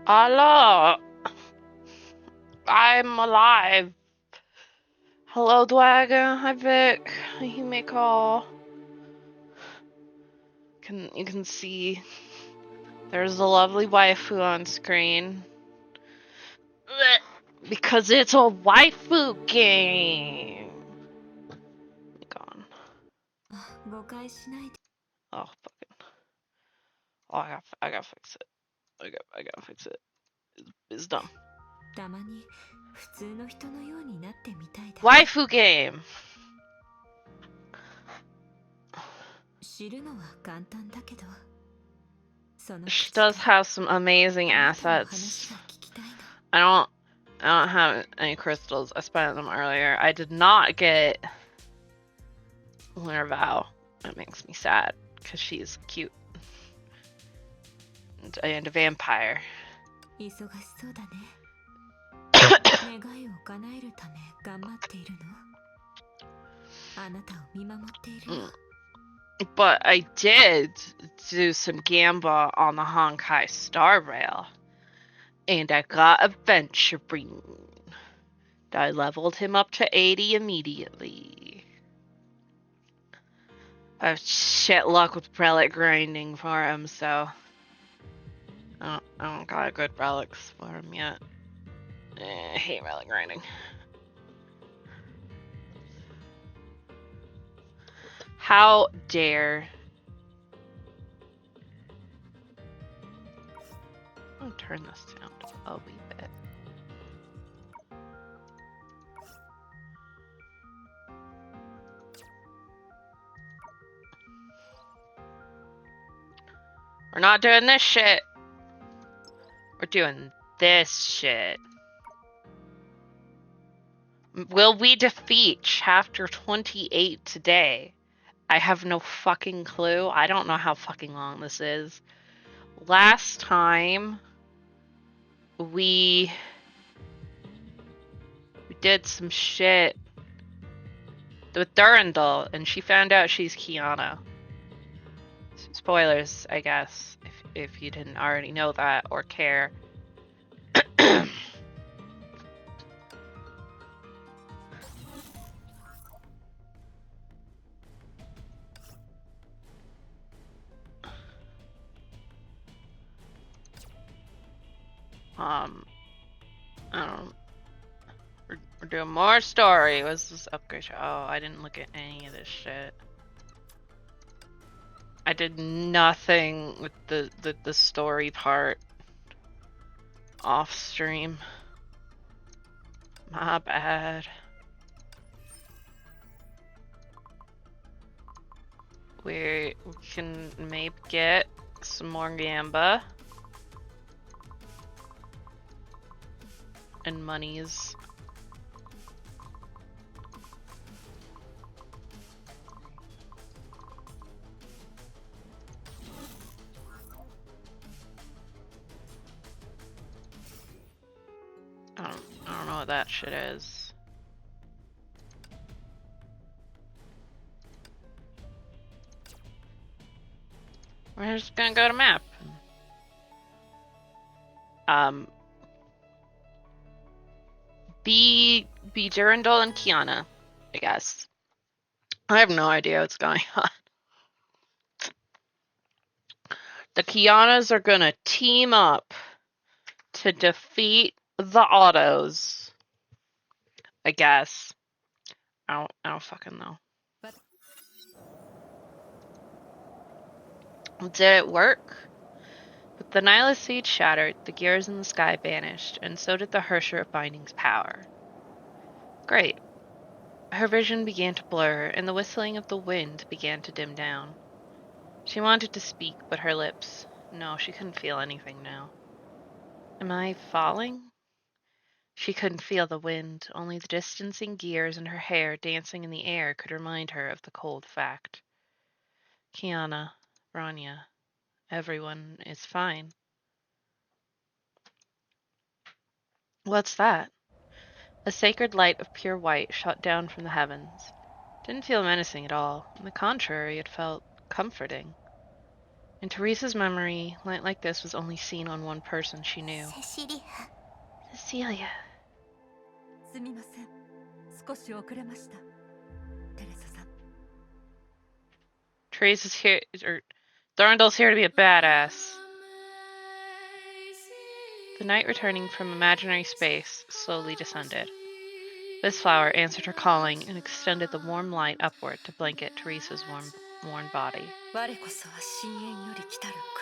Allah, I'm alive. Hello, Dwaga. Hi, Vic. He may call. You can see there's a lovely waifu on screen. Because it's a waifu game. Gone. Oh, fucking. Oh, I gotta fix it. I gotta fix it. It's dumb. Waifu game. She does have some amazing assets. I don't have any crystals. I spent them earlier. I did not get Lunar Vow. That makes me sad because she's cute and a vampire. But I did do some gamba on the Honkai Star Rail, and I got a Venturine. I leveled him up to 80 immediately. I have shit luck with relic grinding for him, so I don't got good relics for him yet. I hate relic grinding. How dare. I'm gonna turn this down a wee bit. We're not doing this shit. We're doing this shit. Will we defeat chapter 28 today? I have no fucking clue. I don't know how fucking long this is. Last time we did some shit with Durandal, and she found out she's Kiana. Spoilers, I guess, if you didn't already know that or care. I don't. We're doing more story. What's this upgrade? Oh, I didn't look at any of this shit. I did nothing with the story part off stream. My bad. We can maybe get some more gamba and monies. I don't know what that shit is. We're just gonna go to map. Be Durandal and Kiana, I guess. I have no idea what's going on. The Kianas are gonna team up to defeat the Autos. I guess. I don't fucking know. Did it work? With the Nihilus seed shattered, the gears in the sky vanished, and so did the Hersher of Binding's power. Great. Her vision began to blur, and the whistling of the wind began to dim down. She wanted to speak, but her lips... No, she couldn't feel anything now. Am I falling? She couldn't feel the wind, only the distancing gears in her hair dancing in the air could remind her of the cold fact. Kiana, Rania, everyone is fine. What's that? A sacred light of pure white shot down from the heavens. Didn't feel menacing at all. On the contrary, it felt comforting. In Teresa's memory, light like this was only seen on one person she knew. Cecilia. すみません。少し遅れました。テレサさん。Teresa's here, or Thorndal's here to be a badass. The night returning from imaginary space slowly descended. This flower answered her calling and extended the warm light upward to blanket Teresa's worn body.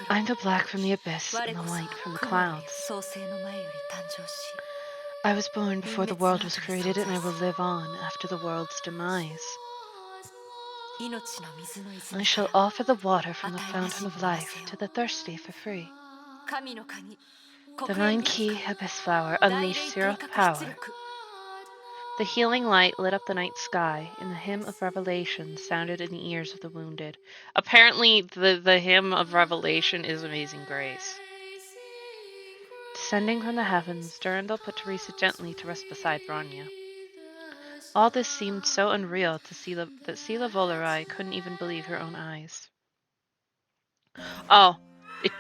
I'm the black from the abyss and the light from the clouds. I was born before the world was created, and I will live on after the world's demise. I shall offer the water from the fountain of life to the thirsty for free. Divine key, abyss flower, unleash Seroth power. The healing light lit up the night sky, and the hymn of Revelation sounded in the ears of the wounded. Apparently, the hymn of Revelation is Amazing Grace. Descending from the heavens, Durandal put Teresa gently to rest beside Bronya. All this seemed so unreal to Sela that Sela Volarai couldn't even believe her own eyes. Oh, it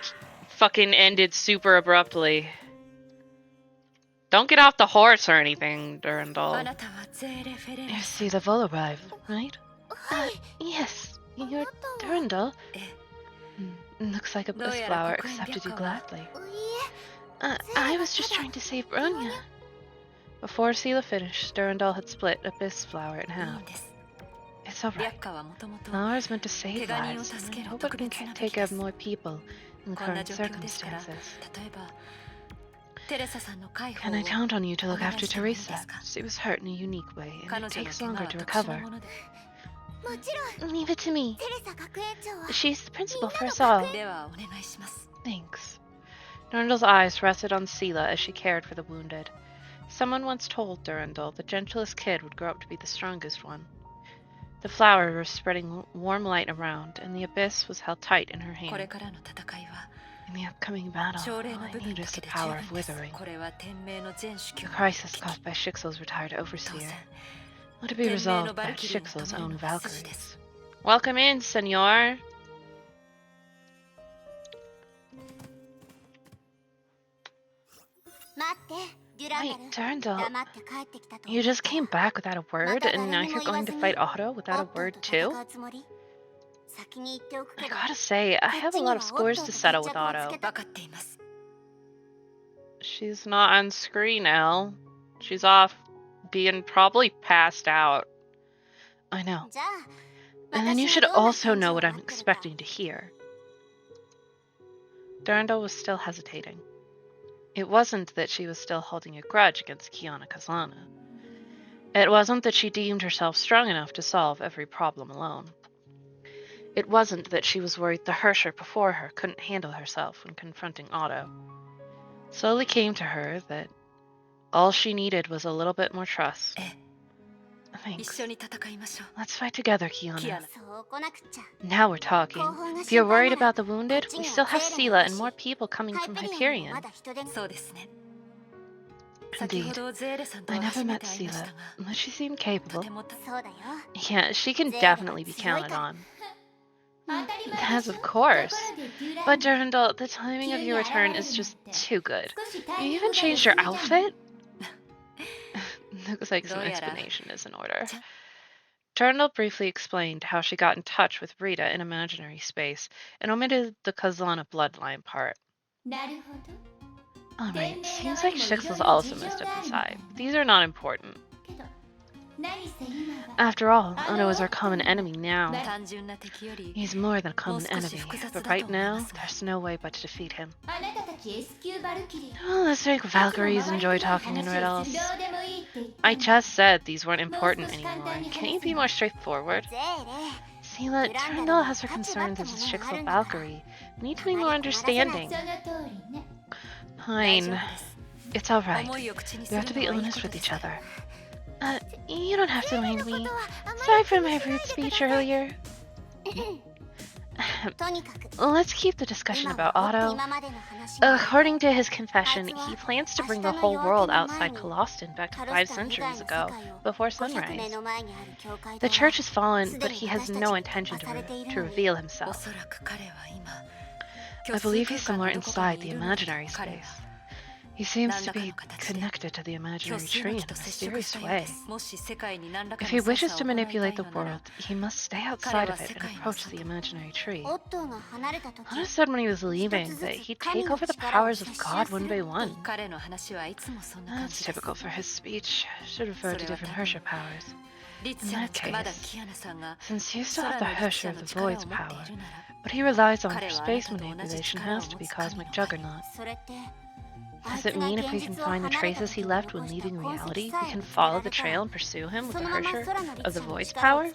fucking ended super abruptly. Don't get off the horse or anything, Durandal. You're Sela Volarai, right? Yes, you're Durandal. Looks like a bliss flower accepted you gladly. I was just trying to save Bronya. Before Sela finished, Durandal had split Abyss Flower in half. It's alright. Flower is meant to save lives, and I hope it can take care of more people in the current circumstances. Can I count on you to look after Teresa? She was hurt in a unique way, and it takes longer to recover. Leave it to me. She's the principal for us all. Thanks. Durandal's eyes rested on Sela as she cared for the wounded. Someone once told Durandal the gentlest kid would grow up to be the strongest one. The flower was spreading warm light around, and the abyss was held tight in her hand. In the upcoming battle, all I need is the power of withering. The crisis caused by Shixel's retired overseer. Let it be resolved by Shixel's own Valkyries. Welcome in, senor! Wait, Durandal, you just came back without a word, and now you're going to fight Otto without a word too? I gotta say, I have a lot of scores to settle with Otto. She's not on screen, Elle. She's off being probably passed out. I know. And then you should also know what I'm expecting to hear. Durandal was still hesitating. It wasn't that she was still holding a grudge against Kiana Kazana. It wasn't that she deemed herself strong enough to solve every problem alone. It wasn't that she was worried the Hersher before her couldn't handle herself when confronting Otto. It slowly came to her that all she needed was a little bit more trust. Thanks. Let's fight together, Kiana. Now we're talking. If you're worried about the wounded, we still have Sela and more people coming from Hyperion. Indeed. I never met Sela, but she seemed capable. Yeah, she can definitely be counted on. Yes, of course. But Durandal, the timing of your return is just too good. You even changed your outfit? Looks like some explanation is in order. Durandal briefly explained how she got in touch with Rita in imaginary space, and omitted the Kazana bloodline part. Alright, seems like Shixel's also messed up inside. These are not important. After all, Otto is our common enemy now. He's more than a common enemy, but right now, there's no way but to defeat him. Oh, let's make Valkyries enjoy talking in riddles. I just said these weren't important anymore. Can't you be more straightforward? Sela, Durandal has her concerns as a Shixel Valkyrie. We need to be more understanding. Fine. It's alright. We have to be honest with each other. You don't have to mind me. Sorry for my rude speech earlier. Let's keep the discussion about Otto. According to his confession, he plans to bring the whole world outside Colostan back to 5 centuries ago, before sunrise. The church has fallen, but he has no intention to reveal himself. I believe he's somewhere inside the imaginary space. He seems to be connected to the imaginary tree in a mysterious way. If he wishes to manipulate the world, he must stay outside of it and approach the imaginary tree. Hana said when he was leaving that he'd take over the powers of God one by one. That's typical for his speech. Should refer to different Hersher powers. In that case, since you still have the Hersher of the Void's power, what he relies on for space manipulation has to be Cosmic Juggernaut. Does it mean if we can find the traces he left when leaving reality, we can follow the trail and pursue him with the Hersher of the Void's power?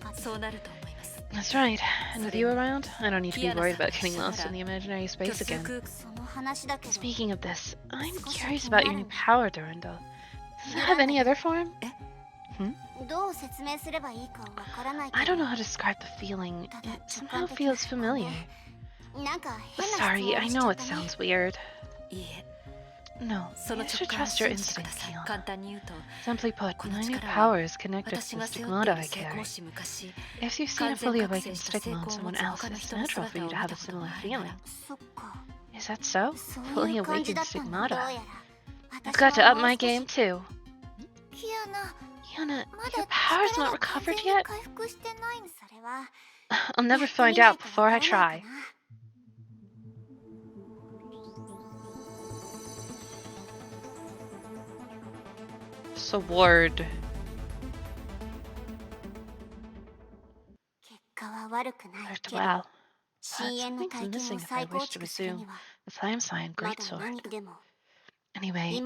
That's right. And with you around, I don't need to be worried about getting lost in the imaginary space again. Speaking of this, I'm curious about your new power, Durandal. Does it have any other form? I don't know how to describe the feeling. It somehow feels familiar. Sorry, I know it sounds weird. No, you should trust your instinct, Kiana. Simply put, my new power is connected to the stigmata I carry. If you've seen a fully awakened stigma on someone else, it's natural for you to have a similar feeling. Is that so? Fully awakened stigmata. I've got to up my game too. Kiana, your power's not recovered yet? I'll never find out before I try. Sword. Well, but something's missing if I wish to resume the Scion Greatsword. Anyway,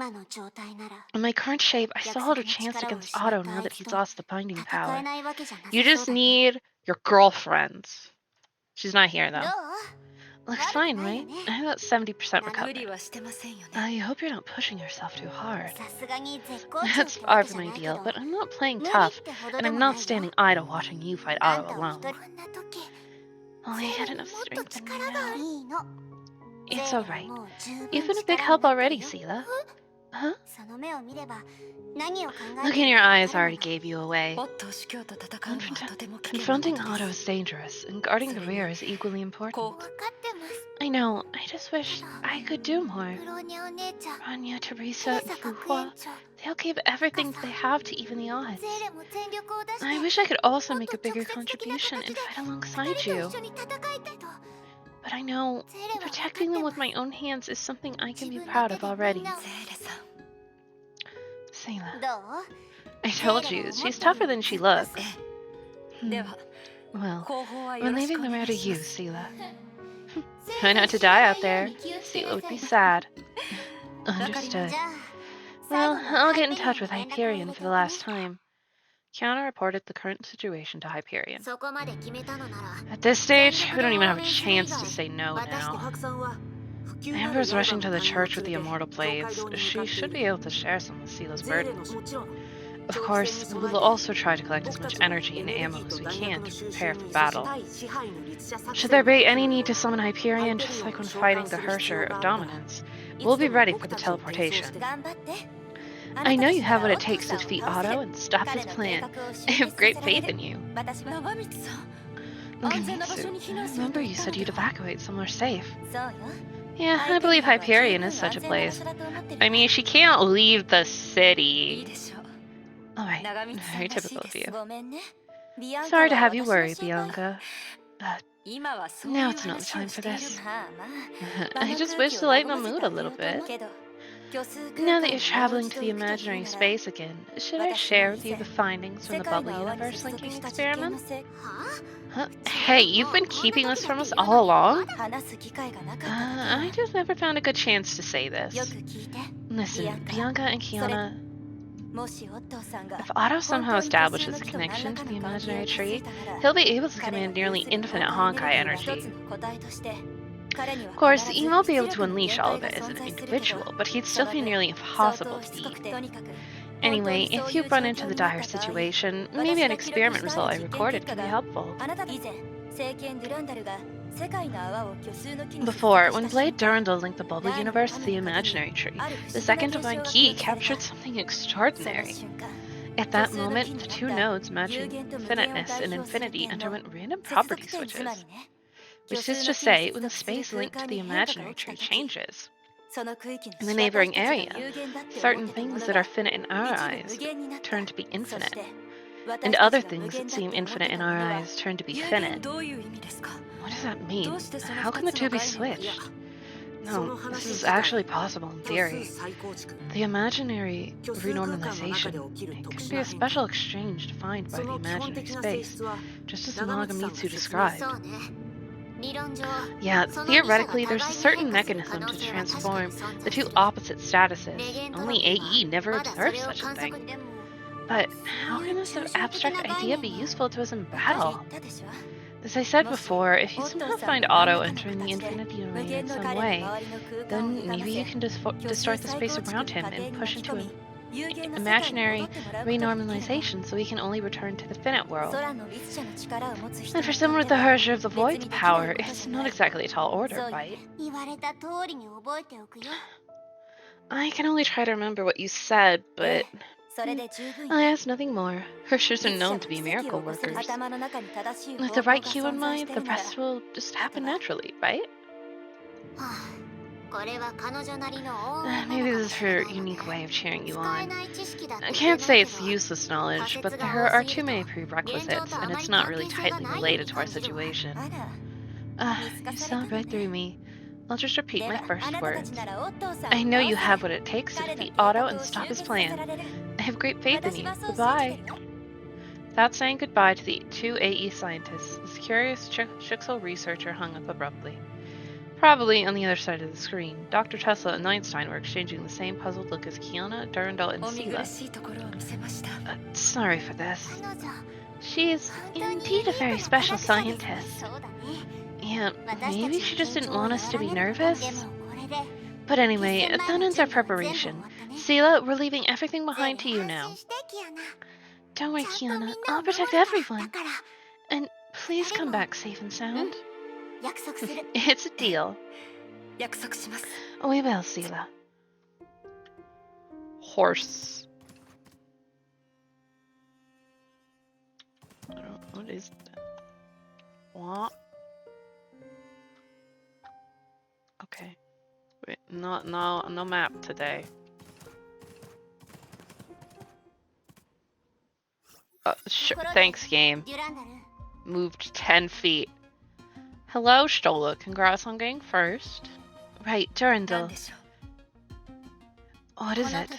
in my current shape, I still hold a chance against Otto now that he's lost the binding power. You just need your girlfriend. She's not here, though. Looks fine, right? I have about 70% recovered. I hope you're not pushing yourself too hard. That's far from ideal, but I'm not playing tough, and I'm not standing idle watching you fight Otto alone. Only I had enough strength in me now. It's alright. You've been a big help already, Seela. Huh? Look in your eyes already gave you away. Confronting Otto is dangerous, and guarding the rear is equally important. I know, I just wish I could do more. Rania, Teresa, and Fuhua, they all gave everything they have to even the odds. I wish I could also make a bigger contribution and fight alongside you. But I know, protecting them with my own hands is something I can be proud of already. Seela. I told you, she's tougher than she looks. Well, when leaving the rear to you, Seela. Try not to die out there. Seela would be sad. Understood. Well, I'll get in touch with Hyperion for the last time. Kiana reported the current situation to Hyperion. At this stage, we don't even have a chance to say no now. Amber's rushing to the church with the immortal blades. She should be able to share some of Seela's burdens. Of course, we will also try to collect as much energy and ammo as we can to prepare for battle. Should there be any need to summon Hyperion, just like when fighting the Hersher of Dominance, we'll be ready for the teleportation. I know you have what it takes to defeat Otto and stop his plan. I have great faith in you. Gemitsu, remember you said you'd evacuate somewhere safe. Yeah, I believe Hyperion is such a place. I mean, she can't leave the city. Alright, very typical of you. Sorry to have you worry, Bianca. But now it's not the time for this. I just wish to lighten the mood a little bit. Now that you're traveling to the imaginary space again, should I share with you the findings from the bubble universe linking experiment? Huh? Hey, you've been keeping this from us all along? I just never found a good chance to say this. Listen, Bianca and Kiana, if Otto somehow establishes a connection to the imaginary tree, he'll be able to command nearly infinite Honkai energy. Of course, he won't be able to unleash all of it as an individual, but he'd still be nearly impossible to beat. Anyway, if you run into the dire situation, maybe an experiment result I recorded can be helpful. Before, when Blade Durandal linked the Bubble Universe to the Imaginary Tree, the second Divine Key captured something extraordinary. At that moment, the two nodes matching infiniteness and infinity underwent random property switches. which is to say, when the space linked to the imaginary tree changes. In the neighboring area, certain things that are finite in our eyes turn to be infinite, and other things that seem infinite in our eyes turn to be finite. What does that mean? How can the two be switched? No, this is actually possible in theory. The imaginary renormalization, it can be a special exchange defined by the imaginary space, just as Nagamitsu described. Yeah, theoretically, there's a certain mechanism to transform the two opposite statuses. Only AE never observed such a thing. But how can this abstract idea be useful to us in battle? As I said before, if you somehow find Otto entering the infinity domain in some way, then maybe you can distort the space around him and push into an imaginary renormalization so he can only return to the finite world. And for someone with the Herrscher of the Void's power, it's not exactly a tall order, right? I can only try to remember what you said, but I ask nothing more. Herschers are known to be miracle workers. With the right cue in mind, the rest will just happen naturally, right? Maybe this is her unique way of cheering you on. I can't say it's useless knowledge, but there are too many prerequisites, and it's not really tightly related to our situation. You saw right through me. I'll just repeat my first words. I know you have what it takes to defeat Otto and stop his plan. I have great faith in you. Goodbye. Without saying goodbye to the two AE scientists, this curious Schicksal researcher hung up abruptly. Probably on the other side of the screen, Dr. Tesla and Einstein were exchanging the same puzzled look as Kiana, Durandal, and Sela. Sorry for this. She is indeed a very special scientist. Yeah, maybe she just didn't want us to be nervous? But anyway, that ends our preparation. Sela, we're leaving everything behind to you now. Don't worry, Kiana. I'll protect everyone. And please come back safe and sound. It's a deal. We will, Sela. Horse. What is that? What? Okay. Wait, no map today. Sure. Thanks, game. Moved 10 feet. Hello, Stola. Congrats on getting first. Right, Durandal. What is it?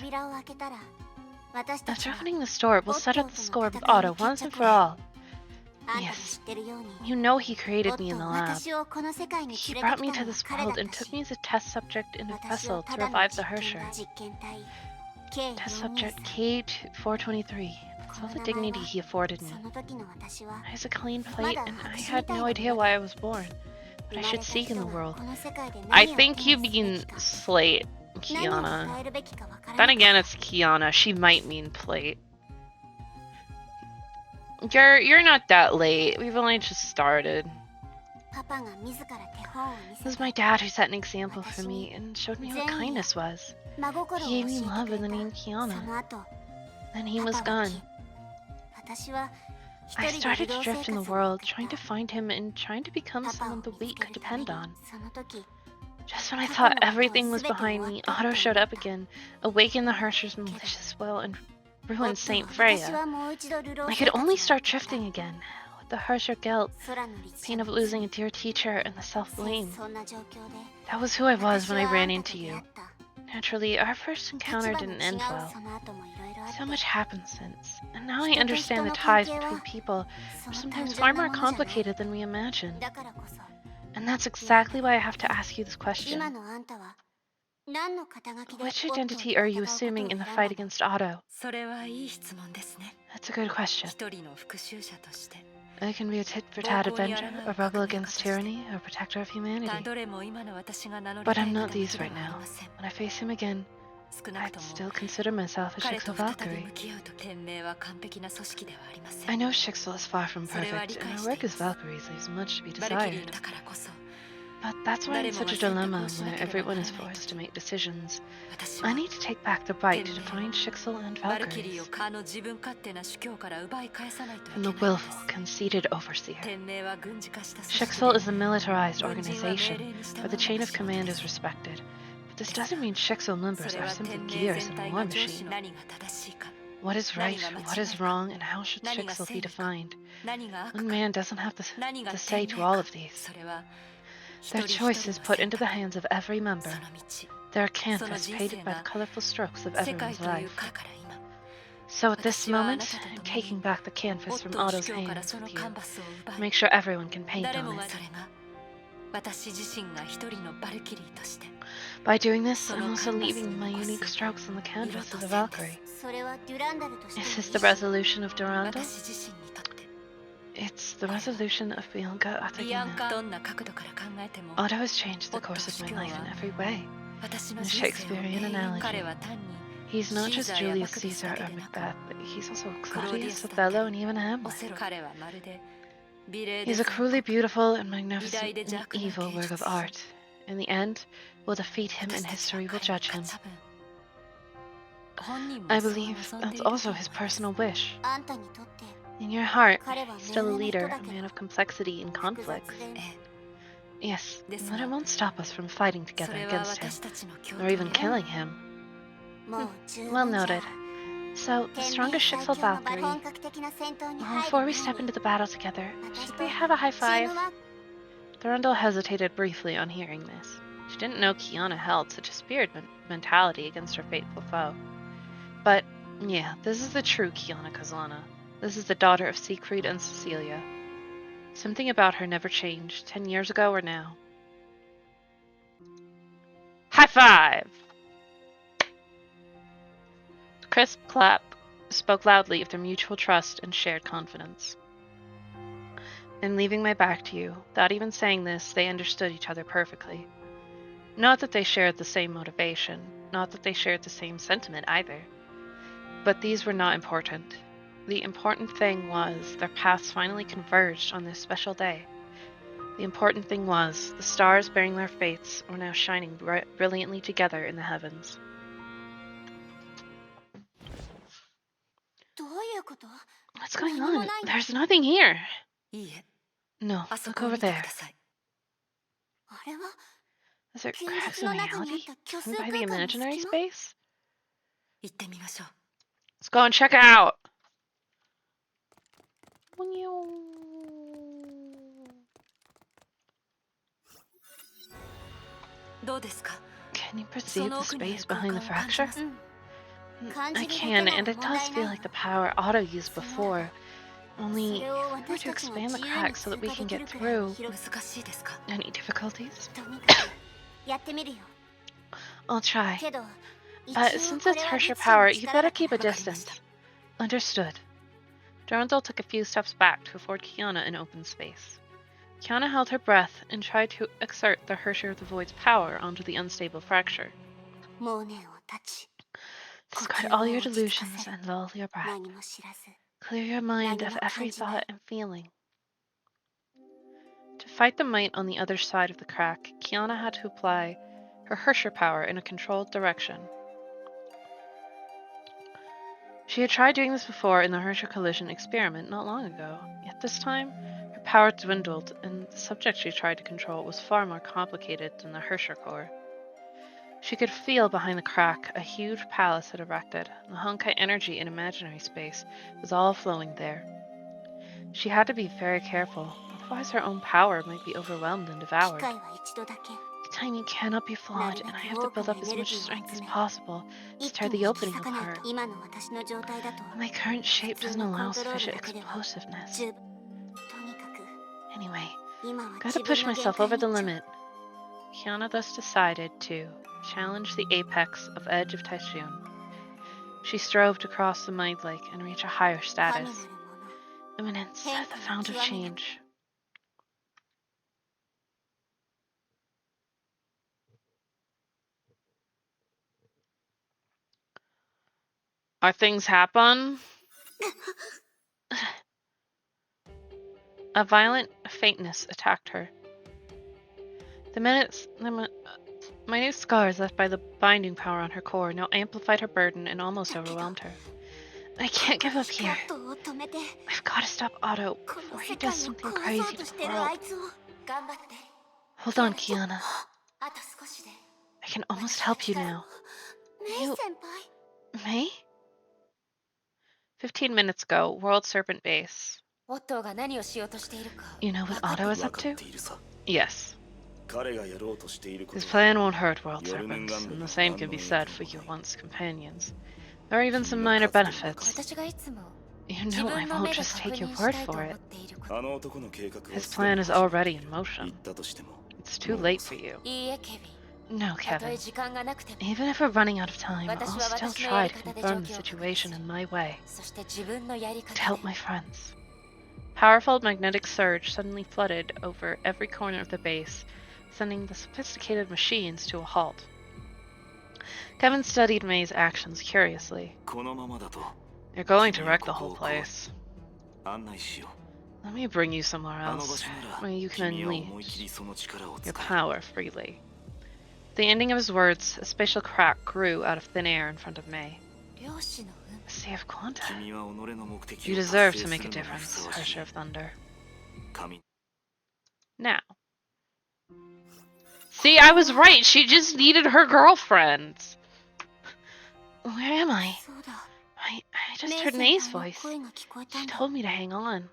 After opening this door, we'll settle the score with Otto once and for all. Yes. You know he created me in the lab. He brought me to this world and took me as a test subject in a vessel to revive the Herrscher. Test subject K423. That's all the dignity he afforded me. I was a clean plate, and I had no idea why I was born. But I should seek in the world. I think you mean Slate, Kiana. Then again, it's Kiana. She might mean plate. You're not that late. We've only just started. It was my dad who set an example for me and showed me what kindness was. He gave me love in the name Kiana. Then he was gone. I started to drift in the world, trying to find him and trying to become someone the weak could depend on. Just when I thought everything was behind me, Otto showed up again, awakened the Herscher's malicious will, and ruined Saint Freya. I could only start drifting again, with the Herscher guilt, pain of losing a dear teacher, and the self-blame. That was who I was when I ran into you. Naturally, our first encounter didn't end well. So much happened since, and now I understand the ties between people are sometimes far more complicated than we imagined. And that's exactly why I have to ask you this question. Which identity are you assuming in the fight against Otto? That's a good question. I can be a tit-for-tat avenger, a rebel against tyranny, a protector of humanity. But I'm not these right now. When I face him again, I'd still consider myself a Schicksal Valkyrie. I know Schicksal is far from perfect, and our work as Valkyries leaves much to be desired. But that's why I'm in such a dilemma where everyone is forced to make decisions. I need to take back the right to define Shixel and Valkyries from the willful, conceited overseer. Shixel is a militarized organization where the chain of command is respected, but this doesn't mean Shixel members are simply gears in a war machine. What is right, what is wrong, and how should Shixel be defined? One man doesn't have the say to all of these. Their choice is put into the hands of every member. They're a canvas painted by the colorful strokes of everyone's life. So at this moment, I'm taking back the canvas from Otto's hands with you, to make sure everyone can paint on it. By doing this, I'm also leaving my unique strokes on the canvas as a Valkyrie. Is this the resolution of Durandal? It's the resolution of Bianca Atagina. Otto has changed the course of my life in every way. In a Shakespearean analogy, he's not just Julius Caesar or Macbeth, but he's also Claudius, Othello, and even Hamlet. He's a cruelly beautiful and magnificent and evil work of art. In the end, we'll defeat him and history will judge him. I believe that's also his personal wish. In your heart, he's still a leader, a man of complexity and conflict. Yes, but it won't stop us from fighting together against him, or even killing him. Well noted. So, the strongest Shixel Valkyrie. Before we step into the battle together, should we have a high five? Thorondal hesitated briefly on hearing this. She didn't know Kiana held such a spirit mentality against her faithful foe. But, yeah, this is the true Kiana Kazana. This is the daughter of Siegfried and Cecilia. Something about her never changed, 10 years ago or now. High five! The crisp clap spoke loudly of their mutual trust and shared confidence. I'm leaving my back to you. Without even saying this, they understood each other perfectly. Not that they shared the same motivation, not that they shared the same sentiment either. But these were not important. The important thing was their paths finally converged on this special day. The important thing was the stars bearing their fates were now shining brilliantly together in the heavens. What's going on? There's nothing here. No, look over there. Is there cracks in reality? Formed by the imaginary space? Let's go and check it out. Can you perceive the space behind the fracture? I can, and it does feel like the power Otto used before. Only, if we were to expand the crack so that we can get through... Any difficulties? I'll try. But since it's harsher power, you better keep a distance. Understood. Durandal took a few steps back to afford Kiana an open space. Kiana held her breath and tried to exert the Hersher of the Void's power onto the unstable fracture. Discard all your delusions and lull your breath. Clear your mind of every thought and feeling. To fight the might on the other side of the crack, Kiana had to apply her Hersher power in a controlled direction. She had tried doing this before in the Hersher collision experiment not long ago, yet this time her power dwindled, and the subject she tried to control was far more complicated than the Hersher core. She could feel behind the crack a huge palace had erected, and the Honkai energy in imaginary space was all flowing there. She had to be very careful, otherwise her own power might be overwhelmed and devoured. The timing cannot be flawed, and I have to build up as much strength as possible to tear the opening apart. But my current shape doesn't allow sufficient explosiveness. Anyway, gotta push myself over the limit. Kiana thus decided to challenge the apex of Edge of Taishun. She strove to cross the Mind Lake and reach a higher status. Eminence, the fount of change. Are things happen? A violent faintness attacked her. My new scars left by the binding power on her core now amplified her burden and almost overwhelmed her. I can't give up here. I've got to stop Otto before he does something crazy to the world. Hold on, Kiana. I can almost help you now. May? 15 minutes ago, World Serpent Base. You know what Otto is up to? Yes. His plan won't hurt World Serpents, and the same can be said for your once companions. There are even some minor benefits. You know I won't just take your word for it. His plan is already in motion. It's too late for you. No, Kevin. Even if we're running out of time, I'll still try to confirm the situation in my way. To help my friends. Powerful magnetic surge suddenly flooded over every corner of the base, sending the sophisticated machines to a halt. Kevin studied May's actions curiously. You're going to wreck the whole place. Let me bring you somewhere else, where you can unleash your power freely. At the ending of his words, a spatial crack grew out of thin air in front of May. A sea of quanta. You deserve to make a difference, Harsher of Thunder. Now. See, I was right. She just needed her girlfriends. Where am I? I just heard May's voice. She told me to hang on.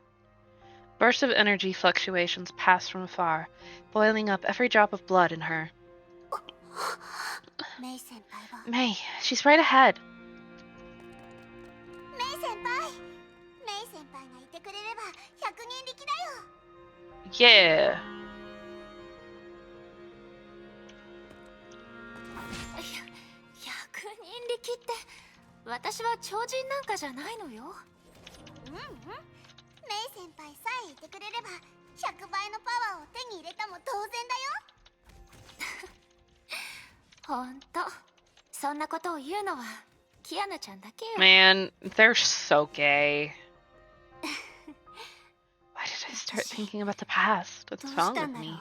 Bursts of energy fluctuations passed from afar, boiling up every drop of blood in her. May, she's right ahead. Yeah. Man, they're so gay. Why did I start thinking about the past? What's wrong with me?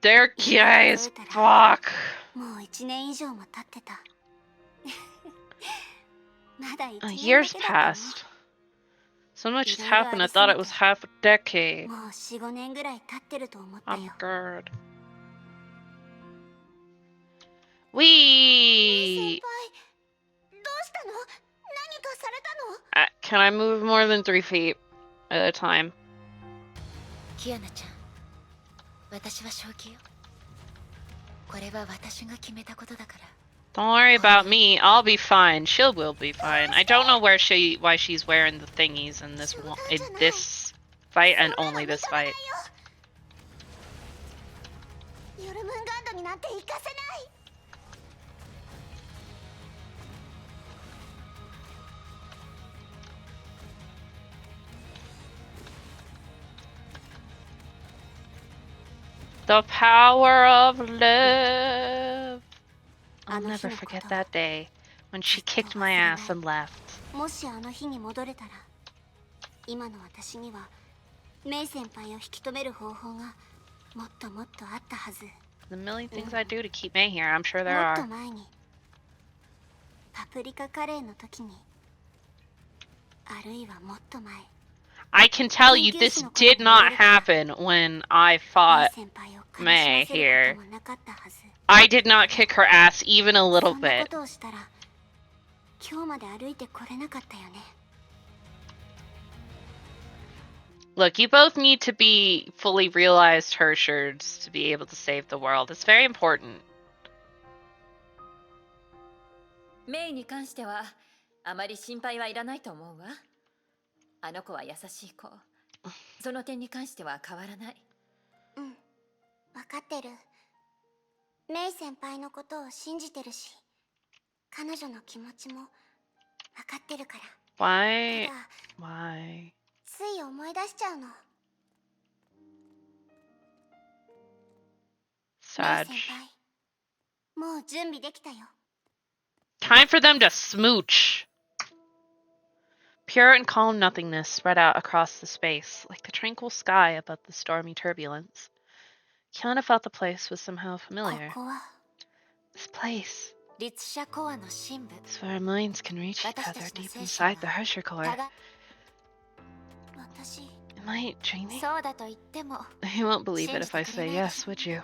They're gay as fuck. Years passed. So much has happened, I thought it was half a decade. I'm good. Wee! Can I move more than 3 feet at a time? Don't worry about me. I'll be fine. She will be fine. I don't know why she's wearing the thingies in this fight and only this fight. The power of love. I'll never forget that day when she kicked my ass and left. The million things I do to keep May here, I'm sure there are. I can tell you this did not happen when I fought May here. I did not kick her ass even a little bit. Look, you both need to be fully realized Hershards to be able to save the world. It's very important. メイに関してはあまり心配はいらないと思うわ。あの子は優しい子。その点に関しては変わらない。うん、わかってる。メイ先輩のことを信じてるし、彼女の気持ちもわかってるから。Why? つい思い出しちゃうの。Sad. メイ先輩、もう準備できたよ。Time for them to smooch. Pure and calm nothingness spread out across the space, like the tranquil sky above the stormy turbulence. Kiana felt the place was somehow familiar. This place. It's where our minds can reach each other deep inside the Hershey core. Am I dreaming? You won't believe it if I say yes, would you?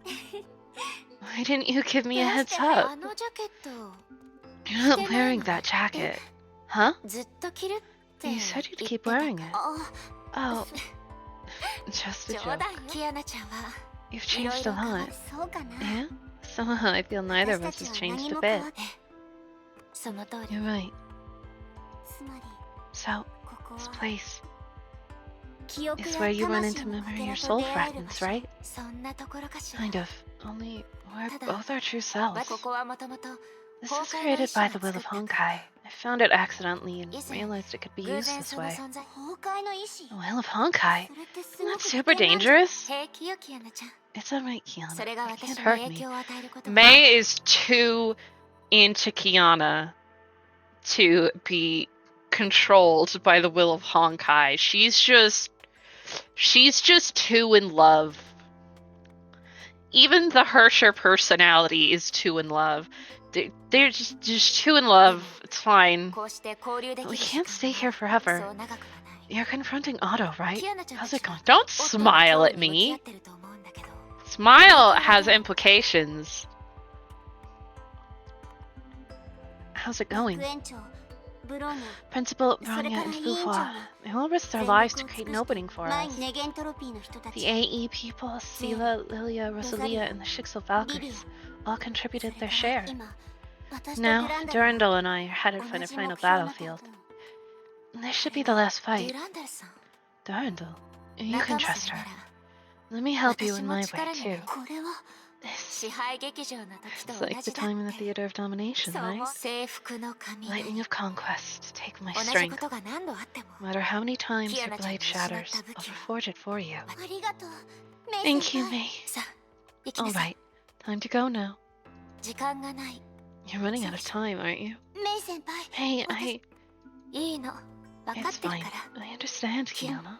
Why didn't you give me a heads up? You're not wearing that jacket. Huh? You said you'd keep wearing it. Oh. Just a joke. You've changed a lot. Yeah? Somehow I feel neither of us has changed a bit. You're right. So, this place is where you run into memory your soul fragments, right? Kind of. Only we're both our true selves. This was created by the will of Honkai. I found it accidentally and realized it could be used this way. The will of Honkai? Isn't that super dangerous? It's alright, Kiana. It can't hurt me. Mei is too into Kiana to be controlled by the will of Honkai. She's just too in love. Even the Hersher personality is too in love. They're just too in love. It's fine. We can't stay here forever. You're confronting Otto, right? How's it going? Don't smile at me. Smile has implications. How's it going? Principal, Bronya, and Fuhua, they all risked their lives to create an opening for us. The AE people, Sela, Lilia, Rosalia, and the Shixel Valkyries all contributed their share. Now, Durandal and I are headed for the final battlefield. This should be the last fight. Durandal, you can trust her. Let me help you in my way, too. It's like the time in the Theater of Domination, right? Lightning of conquest, take my strength. No matter how many times your blade shatters, I'll reforge it for you. Thank you, Mei. Alright, time to go now. You're running out of time, aren't you? Hey, It's fine. I understand, Kiana.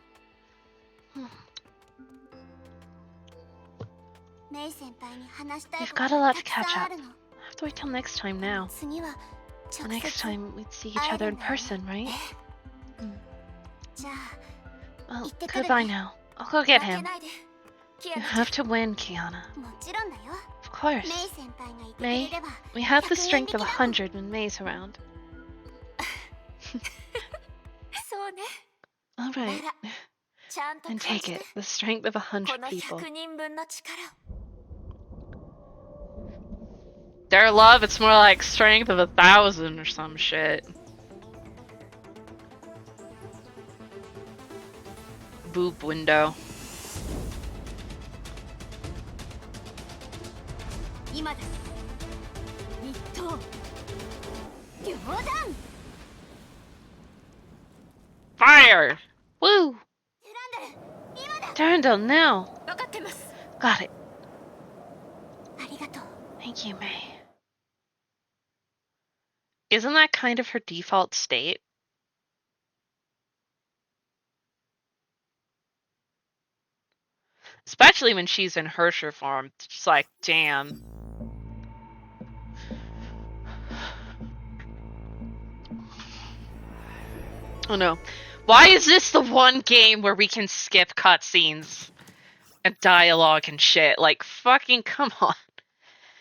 We've got a lot to catch up. I have to wait till next time now. The next time we'd see each other in person, right? Well, goodbye now. I'll go get him. You have to win, Kiana. Of course. Mei, we have the strength of 100 when Mei's around. Alright. And take it, the strength of 100 people. Their love, it's more like strength of 1,000 or some shit. Boob window. Fire! Woo! Durandal, now! Got it. Thank you, Mei. Isn't that kind of her default state? Especially when she's in Hersher form. It's just like, damn. Oh no. Why is this the one game where we can skip cutscenes and dialogue and shit? Like, fucking come on.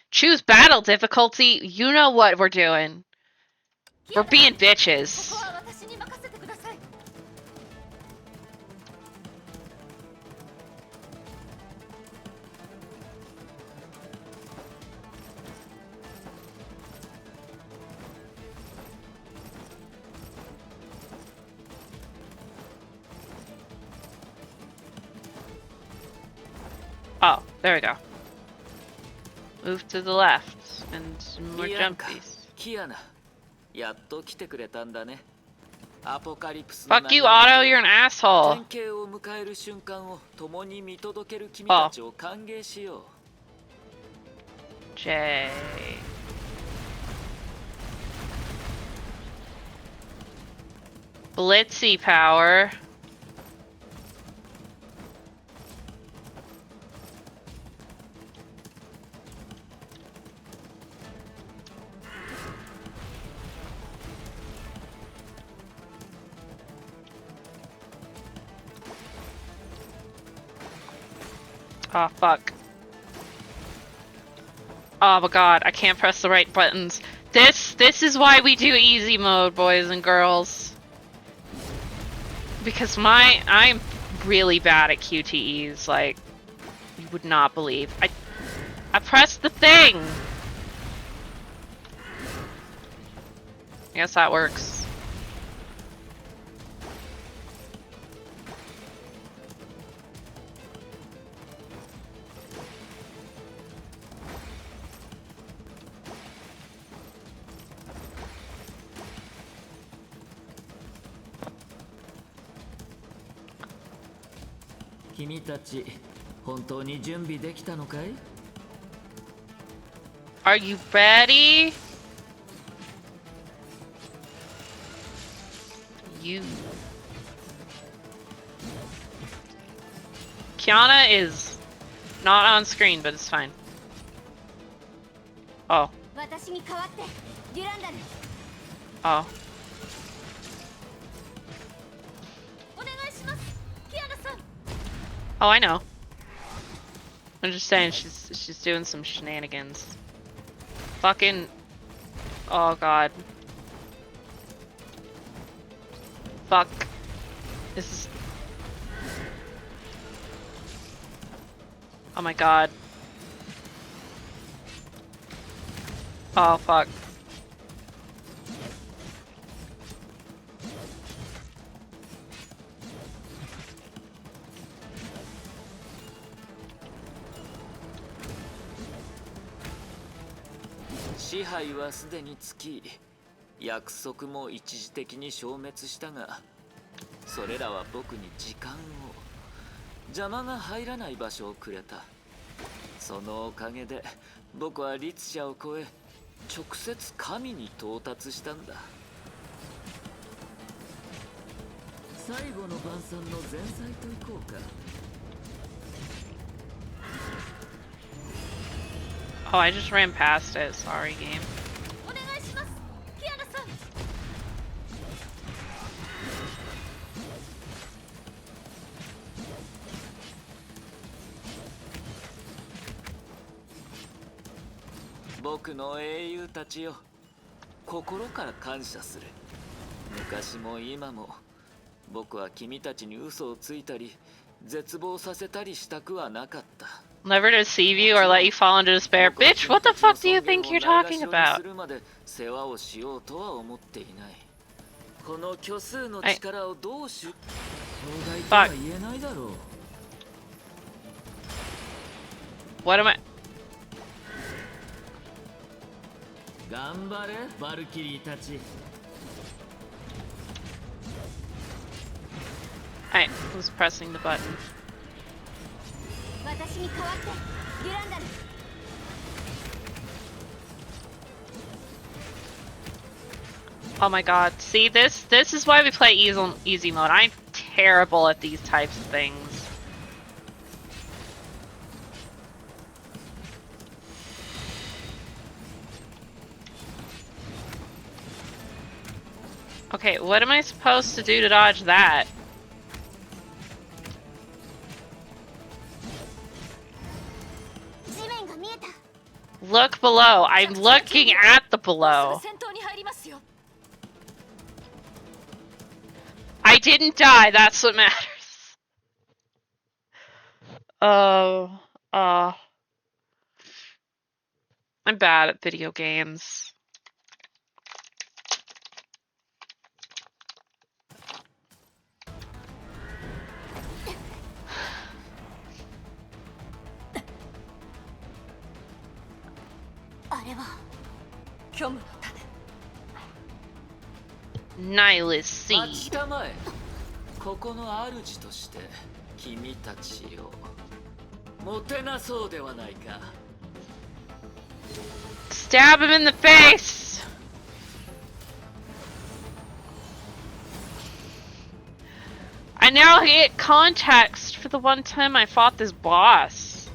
Choose battle difficulty. You know what we're doing. We're being bitches. Oh, there we go. Move to the left and some more jumpies. Fuck you, Otto, you're an asshole. Oh. J. Blitzy power. Oh, fuck. Oh my god, I can't press the right buttons. This is why we do easy mode, boys and girls. Because I'm really bad at QTEs, like, you would not believe. I pressed the thing! I guess that works. Are you ready? Kiana is not on screen, but it's fine. Oh. Oh. Oh, I know. I'm just saying she's doing some shenanigans. Fucking. Oh god. Fuck. This is. Oh my god. Oh fuck. Oh, I just ran past it. Sorry, game. Never deceive you or let you fall into despair. Bitch, what the fuck do you think you're talking about? Fuck. What am I? I was pressing the button. Oh my god. See, this is why we play easy mode. I'm terrible at these types of things. Okay, what am I supposed to do to dodge that? Look below. I'm looking at the below. I didn't die. That's what matters. Oh. I'm bad at video games. Nihilist Seed. Stab him in the face! I now get context for the one time I fought this boss.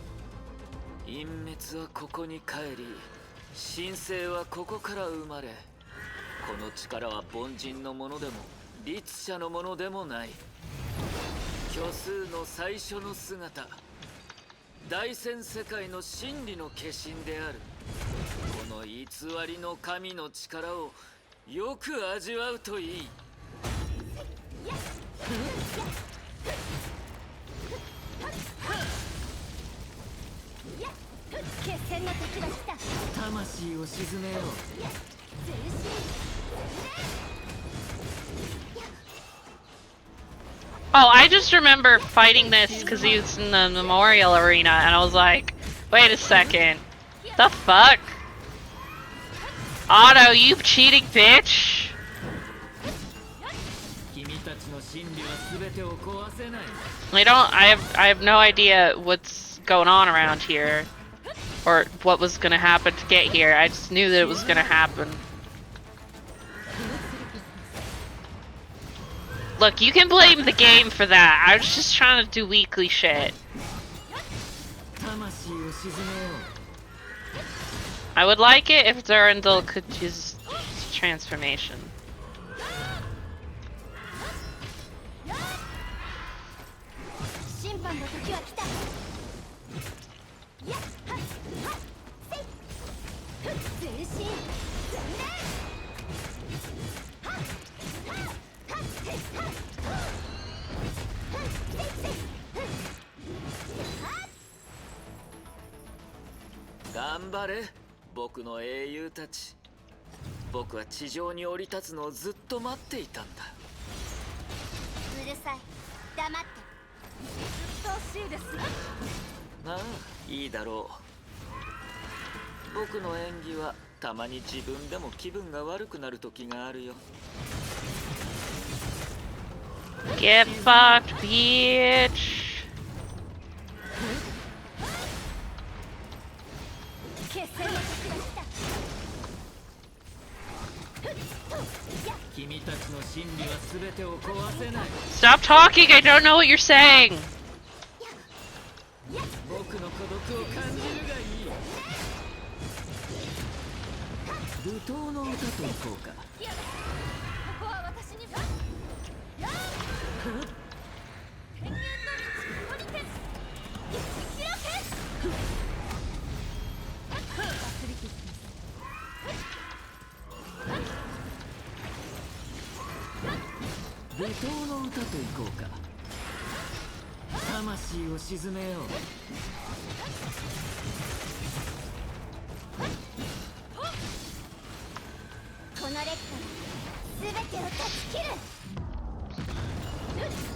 隠滅はここに帰り、神聖はここから生まれ。この力は凡人のものでも律者のものでもない。虚数の最初の姿、大千世界の真理の化身である。この偽りの神の力をよく味わうといい。決戦の時が来た。魂を鎮めよう。 Oh, I just remember fighting this because he was in the memorial arena, and I was like, wait a second. The fuck? Otto, you cheating bitch! 君たちの真理は全てを壊せない。 I have no idea what's going on around here. Or what was gonna happen to get here. I just knew that it was gonna happen. Look, you can blame the game for that. I was just trying to do weekly shit. I would like it if Durandal could use transformation. Gambare, 僕の英雄たち。僕は地上に降り立つのをずっと待っていたんだ。うるさい。黙って。うっとうしいです。ああ、いいだろう。僕の演技はたまに自分でも気分が悪くなる時があるよ。Get fucked, bitch! 君たちの真理は全てを壊せない。 Stop talking! I don't know what you're saying! 僕の孤独を感じるがいい。舞踏の歌といこうか。ここは私に。天元の道降りて。開け。舞踏の歌といこうか。魂を鎮めよう。このレッドが全てを断ち切る。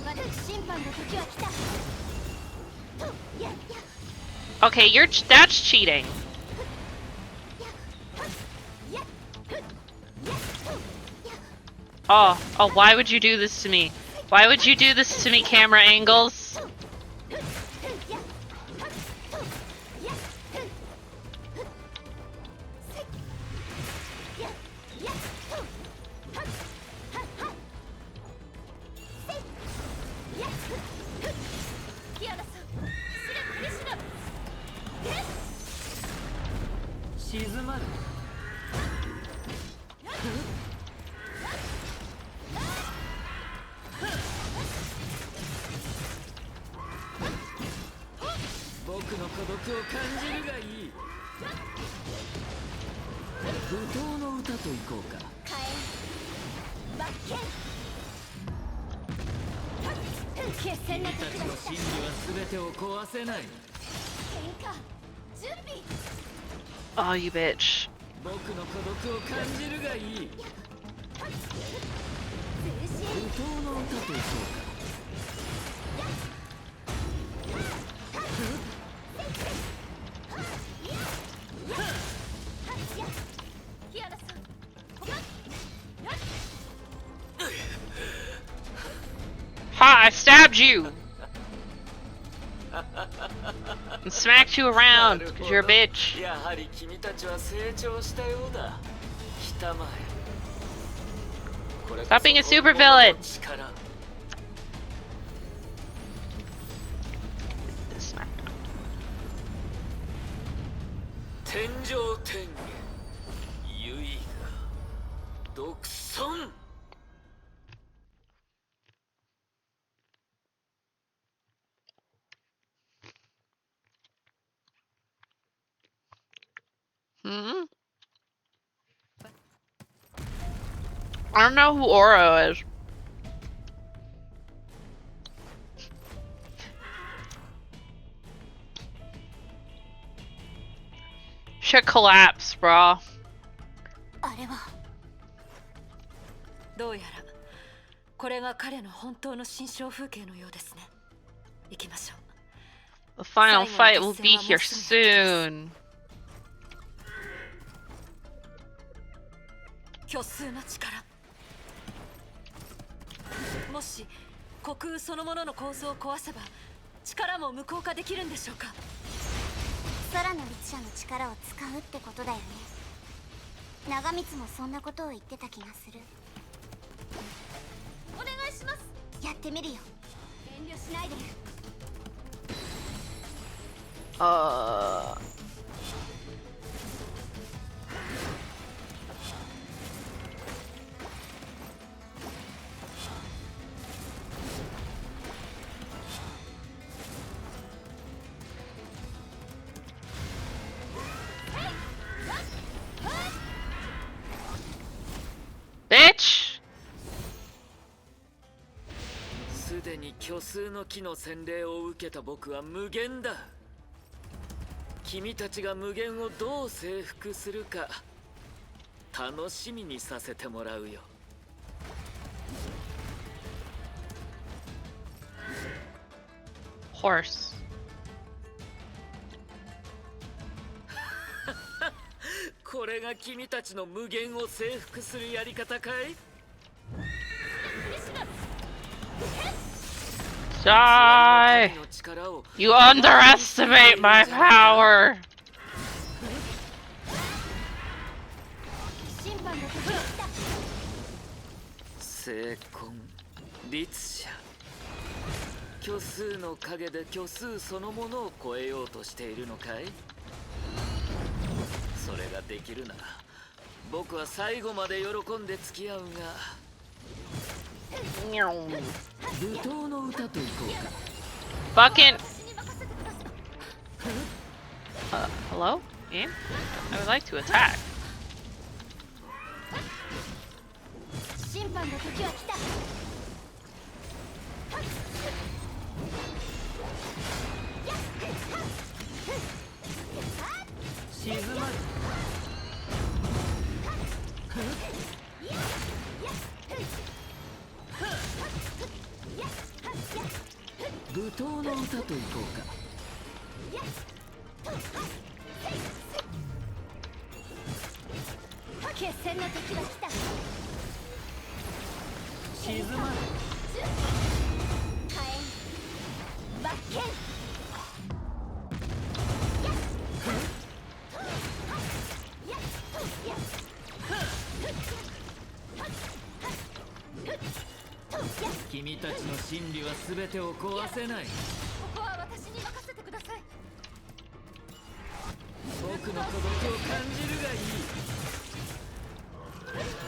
私審判の時は来た。 Okay, that's cheating. Oh, why would you do this to me? Why would you do this to me, camera angles? Oh, you bitch. 僕の孤独を感じるがいい。舞踏の歌といこうか。Ha! I stabbed you! And smacked you around because you're a bitch. やはり君たちは成長したようだ。来たまえ。 Stop being a super villain. 天上天下唯我独尊。Hmm? I don't know who Oro is. Shit collapsed, bro. あれはどうやらこれが彼の本当の心象風景のようですね。行きましょう。 The final fight will be here soon. 虚数の力。もし虚空そのものの構造を壊せば力も無効化できるんでしょうか。空の律者の力を使うってことだよね。長光もそんなことを言ってた気がする。お願いします。やってみるよ。遠慮しないで。Bitch! すでに虚数の木の洗礼を受けた僕は無限だ。君たちが無限をどう征服するか楽しみにさせてもらうよ。Horse. これが君たちの無限を征服するやり方かい？ Die! You underestimate my power! 聖魂律者、虚数の影で虚数そのものを超えようとしているのかい？それができるなら僕は最後まで喜んで付き合うが。舞踏の歌といこうか。 Fucking... hello? Game? I would like to attack. 審判の時は来た。静まる。舞踏の歌といこうか。決戦の時は来た。静まる。火炎罰剣。君たちの真理は全てを壊せない。ここは私に任せてください。僕の孤独を感じるがいい。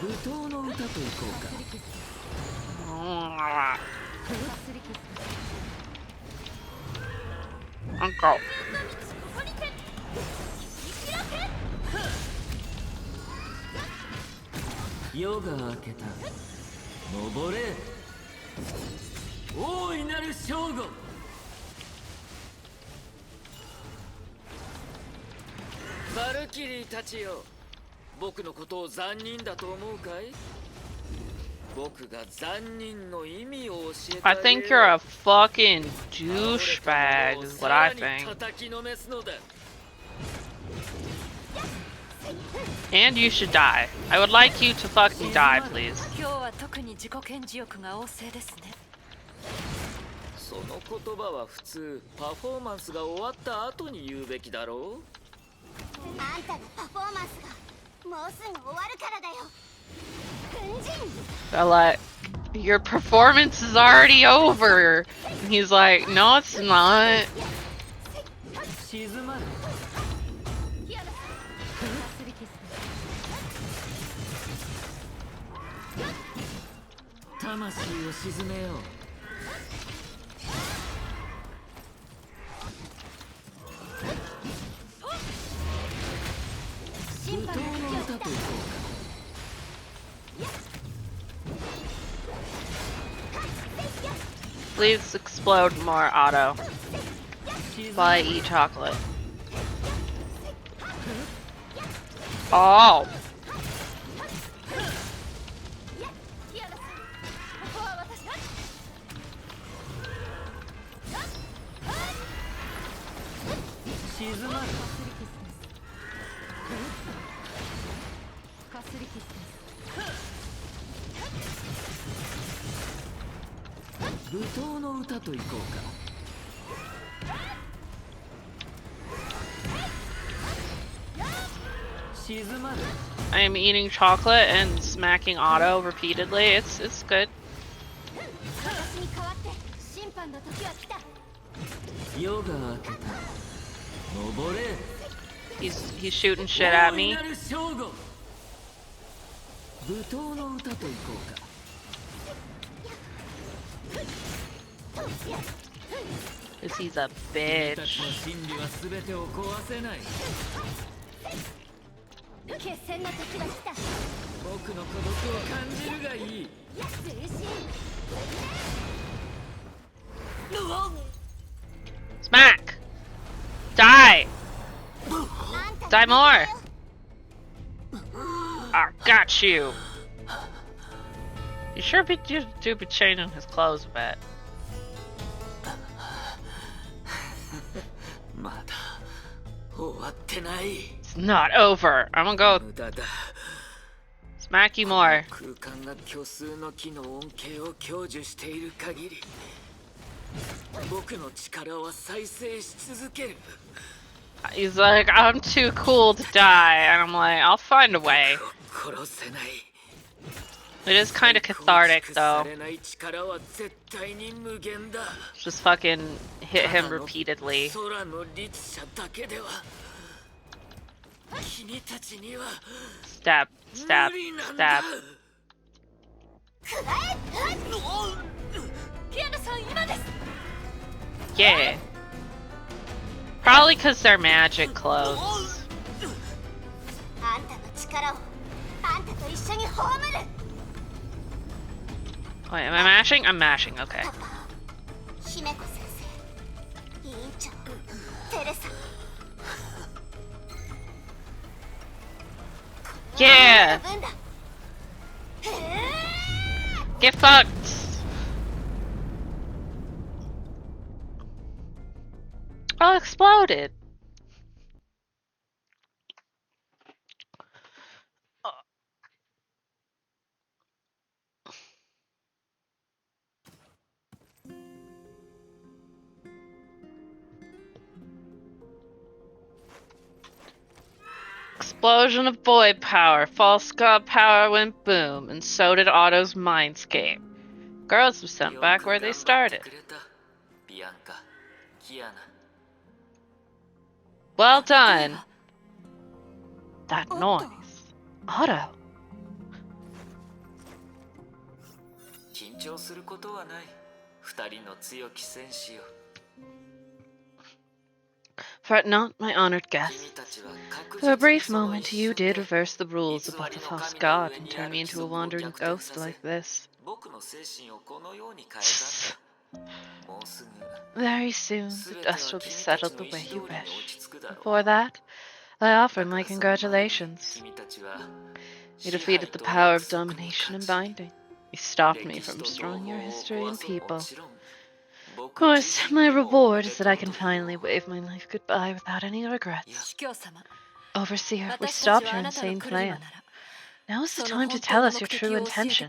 舞踏の歌といこうか。Uncle. 夜が明けた。登れ。大いなる正吾。バルキリーたちよ、僕のことを残忍だと思うかい？僕が残忍の意味を教えてあ I げよう。 think you're a fucking douchebag, is what I think. 叩きのめすのだ。 And you should die. I would like you to fucking die, please. 今日は特に自己顕示欲が旺盛ですね。その言葉は普通パフォーマンスが終わった後に言うべきだろう。あんたのパフォーマンスがもうすぐ終わるからだよ。粉塵。 They're like, your performance is already over. And he's like, no, it's not. 静まる。魂を鎮めよう。舞踏の歌といこうか。 Please explode more, Otto, while I eat chocolate. Oh! 静まる。舞踏の歌といこうか。 I am eating chocolate and smacking Otto repeatedly. It's good. He's shooting shit at me. Cause he's a bitch. 決戦の時が来た。僕の孤独を感じるがいい。 Smack! Die! Die more! I got you! You sure be changing his clothes a bit. まだ終わってない。 It's not over. I'm gonna go smack you more. 空間が虚数の木の恩恵を享受している限り、僕の力は再生し続ける。 He's like, I'm too cool to die, and I'm like, I'll find a way. 殺せない。 It is kind of cathartic, though. されない力は絶対に無限だ。 Just fucking hit him repeatedly. 空の律者だけでは、君たちには Stab, stab, stab. キアヌさん今です。 Yeah. Probably because they're magic clothes. あんたの力をあんたと一緒に葬る。 Wait, am I mashing? I'm mashing, okay. パパ、姫子先生、委員長、テレサ。 Yeah! 分だ。 Get fucked! Oh, exploded! Explosion of void power. False god power went boom, and so did Otto's mindscape. Girls were sent back where they started. Well done. That noise. Otto. 緊張することはない。二人の強き戦士よ。 Fret not, my honored guest. For a brief moment, you did reverse the rules about the false god and turn me into a wandering ghost like this. Very soon, the dust will be settled the way you wish. Before that, I offer my congratulations. You defeated the power of domination and binding. You stopped me from destroying your history and people. Of course, my reward is that I can finally wave my life goodbye without any regrets. Overseer, we stopped your insane plan. Now is the time to tell us your true intention.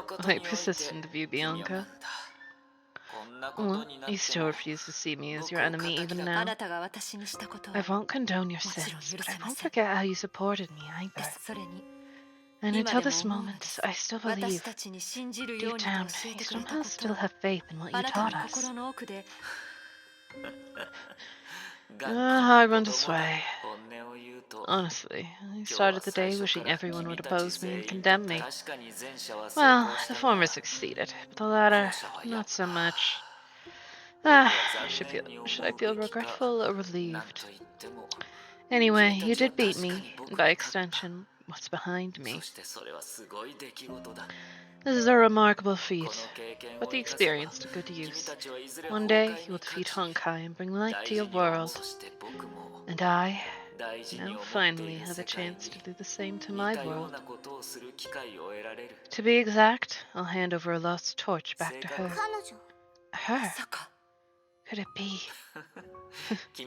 Quite persistent of you, Bianca. Well, you still refuse to see me as your enemy even now. I won't condone your sins, but I won't forget how you supported me either. And until this moment, I still believe, deep down, you somehow still have faith in what you taught us. Hard one to sway. Honestly, I started the day wishing everyone would oppose me and condemn me. Well, the former succeeded, but the latter, not so much. Should I feel regretful or relieved? Anyway, you did beat me, and by extension, what's behind me. This is a remarkable feat, but the experience to good use. One day, you will defeat Honkai and bring light to your world. And I, now finally, have a chance to do the same to my world. To be exact, I'll hand over a lost torch back to her. Her? Could it be?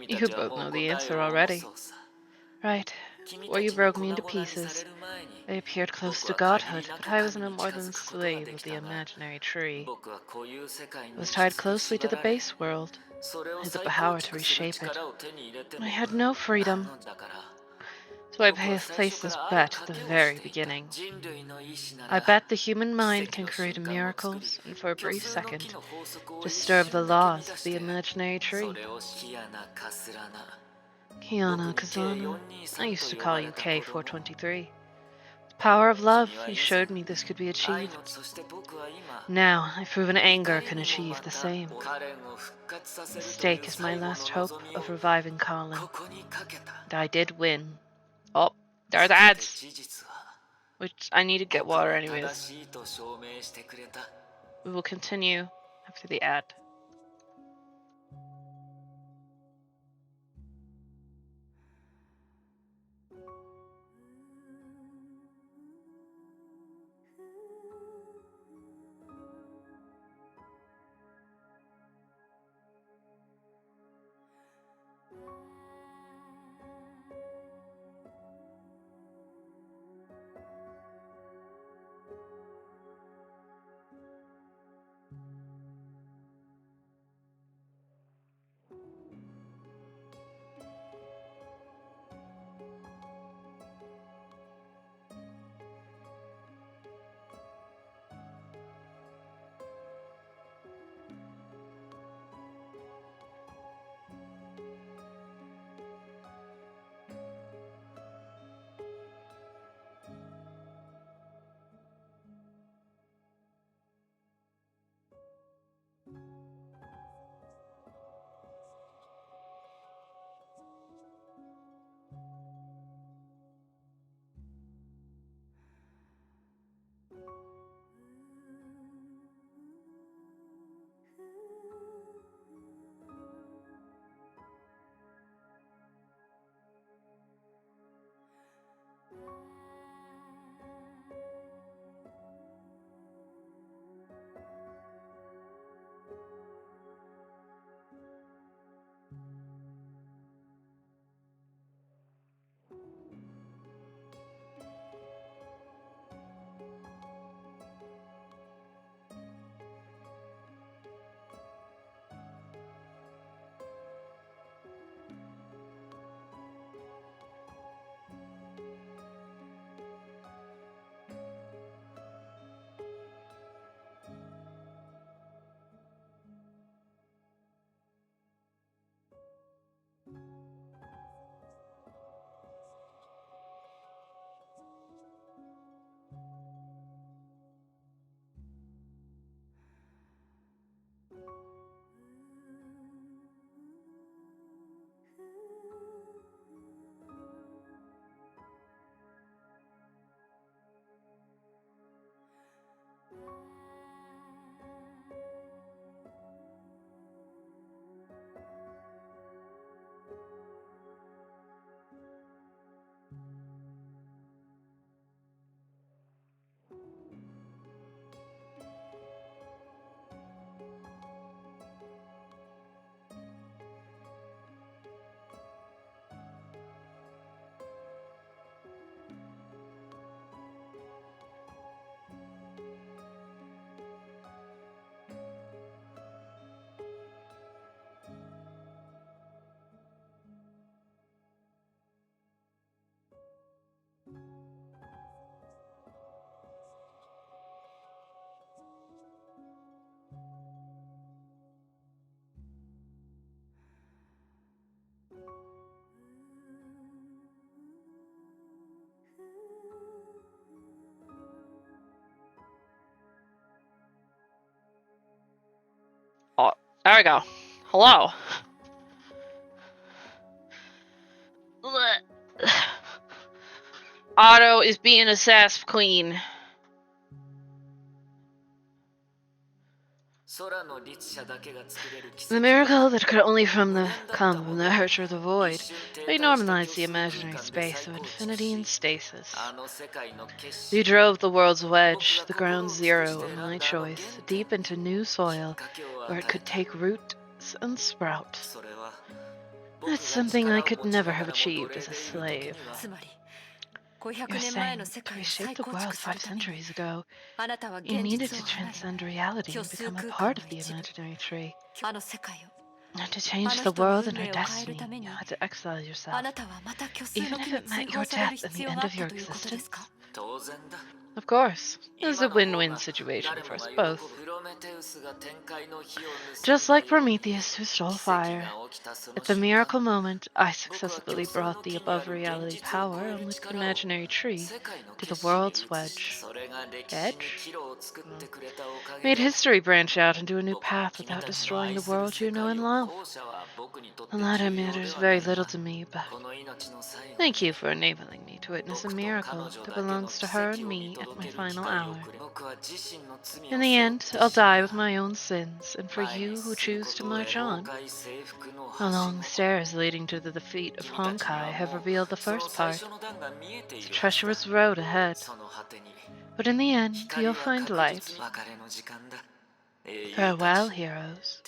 You both know the answer already. Right. Before you broke me into pieces, I appeared close to godhood, but I was no more than a slave of the imaginary tree. I was tied closely to the base world. I had the power to reshape it. I had no freedom. So I placed this bet at the very beginning. I bet the human mind can create miracles and for a brief second disturb the laws of the imaginary tree. Kiana Kazana, I used to call you K423. The power of love, you showed me this could be achieved. Now, I've proven anger can achieve the same. The stake is my last hope of reviving Colin. And I did win. Oh, there's ads! Which I need to get water anyways. We will continue after the ad. There we go. Hello. Otto is being a sass queen. The miracle that could only come from the Herrscher of the Void. They normalized the imaginary space of infinity and stasis. You drove the world's wedge, the ground zero of my choice, deep into new soil where it could take root and sprout. That's something I could never have achieved as a slave. You're saying to reshape the world 5 centuries ago, you needed to transcend reality and become a part of the imaginary tree. And to change the world and her destiny, you had to exile yourself, even if it meant your death and the end of your existence. Of course, it was a win-win situation for us both. Just like Prometheus who stole fire, at the miracle moment, I successfully brought the above-reality power on the imaginary tree to the world's wedge. Edge? Made history branch out into a new path without destroying the world you know and love. The latter matters very little to me, but thank you for enabling me to witness a miracle that belongs to her and me at my final hour. In the end, I'll die with my own sins, and for you who choose to march on. The long stairs leading to the defeat of Honkai have revealed the first part. It's a treacherous road ahead. But in the end, you'll find light. Farewell, heroes.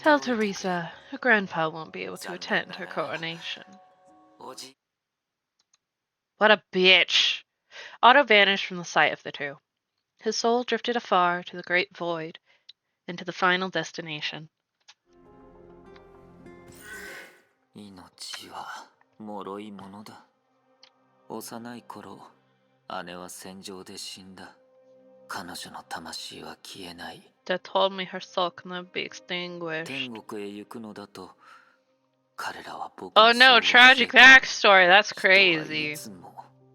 Tell Teresa her grandpa won't be able to attend her coronation. What a bitch! Otto vanished from the sight of the two. His soul drifted afar to the great void, and to the final destination. 命は脆いものだ。幼い頃、姉は戦場で死んだ。彼女の魂は消えない。That told me her soul cannot be extinguished. 天国へ行くのだと、彼らは僕 Oh no, tragic backstory. That's crazy. いつも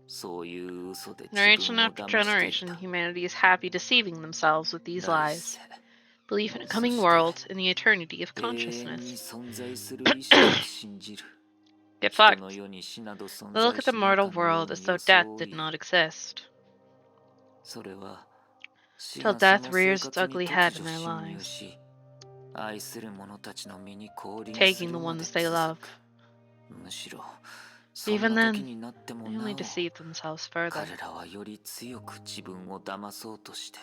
そういう嘘で Generation 自分を after 騙してい generation, た。 humanity is happy deceiving themselves with these 来 lies. 世 Belief in a coming world, in the eternity of 永遠に consciousness. 存在する意識を信じる。 Get 人 fucked. の世に死など存 They look 在 at し the ないか mortal のよ world う as に though death 装 did い not exist. それは死 Till がそ death の rears 生 its 活に ugly 突 head in 如 their 侵入 lives, し愛する者たちの身に降臨す taking る the まで ones they 続 love. く。むしろそん Even な時 then, になっても they な only お deceive themselves further, 彼らはより強く自分を騙そうとして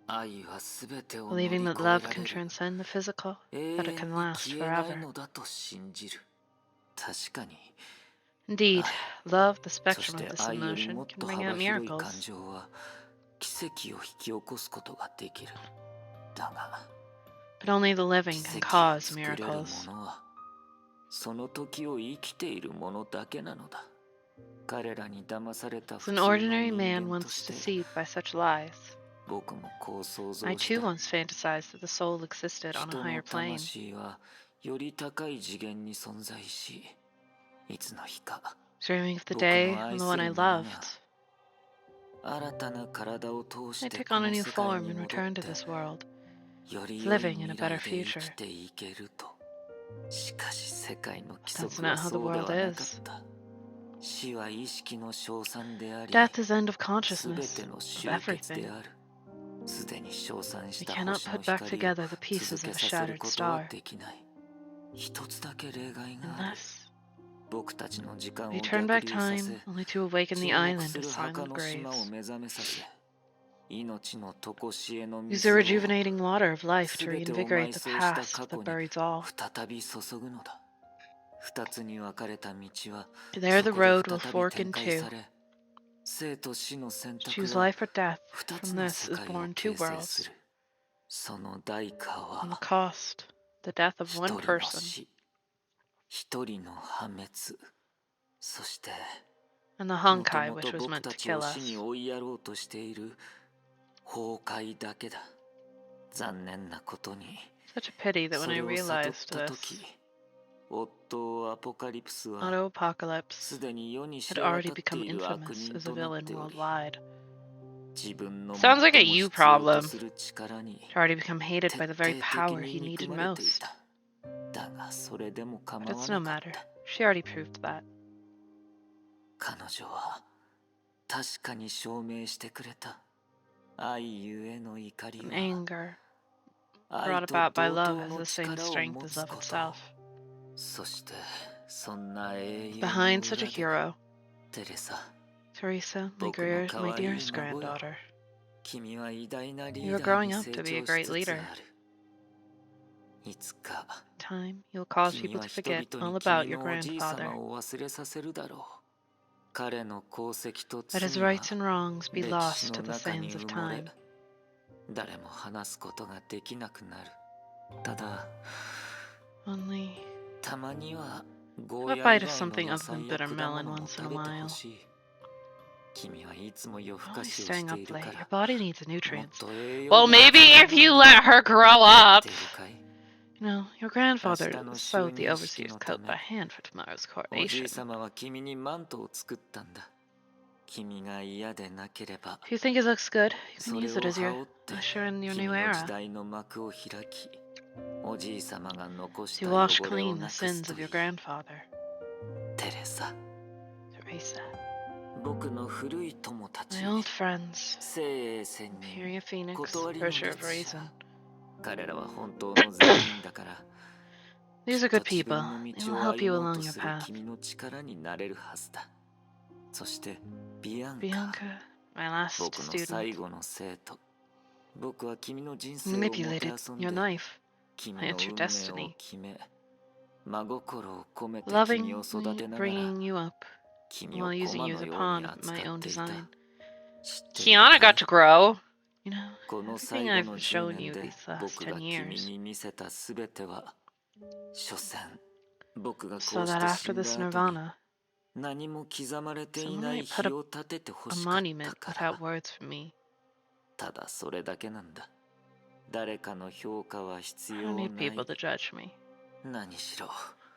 愛は全てを乗り believing 越 that え love ら can れる transcend the physical, 永 that it 遠 can に last 消えない forever. のだと信じる。確かに Indeed, 愛 love, the そ spectrum し of て this 愛よりも emotion, っ can と bring 幅 out 広い感 miracles. 情は奇跡を引き起こすことができる。だが But only the living 奇 can 跡を cause 作れる miracles. ものはその時を生きているものだけなのだ。彼らに騙された As 普 an 通の ordinary 人 man 間と once して deceived by such lies, 僕もこう想 I 像し too た。 once fantasized that the soul existed on a 人 higher の plane. 魂はより高い次元に存在し、いつの日か Dreaming of the 僕 day の when 愛 the す one る I 者が loved 新たな体を通し may て take こ on の a new 世界 form に and 戻 return っ to て this world, より良い living in a 未来 better で生 future. きていけると。しかし世界の規 That's 則は not how the そうで world はなかっ is. た。死は意識の消散であり、 Death is end of すべ consciousness, ての of 終結 everything. である。すでに消散し We た cannot 星の put back 光を together the 続 pieces け of a させる shattered ことは star, できない。一つだけ例外がある。 unless 僕たちの時間を we 逆 turn back 流さ time せ、 only to awaken 沈 the 黙 island す of る墓 silent の島を graves. 目覚めさせ、命の常しえの Use 水 the を rejuvenating water of life to 全てを reinvigorate 埋 the 葬した past 過 that 去に buries all. 再び注ぐのだ。二つに分かれた道は There そ the こで road will 再び fork 展 in 開 two. され、生と死の選 To 択 choose は life or death, 二つ from の this 世 is 界を born two 形成す worlds. る。その代価 And the は cost, the death of 一 one 人の person, 死、一人の破滅、そして and the もと Honkai も which と was 僕 meant た to ち kill を us. 死に追いやろうとしている崩壊だけだ。残念なことに、 Such a pity that そ when I れを悟っ realized た this, 時、夫アポカリプスは Auto Apocalypse すでに世に知 had れ渡 already って become いる悪 infamous 人 as a となっ villain ており、 worldwide. Sounds like a you problem. He'd already become hated by the very power he needed most. But it's no matter. She already proved that. 彼女は確かに証明してくれた。愛ゆえの怒り An は anger 愛 brought と about by 同 love 等 has の the same 力を strength 持 as つ love こと。 itself. そしてそんな英雄の Behind such a 裏で hero, テレサ、 Teresa, my 僕の my 可愛い dearest 孫よ。 granddaughter. 君は偉大なリ You ー are ダー growing に up 成 to be a 長し great つつ leader. ある。いつか In time, you'll cause 君 people は to 人 forget 々 all に about 君 your のおじい様 grandfather. を忘れさせるだろう。彼の功績と Let his 罪は rights and wrongs be 歴 lost 史 to の the 中に sands of 埋もれ、 time. 誰も話すことができなくなる。ただ Only たまには have ゴ a ーヤ bite 以 of 外の something 野 other 菜 than や bitter 果 melon 物も once in 食 a べてほ while. しい。君はいつも夜更 You're か always しを staying して up いる late. か Your ら。 body needs もっ nutrients. と栄養 Well, が maybe 必要 if you な let her grow っ up. ているかい。 You know, your 明 grandfather 日の就 sewed the 任式 overseer's のた coat め by hand for tomorrow's おじい coronation. 様は君にマントを作ったんだ。君が嫌でなければ If you think it looks good, you can それ use it を as 羽 your 織って usher in your 君 new の時 era. 代の幕を開き、おじい様が残し You た wash 汚れを clean な the くす sins と of い your い。 grandfather. テレサ、 Teresa. 僕の古い友達 My old friends, 聖英仙人 Fury of Phoenix, 断りの Purger of 律者 Reason. 彼らは本当の善人だから These are きっ good と自 people. 分の They 道 will を help you 歩もう along と your する path. 君の力になれるはずだ。そしてビアンカ、 Bianca, my last 僕の最 student, 後の生徒。僕は君の人生をもて manipulated あ your んで knife. 君 I の answered 運命を destiny. 決め、真心を込めて君を育 Lovingly てながら bringing you up 君を while using 駒 you の as a よう pawn に of 扱 my っ own ていた。 design. 知っている Kiana か got い to grow. You know, この everything 最後 I've の10 shown 年 you で these last 僕が 10 君 years. に見せたすべては所詮僕が So こうし that て after 死んだ this 後に Nirvana, 何も刻まれてい someone ない might put 日を立ててほ a しかった monument から without words for me. ただそれだけなんだ。誰かの評価は必 I 要 don't な need い。 people to judge me. 何しろ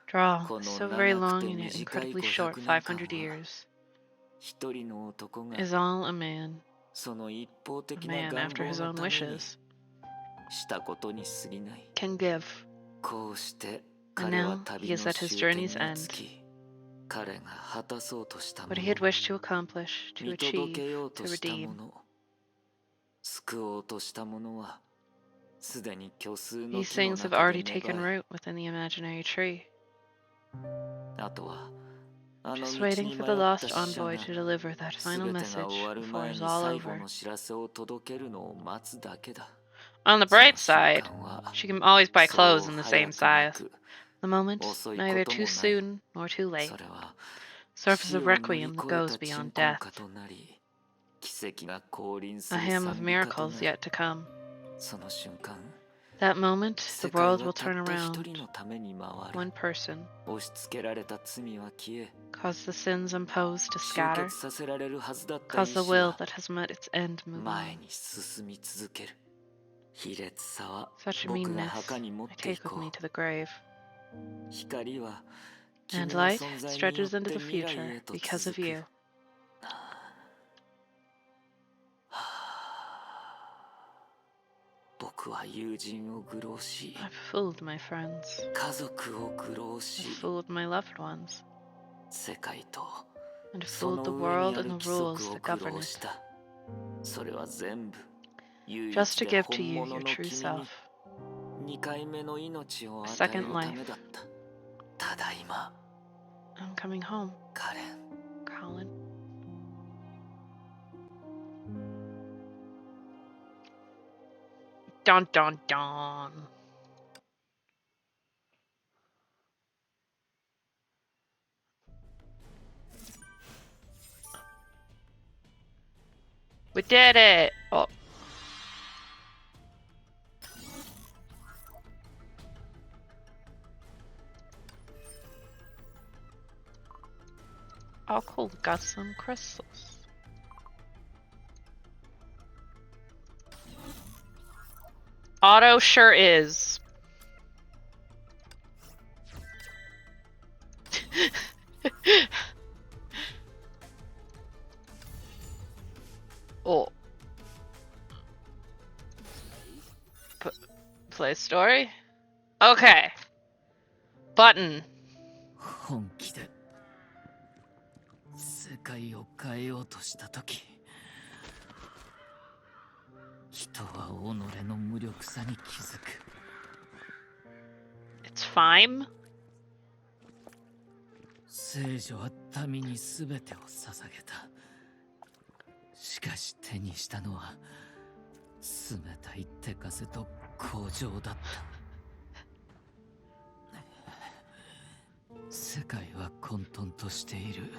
Draw この so very 長く long て and yet 短い incredibly short 500年間 500 は years 一人の男が is all a man, その一方 a 的な man 願 after 望 his の own ために wishes, したことに過ぎない。 can give. こうして彼 And now は he 旅 is の at his 終点 journey's に end. つき、彼が果たそうとしたも What の、 he had wished to accomplish, to 見届 achieve, けようと to したも redeem. の、救おうとしたものは、すでに虚数の These 木の things have 中で already 芽 taken 生え、 root within the imaginary tree, あとはあの just 道 waiting に for 迷 the った lost 使者 envoy が to deliver that す final べてが message 終わる before 前 it's に all 最後 over. の知らせを届けるのを待つだけだ。 On the その bright 習 side, 慣は she can always buy そ clothes う in the 早 same くな size. く、 The moment, 遅い neither ことも too ない。 soon nor too late. それは Surface 死 of を乗り requiem that 越え goes た beyond 鎮魂 death. 歌となり、奇跡が降臨す A る hymn of 賛美歌と miracles な yet る。 to come. その瞬間、 That moment, 世 the 界 world は will た turn った一 around. 人のために回る。 One person, 押し付けられた罪は消え、 cause the sins imposed to 集 scatter, 結させられるはずだった cause 意 the 志 will は that has met its end move 前 on. に進み続ける。卑劣さは Such 僕が meanness 墓に持っ I てい take with こ me う。 to the grave. 光は君 And の light 存在によっ stretches て into the 未来 future へと because 続 of く。 you. 僕は友人を愚弄し、 I've fooled my friends. 家族を愚弄し、 I've fooled my loved ones. 世界と And そ fooled の the 上に world あ and る the 規 rules 則を that 愚 govern 弄 it. した。それは全部唯 Just 一 to で give to 本 you 物 your の true 君 self. に2回目の命を A 与え second る life. ためだった。ただいま、 I'm coming home, カレン。 Colin. Dun dun dun. We did it! Oh. Oh, cool. Got some crystals. Otto sure is. Oh. Play story? Okay. Button. 本気で世界を変えようとした時、人は己の無力さに気づく。 It's fine. 聖女は民に全てを捧げた。しかし手にしたのは冷たい手風と工場だった。世界は混沌としている。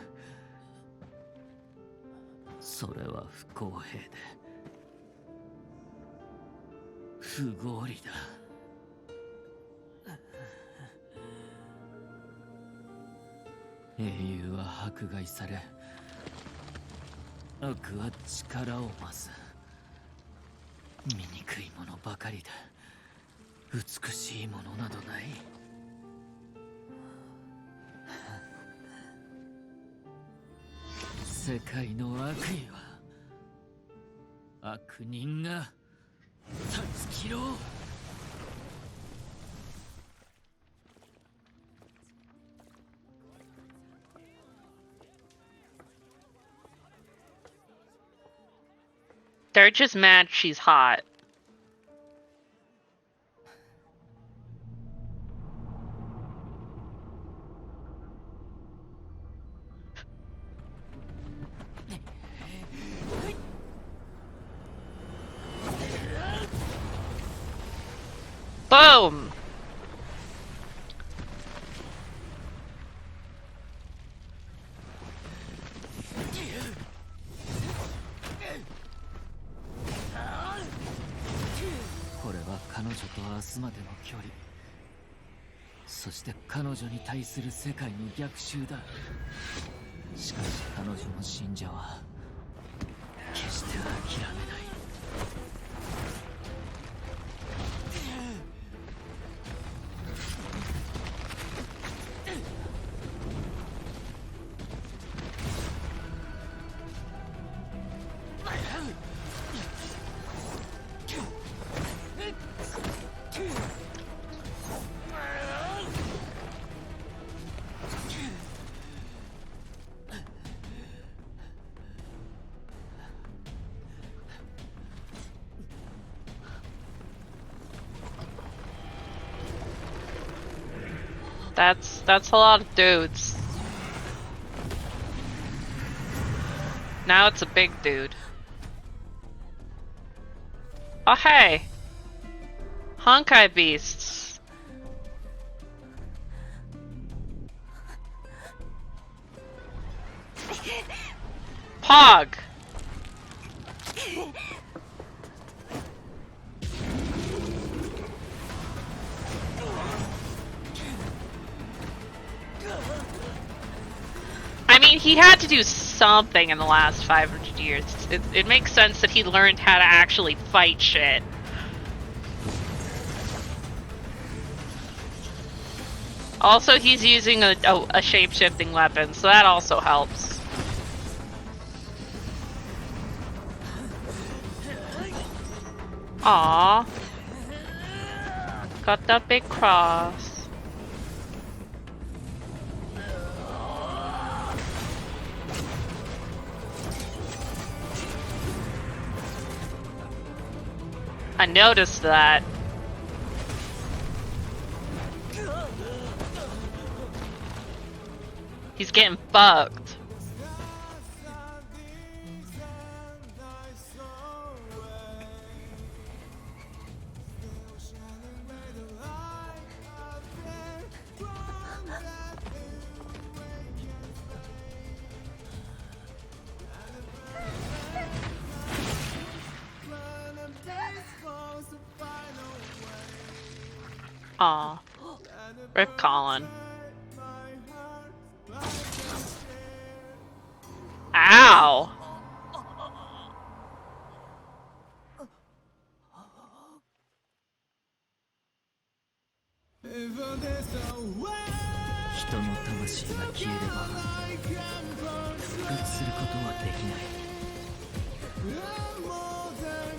それは不公平で不合理だ。英雄は迫害され、悪は力を増す。醜いものばかりで美しいものなどない。世界の悪意は悪人が断ち切ろう。They're just mad she's hot. Boom! .これは彼女と明日までの距離、そして彼女に対する世界の逆襲だ。しかし彼女の信者は決して諦めない。That's a lot of dudes. Now it's a big dude. Oh hey! Honkai beasts. Pog! I mean, he had to do something in the last 500 years. It makes sense that he learned how to actually fight shit. Also, he's using a shape-shifting weapon, so that also helps. Aww. Got that big cross. I noticed that. He's getting fucked. Aw. Rip Colin. Ow!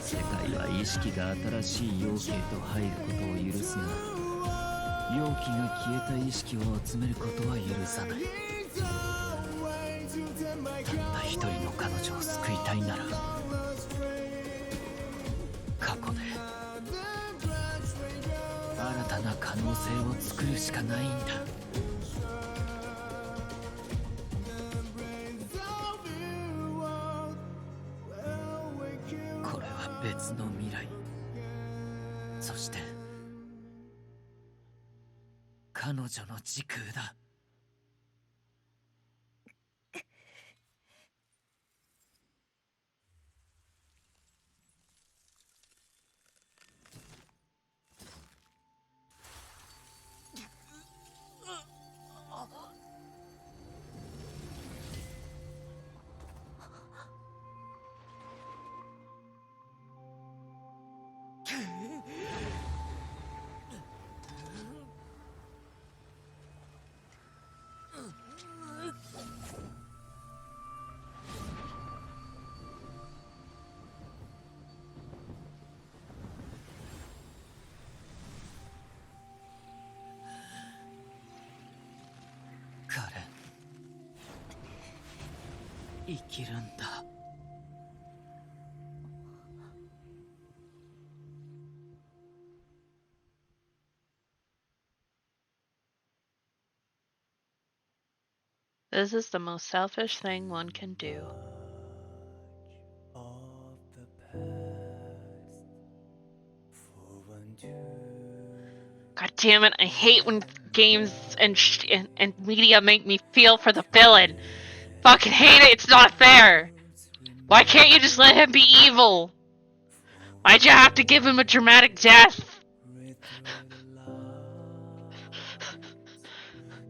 世界は意識が新しい容器へと入ることを許すが、容器が消えた意識を集めることは許さない。たった一人の彼女を救いたいなら、過去で新たな可能性を作るしかないんだ。これは別の未来、そして彼女の時空だ。彼、生きるんだ。This is the most selfish thing one can do. God damn it, I hate when games and media make me feel for the villain. Fucking hate it, it's not fair. Why can't you just let him be evil? Why'd you have to give him a dramatic death?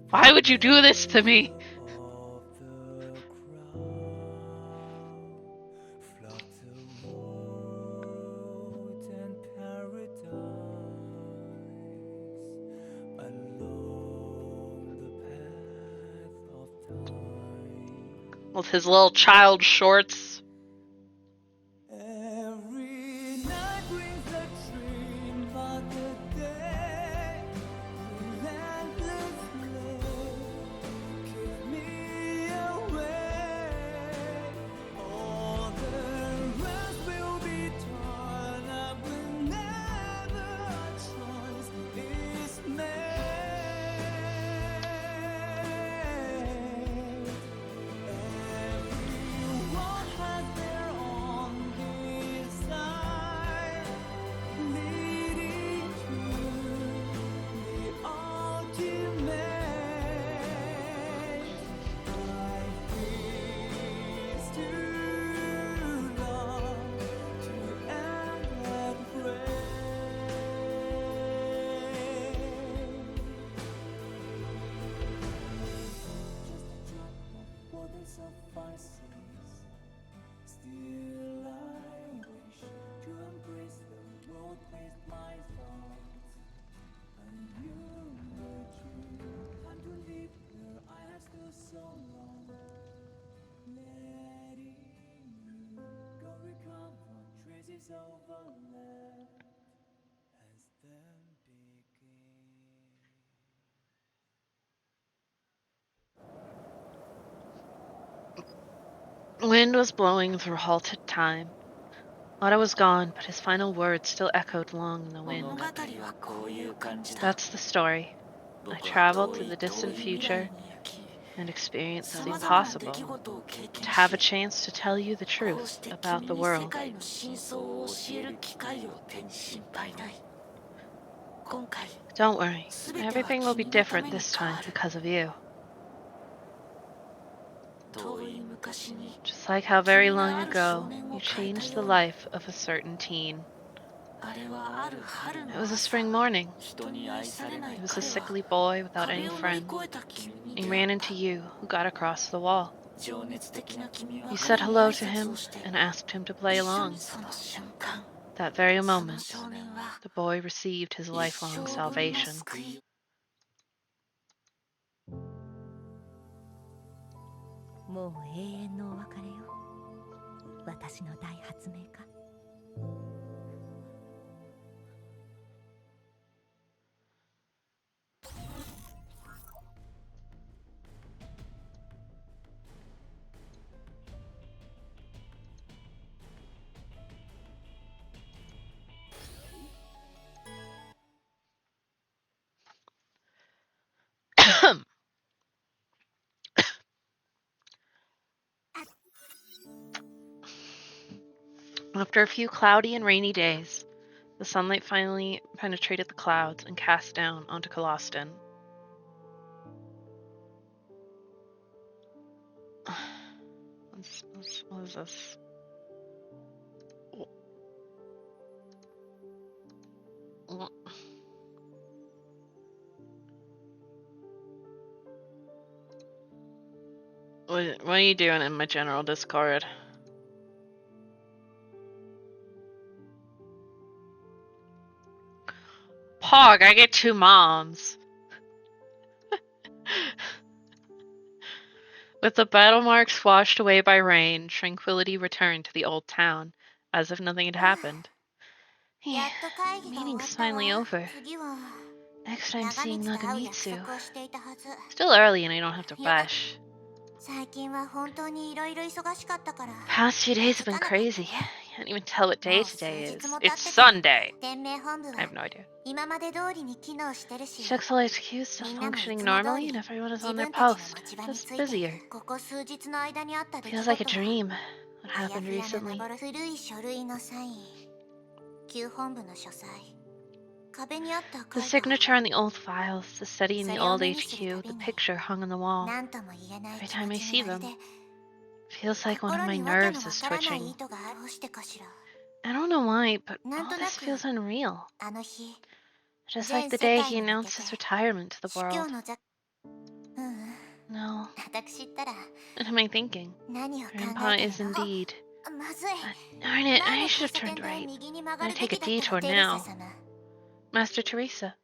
Why would you do this to me? With his little child shorts. Wind was blowing through halted time. Otto was gone, but his final words still echoed long in the wind. That's the story. I traveled to the distant future and experienced the impossible, to have a chance to tell you the truth about the world. Don't worry, everything will be different this time because of you. Just like how very long ago you changed the life of a certain teen. It was a spring morning. He was a sickly boy without any friends. He ran into you, who got across the wall. You said hello to him and asked him to play along. That very moment, the boy received his lifelong salvation. After a few cloudy and rainy days, the sunlight finally penetrated the clouds and cast down onto Coloston. What is this? What are you doing in my general Discord? Pog, I get 2 moms. With the battle marks washed away by rain, tranquility returned to the old town, as if nothing had happened.や Yeah, っと会議が終わ meeting's ったわ finally over. 次は Next I'm 長 seeing 光と会う約 Nagamitsu. 束をしていたはず Still early and I don't have to よかっ rush. 最近は本当にいろいろ忙しかったから Past few 気 days づ have か been なかった crazy. わ Can't even tell what も day う数 today 日 is. も経 It's ってたけど Sunday. 店名本部 I は have no idea. 今まで通りに機能してるし Sheiks all HQ still みんなもい functioning つも通 normally り and everyone is 自 on their 分たちの post. 持ち場に Just ついて busier. ここ数日の間にあった出来 Feels 事 like a は dream. What あや happened ふやな recently? 幻古い書類のサイン旧本部の書斎壁にあった The 絵画 signature on the old files, the study in the それを old 目にする HQ, たび the に picture hung on the wall. 何とも言えない Every 気 time I 持ち see になる them, で feels like one of 心 my にわけの nerves わ is からない twitching. 意図がどうしてかしら I don't know why, but なん all とな this く feels unreal. あの日 Just 全 like the 世 day 界 he に向 announced け his て retirement to the 司教 world. の座うん No, 私ったら what am I thinking? 何を考 Grandpa えて is るの indeed. まずい Darn it, 前 I の should 交 have 差 turned 点で right. 右に曲が Gotta るべ take a きだったわ detour テレサ now. 様 Master Teresa.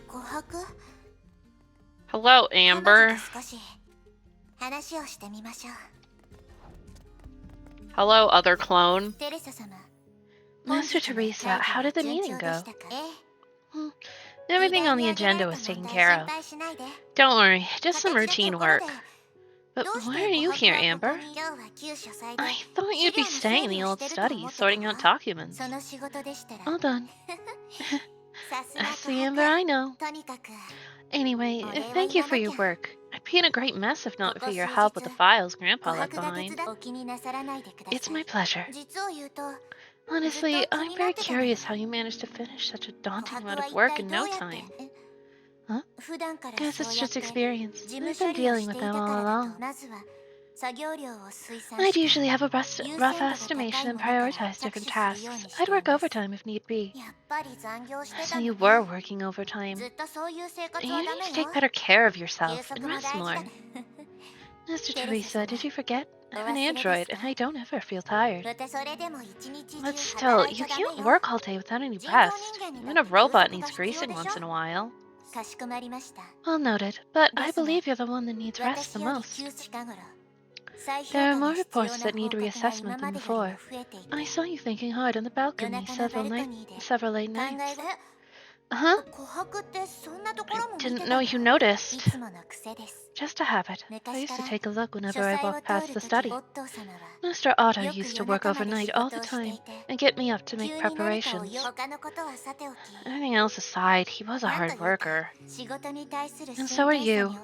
琥珀 Hello, 彼女 Amber. と少し話をしてみましょう Hello, other clone. テレサ様 Master Teresa, how did the meeting go? え Hmm, え Everything on 議題 the に挙げら agenda れ was た taken 問題 care 心 of. 配しないで Don't worry, just some 形だけ routine ところ work. で But どうして why are you 琥 here, 珀はここ Amber? に今日は旧書斎で I thought 資 you'd 料 be の staying in 整 the 理を old してると study, 思ってた sorting わ out documents. その仕事でしたら All done. さすが That's 琥 the 珀 Amber I know. とにかく Anyway, お礼は thank 言 you わ for な your きゃ work. I'd be in a great mess if こ not こ for 数 your 日 help with the files 琥 Grandpa left 珀が手 behind. 伝お気になさらないでくだ It's さ my い pleasure. 実を言うと Honestly, ずっと気 I'm にな very ってたの curious how you managed to finish such a 琥 daunting 珀 amount は of 一 work 体 in ど no うやって time. え Huh? 普段から Guess そう it's やって just experience. 事務 I've 処 been 理を dealing し with てい them た all からだ along. とまずは作業量を推算 I'd して usually have a rough 優先度が高い estimation and ものから prioritize 着手 different するよう tasks. にし I'd ていま work す overtime if need be. やっぱり残業してた So の you ね were working ず overtime. っとそういう生活 You は need ダ to メよ take better care of 休 yourself 息 and も rest 大事 more. だね Master Teresa Teresa, did you forget? I'm an お忘れですか？ android, and I don't ever feel tired. またそれでも一日 But 中 still, 働いち you ゃダメ can't よ work all day without any 人造 rest. 人間に Even だ a って休息 robot が needs 必要 greasing でし once in a ょ while. かしこまりました Well noted, but I ですが believe you're the one that needs rest the 私より most. 9近頃再評 There are 価が more 必要 reports な that need 報告が reassessment 今 than までよりも before. 増えていて I saw you thinking hard on the 夜 balcony 中のバルコニーで several late 考 nights. えが Huh? 琥珀ってそんなとこ I ろも見て didn't た know の you い noticed. つもの癖です Just a habit. I 昔 used か to ら take a look 書 whenever I 斎を walked 通 past る the とき study. オットー様は Master Otto よく used to 夜 work 中まで overnight 仕 all 事 the をしてい time て and get me up to 急 make に何かを preparations. 他のことはさておき Everything else aside, he was a なんと hard いうか worker. 仕事に対する And 真 so are 剣さ you. に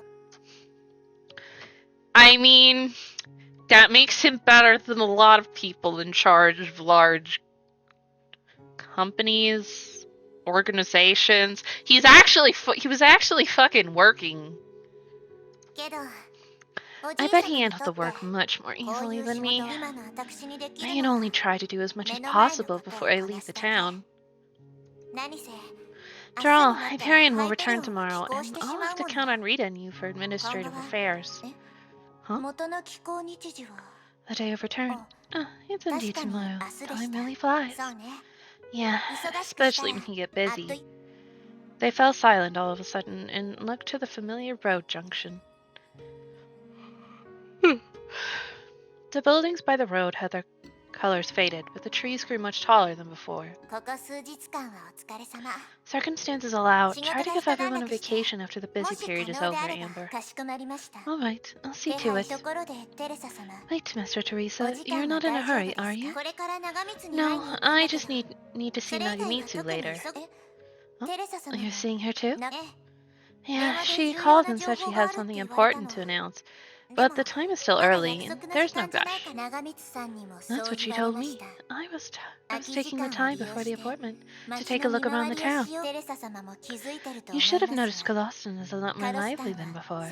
I mean, that makes him better than a lot of people in charge of large companies, organizations. He was actually fucking working. けど I bet he handled the work much more こうい easily う than 仕 me. 事を今の私にでき I る can のは only try to do as much as 目の前の possible ことを before I こな leave す the だけ town. 何せ After 明 all, 日になったら Hyperion will ハイペリオ return ンは tomorrow, 寄港 and してし I'll ま have う to もの count on Rita and you for 今後 administrative は affairs. え Huh? 元の寄港日時は The day of return. Oh, It's 確 indeed かに tomorrow. 明日で Time した really flies. そうね Yeah, 忙しくした especially ら when you get あっと busy. い They fell silent all of a sudden and looked to the familiar road junction. The buildings by the road had their colors faded, but the trees grew much taller than before. ここ数日間はお疲れ様 Circumstances allow, 仕 try 事 to が give 一段 everyone a 落して vacation after the も busy し period 可 is 能で over, あれば Amber. かしこまりました All right, I'll see 手 to 配 it. ところでテレサ様 Wait, Master お Teresa, 時 you're 間は not in 大 a 丈夫 hurry, です are か you? これから長光に会いに No, 行くんだ I け just ど need to see それ以外は Nagamitsu 特に later. 急ぐテ Huh? レサ様 You're は seeing her too? なえ Yeah, she called and said she had something important to announce, but the time is still early, and there's no rush. That's what she told me. I was taking the time before the appointment to take a look around the town. You should have noticed Coloston is a lot more lively than before.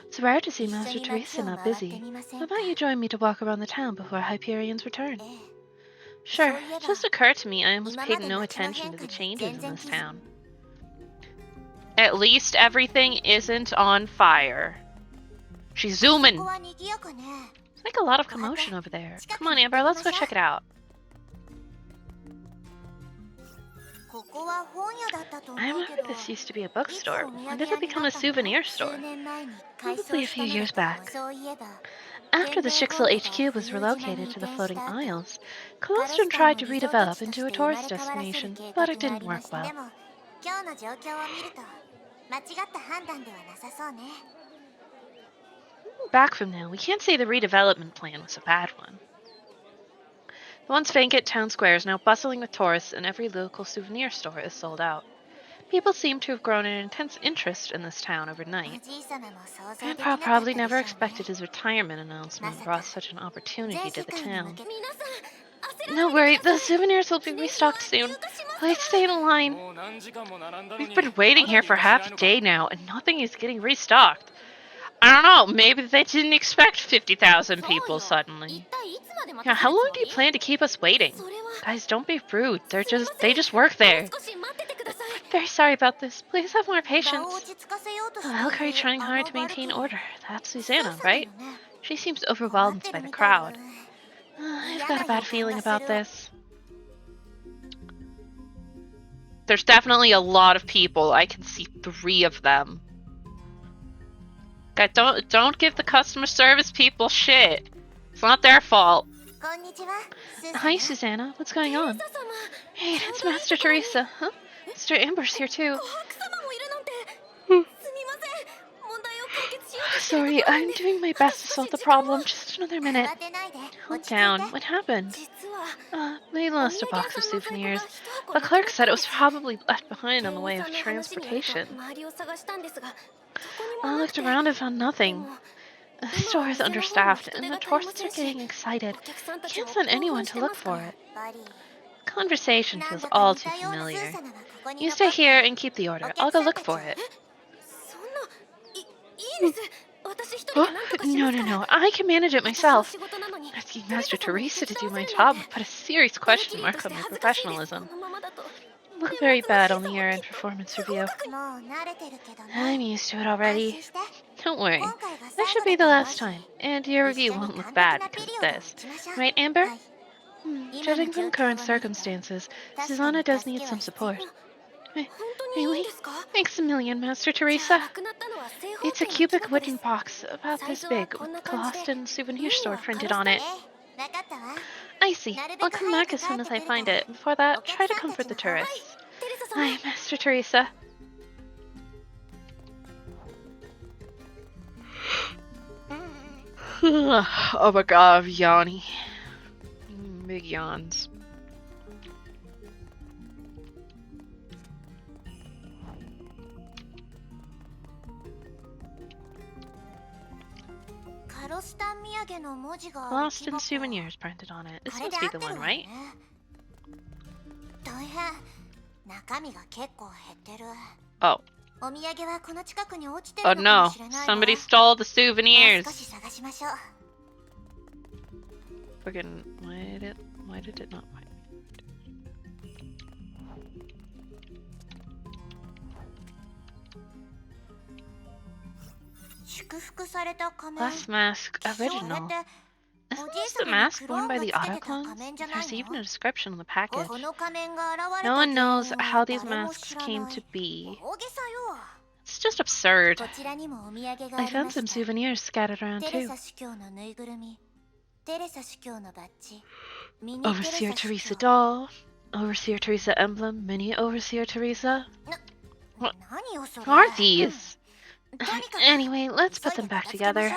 It's rare to see Master Teresa not busy. How about you join me to walk around the town before Hyperion's return? Sure, it just occurred to me I almost paid no attention to the changes in this town. At least everything isn't on fire. She's zooming! It's like a lot of commotion over there. Come on, Amber, let's go check it out. I remember this used to be a bookstore. When did it become a souvenir store? Probably a few years back. After the Shixel HQ was relocated to the Floating Isles, Coloston tried to redevelop into a tourist destination, but it didn't work well. Back from now, we can't say the redevelopment plan was a bad one. The once vacant town square is now bustling with tourists, and every local souvenir store is sold out. People seem to have grown an intense interest in this town overnight. Grandpa probably never expected his retirement announcement brought such an opportunity to the town. No worry, the souvenirs will be restocked soon. Please stay in line. We've been waiting here for half a day now, and nothing is getting restocked. I don't know, maybe they didn't expect 50,000 people suddenly. Yeah, how long do you plan to keep us waiting? Guys, don't be rude. They just work there. Very sorry about this. Please have more patience. Valkyrie trying hard to maintain order. That's Susanna, right? She seems overwhelmed by the crowd. I've got a bad feeling about this. There's definitely a lot of people. I can see 3 of them. God, don't give the customer service people shit. It's not their fault. Hi, Susanna. What's going on? Hey, it's Master Teresa. Huh? Mr. Amber's here too. Sorry, I'm doing my best to solve the problem. Just another minute. Calm down. What happened? They lost a box of souvenirs. The clerk said it was probably left behind on the way of transportation. I looked around and found nothing. The store is understaffed, and the tourists are getting excited. Can't send anyone to look for it. The conversation feels all too familiar. You stay here and keep the order. I'll go look for it. No. I can manage it myself. Asking Master Teresa to do my job would put a serious question mark on my professionalism. Look very bad on the year-end performance review. I'm used to it already. Don't worry. This should be the last time, and your review won't look bad because of this. Right, Amber? Judging from current circumstances, Susanna does need some support. Really? Thanks a million, Master Teresa. It's a cubic wooden box, about this big, with Coloston Souvenir Store printed on it. I see. I'll come back as soon as I find it. Before that, try to comfort the tourists. Hi, Master Teresa. Oh my god, yawny. Big yawns. Coloston Souvenirs printed on it. This must be the one, right? Oh. Oh no, somebody stole the souvenirs. Friggin', why did it not find me? Last mask original. Isn't this the mask worn by the Autoclones? There's even a description on the package. No one knows how these masks came to be. It's just absurd. I found some souvenirs scattered around too. Overseer Teresa doll, Overseer Teresa emblem, mini Overseer Teresa. What are these? Anyway, let's put them back together.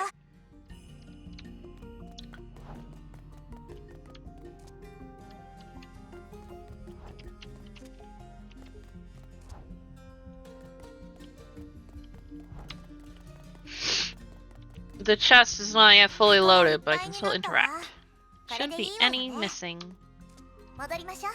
The chest is not yet fully loaded, but I can still interact. Shouldn't be any missing. 戻りましょう。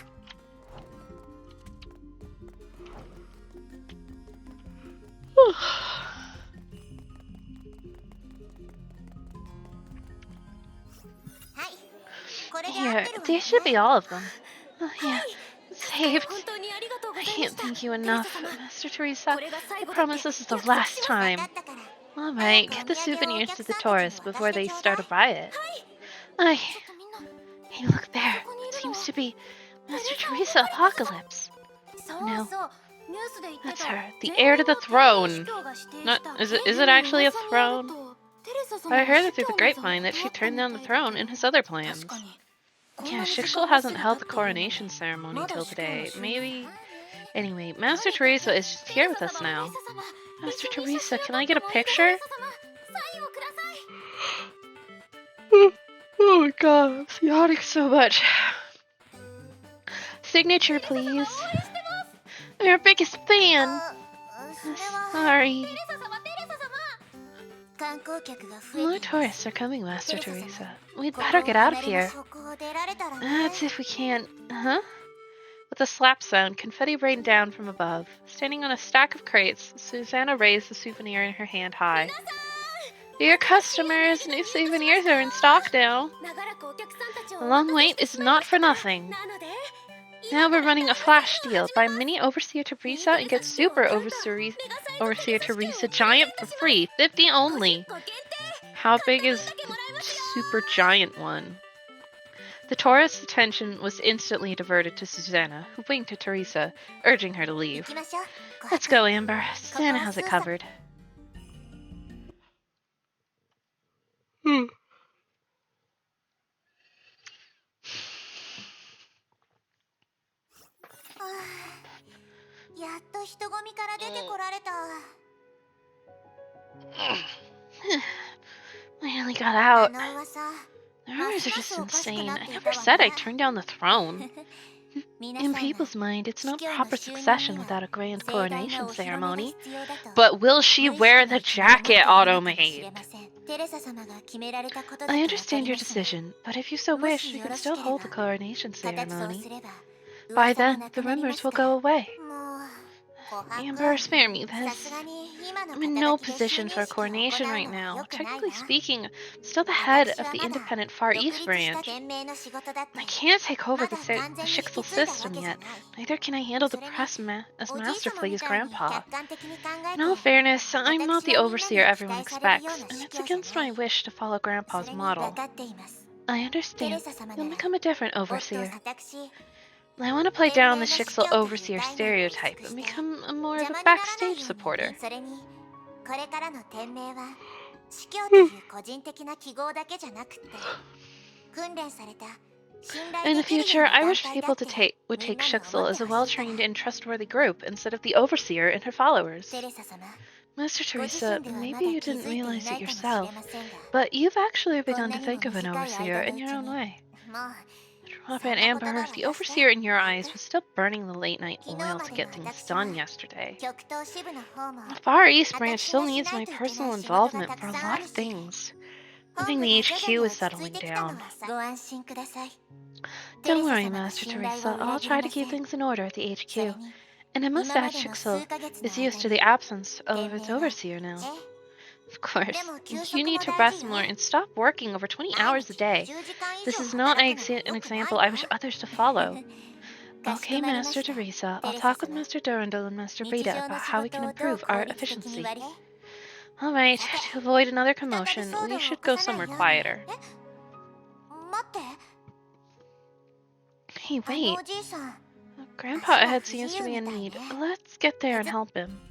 Here, these should be all of them. Oh, yeah, saved. I can't thank you enough, Master Teresa. I promise this is the last time. Alright, get the souvenirs to the tourists before they start a riot. Hey, look there. It seems to be Master Teresa Apocalypse. No, that's her, the heir to the throne. Not, is it actually a throne? I heard it through the grapevine that she turned down the throne in his other plans. Yeah, Shikshul hasn't held the coronation ceremony till today. Maybe... Anyway, Master Teresa is just here with us now. Master Teresa, can I get a picture? Oh my god, I'm yawning so much. Signature, please. I'm your biggest fan. Sorry. More tourists are coming, Master Teresa. We'd better get out of here. That's if we can't... Huh? With a slap sound, confetti rained down from above. Standing on a stack of crates, Susanna raised the souvenir in her hand high. Dear customers, new souvenirs are in stock now. The long wait is not for nothing. Now we're running a flash deal. Buy Mini Overseer Teresa and get Super Overseer Teresa Giant for free. 50 only. How big is the Super Giant one? The tourist's attention was instantly diverted to Susanna, who winked at Teresa, urging her to leave. Let's go, Amber. Susanna has it covered. I only got out. The rumors are just insane. I never said I turned down the throne. In people's mind, it's not proper succession without a grand coronation ceremony. But will she wear the jacket Automate? I understand your decision, but if you so wish, you can still hold the coronation ceremony. By then, the rumors will go away. Amber, spare me this. I'm in no position for a coronation right now. Technically speaking, I'm still the head of the independent Far East branch. I can't take over the Shixel system yet. Neither can I handle the press as masterfully as Grandpa. In all fairness, I'm not the overseer everyone expects, and it's against my wish to follow Grandpa's model. I understand. You'll become a different overseer. I want to play down the Shixel overseer stereotype and become more of a backstage supporter. In the future, I wish people would take Shixel as a well-trained and trustworthy group instead of the overseer and her followers. Master Teresa, maybe you didn't realize it yourself, but you've actually begun to think of an overseer in your own way. Drop it, Amber. The overseer in your eyes was still burning the late-night oil to get things done yesterday. The Far East branch still needs my personal involvement for a lot of things. I think the HQ is settling down. Don't worry, Master Teresa. I'll try to keep things in order at the HQ. And I must add, Shixel is used to the absence of its overseer now. Of course, you need to rest more and stop working over 20 hours a day. This is not an example I wish others to follow. Okay, Master Teresa, I'll talk with Master Durandal and Master Rita about how we can improve our efficiency. Alright, to avoid another commotion, we should go somewhere quieter. Hey, wait. Grandpa ahead seems to be in need. Let's get there and help him.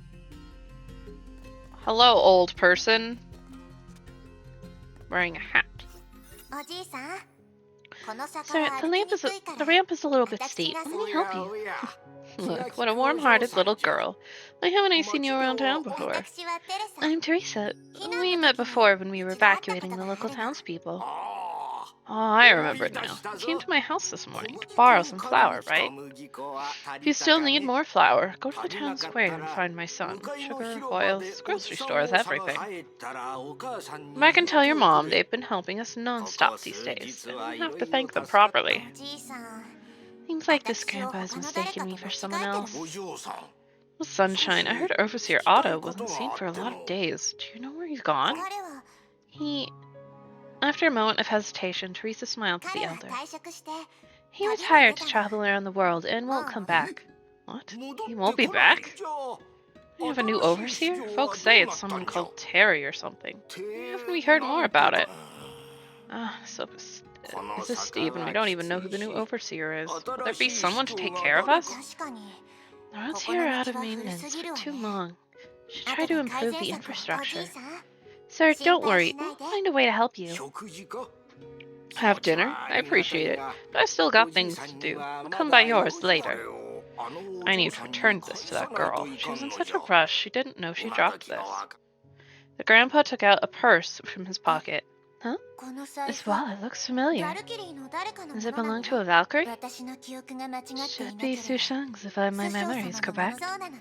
Hello, old person. Wearing a hat. Sir, the ramp is a little bit steep. Let me help you. Look, what a warm-hearted little girl. Why haven't I seen you around town before? I'm Teresa. We met before when we were evacuating the local townspeople. Oh, I remember now. You came to my house this morning to borrow some flour, right? If you still need more flour, go to the town square and find my son. Sugar, oils, grocery stores, everything. Come back and tell your mom they've been helping us non-stop these days, and we have to thank them properly. おじいさん Seems like this 私を grandpa has この誰 mistaken か me と for 間違 someone えてる else. の Well, Sunshine, I heard Overseer Otto wasn't seen for a lot of days. Do you know where he's gone? 彼は He... After a moment of hesitation, Teresa smiled to the 彼は elder. 退職して He 旅に retired 出 to たの travel around the world and won't come back. What? He won't be back? You have a new overseer? Folks say it's someone called Terry or something. Why haven't we heard more about it? Is this Stephen? We don't even know who the new overseer is. Will there be someone to take care of us? 確かに The roads here are out of maintenance for too long. Should try 後 to で改 improve 善 the 策をお infrastructure. じいさん Sir, don't 心配 worry. しない We'll で find a way to help you. Have dinner? I appreciate it, but I've still got things to do. I'll come by yours later. I need to return this to that girl. She was in such a rush, she didn't know she dropped this. The grandpa took out a purse from his pocket. Huh? この財 This 布 wallet looks familiar. ガルキリーの誰かのも Does の it なの belong to a Valkyrie? 私の記憶が間違っていな Should け be れば Sushang's if my 師匠 memory is 様のもの correct. そうなのね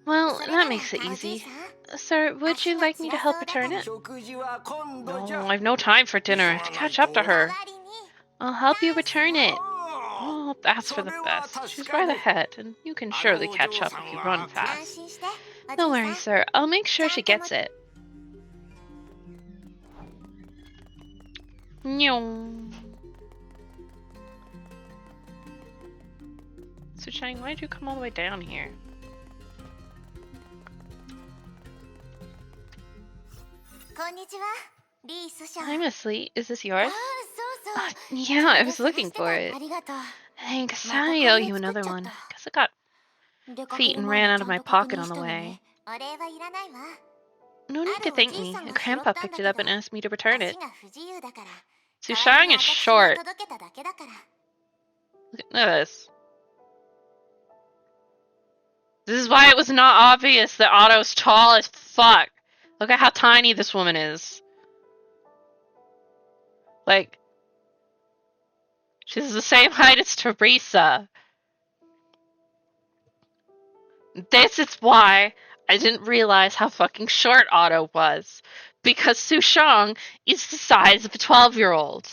Well, それ that なら makes it おじい easy. さん Sir, would you like me to help return it? 食事は今度 No, じゃ I've no time for dinner. I have to catch up to 代 her. わりに I'll help you return it. あ Oh, that's for the best. She's right ahead, and you can surely catch up if you run 安 fast. 心してお Don't じい worry, さん sir. I'll make sure she gets it. Nyong. So, Chang, why did you come all the way down here? こんにちはリースシャン Hi, Miss Lee. Is this あ yours? そうそう Yeah, I was looking for あ it. りがとう Thanks. また I カ owe レー you 作っ another ちゃっ one. た Guess I got 出か feet ける and 前 ran に out ち of ゃ my んと確 pocket 認 on し the たの way. ねお礼はいらないわ No need to thank me. Grandpa picked it up and asked me to 足 return it. が不自由だから Sushang is 私 short. が届けただけだから Look at this. This is why it was not obvious that Otto's tall as fuck. Look at how tiny this woman is. Like, she's the same height as Teresa. This is why I didn't realize how fucking short Otto was. Because Sushang is the size of a 12-year-old.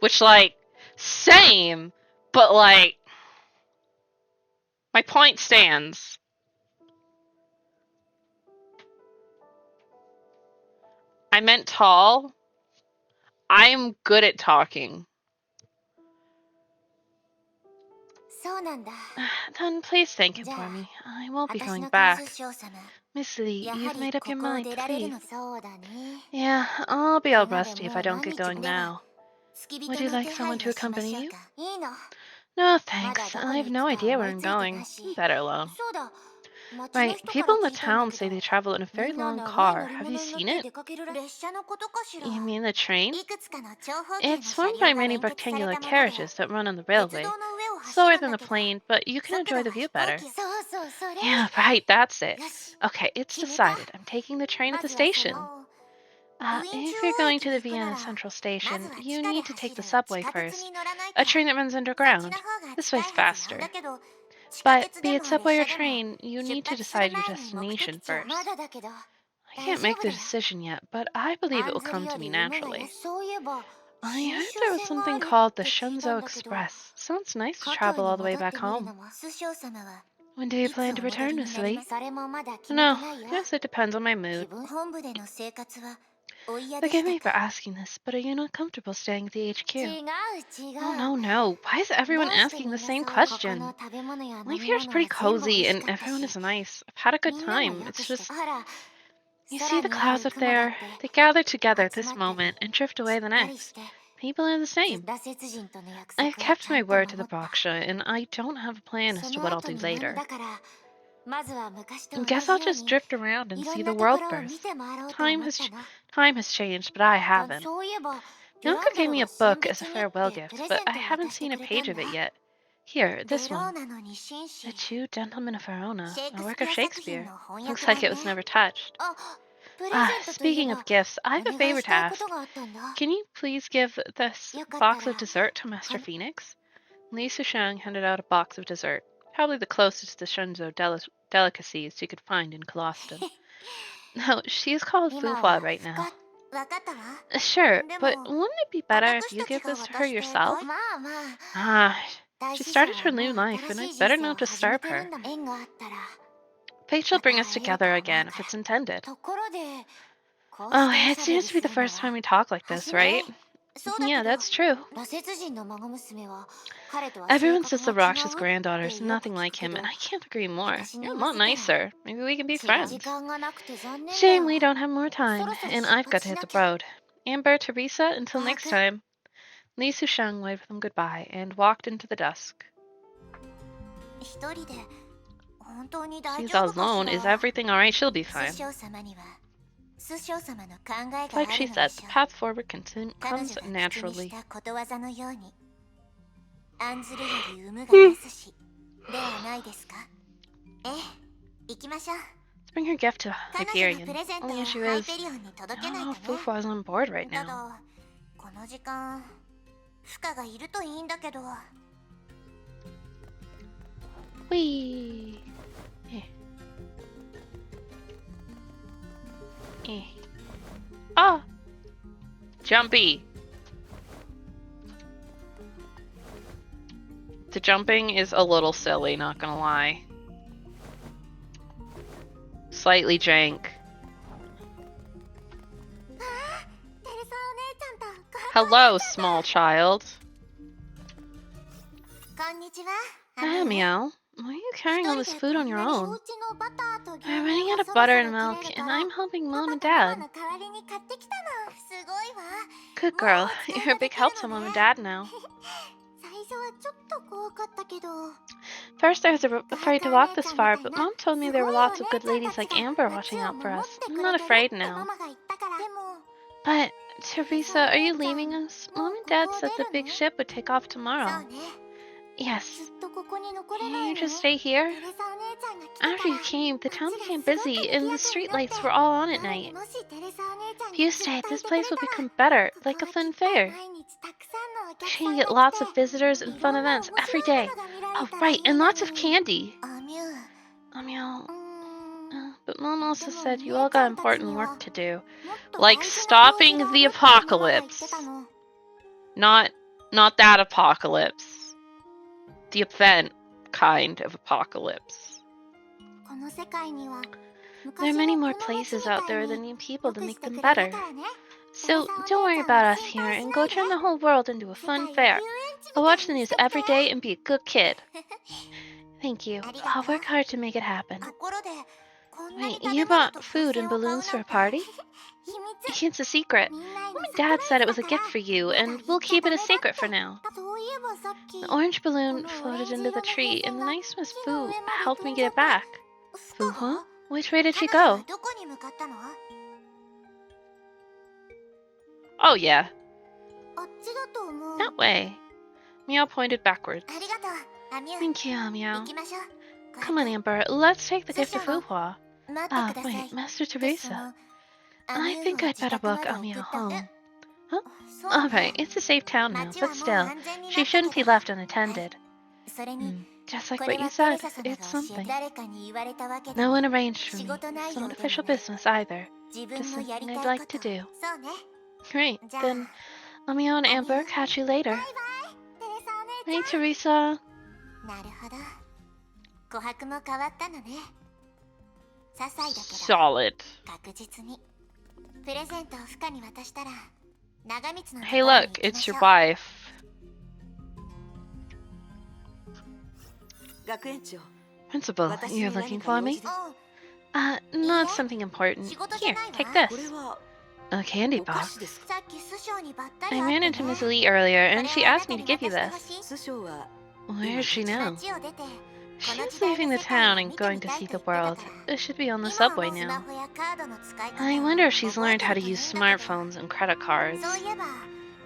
Which, like, same, but, like, my point stands. I meant tall. I'm good at talking. そうなんだ Then please thank him じゃ for あ me. I won't be 私 going の back. 金師匠様 Miss Lee, やは you've り made こ up your こを mind 出 to られる leave. のそうだね Yeah, I'll be all となれ rusty も if I う don't 何 get 日 going もでは now. 付き Would 人 you の like 手 someone 配 to をしま accompany しょう you? かいいの No, まだ thanks. どこ I に have 行 no くか idea 思 where い I'm ついて going. ないし I'm better alone. そうだ町の Right, 人か people ら in 聞 the いたんだ town け say ど they travel in a み very んな long 長い car. 乗り Have 物 you に乗っ seen て it? 出かけるら列車のことかしら You mean the train? いくつかの長方形の It's 車 formed 両 by が many 連結され rectangular たもので carriages that run on the 鉄 railway. 道の上を走 Slower るん than だ the けど plane, but you can 速 enjoy 度 the は view 飛行 better. 機そうそうそれ Yeah, right, that's it. よし Okay, it's 決めた decided. I'm taking the train at ま the ずはそ station. の If you're going to the Vienna Central ま Station, ずは地 you 下で need to 走 take る the 地 subway 下鉄 first. に乗らないと A train that runs そっち underground. の方が This 近い way's はずよ faster. だけど地下 But 鉄 be で it も subway 列 or 車でも train, you 出 need to 発する decide your 前に目 destination 的地は first. まだだけど I 大 can't 丈 make 夫 the だよ decision yet, but I believe it 案 will ずる come よ to り me 夢がよ naturally. そういえば I 新 heard 州 there was 線もあ something る called っ the て聞いた Shenzhou んだけど Express. Sounds nice to 故郷 travel に all the 戻 way って back みるの home. も師匠様は When do you いつ plan お to 戻 return, りに Miss なり Lee? ますそれもまだ決め No, てないよ guess it depends on my 気 mood. 分本部での生活はお嫌でし Forgive た me for か asking this, but are you not comfortable staying at the 違 HQ? う違う Oh, no, no. Why is ど everyone うして asking み the んなそう same ここ question? の食べ物や飲 Life み here 物 is は pretty 全部 cozy, 欲し and かった everyone し is nice. I've had a み good んなも time. よ It's くして just, ほら you 空 see the にあ clouds る up 雲だっ there? て They gather together at 集 this まったり moment and drift し away っ the かりし next. て People are the ず same. 打節人との約 I've 束は kept ちゃ my んと word to 守 the った Boksha, and I don't have a plan as そ to の what I'll 後 do になる later. だからまずは昔と I 同じ guess よ I'll う just に drift around い and ろ see ん the なと world ころを first. 見て回ろうと Time 思っ has たの time has changed, but I あ haven't. そういえばデ Yonka ランダ gave ル me が a 新 book as 別 a にっ farewell てプ gift, レ but ゼ I ントを haven't 渡して seen a くれた page ん of it だ yet. Here, デ this ロー one. ナの二紳士 The Two Gentlemen of Verona, シェイ a クス work ピ of ア作品 Shakespeare. の翻 Looks 訳 like 版 it was ね never touched. あ Speaking of gifts, I have a favor to ask. Can you please give this box of dessert to Master Phoenix? Li Sushang handed out a box of dessert, probably the closest to Shenzhou delicacies she could find in Coloston. No, she's called Fuhua right now. Sure, but wouldn't it be better if you give this to her yourself? Ah, she started her new life, and I'd better not disturb her. Fate shall bring us together again if it's intended. Oh, it seems to be the first time we talk like this, right? Yeah, that's true. Everyone says the Rakshas' granddaughter's nothing like him, and I can't agree more. You're a lot nicer. Maybe we can be friends. Shame we don't have more time, and I've got to hit the road. Amber, Teresa, until next time. Li Susheng waved them goodbye and walked into the dusk. She's all alone. Is everything alright? She'll be fine. Like she said, the path forward comes naturally. Let's bring her gift to Hyperion. Only issue is, I don't know if Fufa is on board right now. Whee! Ah! Jumpy! The jumping is a little silly, not gonna lie. Slightly jank. Hello, small child. Hi, Meow. Why are you carrying all this food on your own? I'm running out of butter and milk, and I'm helping Mom and Dad. Good girl. You're a big help to Mom and Dad now. First, I was afraid to walk this far, but Mom told me there were lots of good ladies like Amber watching out for us. I'm not afraid now. But, Teresa, are you leaving us? Mom and Dad said the big ship would take off tomorrow. Yes. Can you just stay here? After you came, the town became busy, and the streetlights were all on at night. If you stay, this place will become better, like a fun fair. We can get lots of visitors and fun events every day. Oh, right, and lots of candy. But Mom also said you all got important work to do. Like stopping the apocalypse. Not that apocalypse. The event kind of apocalypse. There are many more places out there that need people to make them better. So don't worry about us here and go turn the whole world into a fun fair. I'll watch the news every day and be a good kid. Thank you. I'll work hard to make it happen. Wait, you bought food and balloons for a party? It's a secret. Mom and Dad said it was a gift for you, and we'll keep it a secret for now. The orange balloon floated into the tree, and the nice Miss Fu helped me get it back. Fu, huh? Which way did she go? Oh, yeah. That way. Meow pointed backwards. Thank you, Meow. Come on, Amber. Let's take the gift to Fuhua. Wait, Master Teresa. I think I'd better walk Meow home. Huh? Alright, it's a safe town now, but still, she shouldn't be left unattended. Just like what you said, it's something. No one arranged for me. It's not official business either. Just something I'd like to do. Great, then Meow and Amber, catch you later. Hey, Teresa. Solid. Hey, look, it's your wife. Principal, you're looking for me? Not something important. Here, take this. A candy box. I ran into Miss Lee earlier, and she asked me to give you this. Where is she now? She's leaving the town and going to see the world. It should be on the subway now. I wonder if she's learned how to use smartphones and credit cards.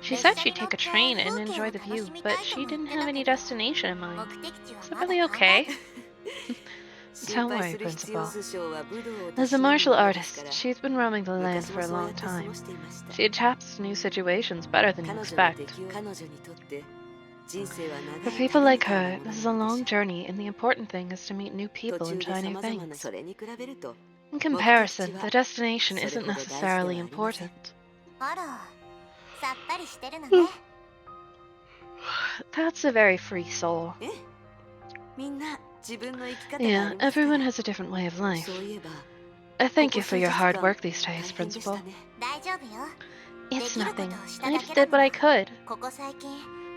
She said she'd take a train and enjoy the view, but she didn't have any destination in mind. Is that really okay? Don't worry, Principal. As a martial artist, she's been roaming the land for a long time. She adapts to new situations better than you expect. For people like her, this is a long journey, and the important thing is to meet new people and try new things. In comparison, the destination isn't necessarily important. あら、さっぱりしてるのね。 That's a very free soul. みんな自分の生き方があ Yeah, りますから everyone has a different way of life. そういえば I thank you for your hard work these days, 大変でした Principal. ね 大丈夫よ。 It's nothing. I just did what I could. ここ最近、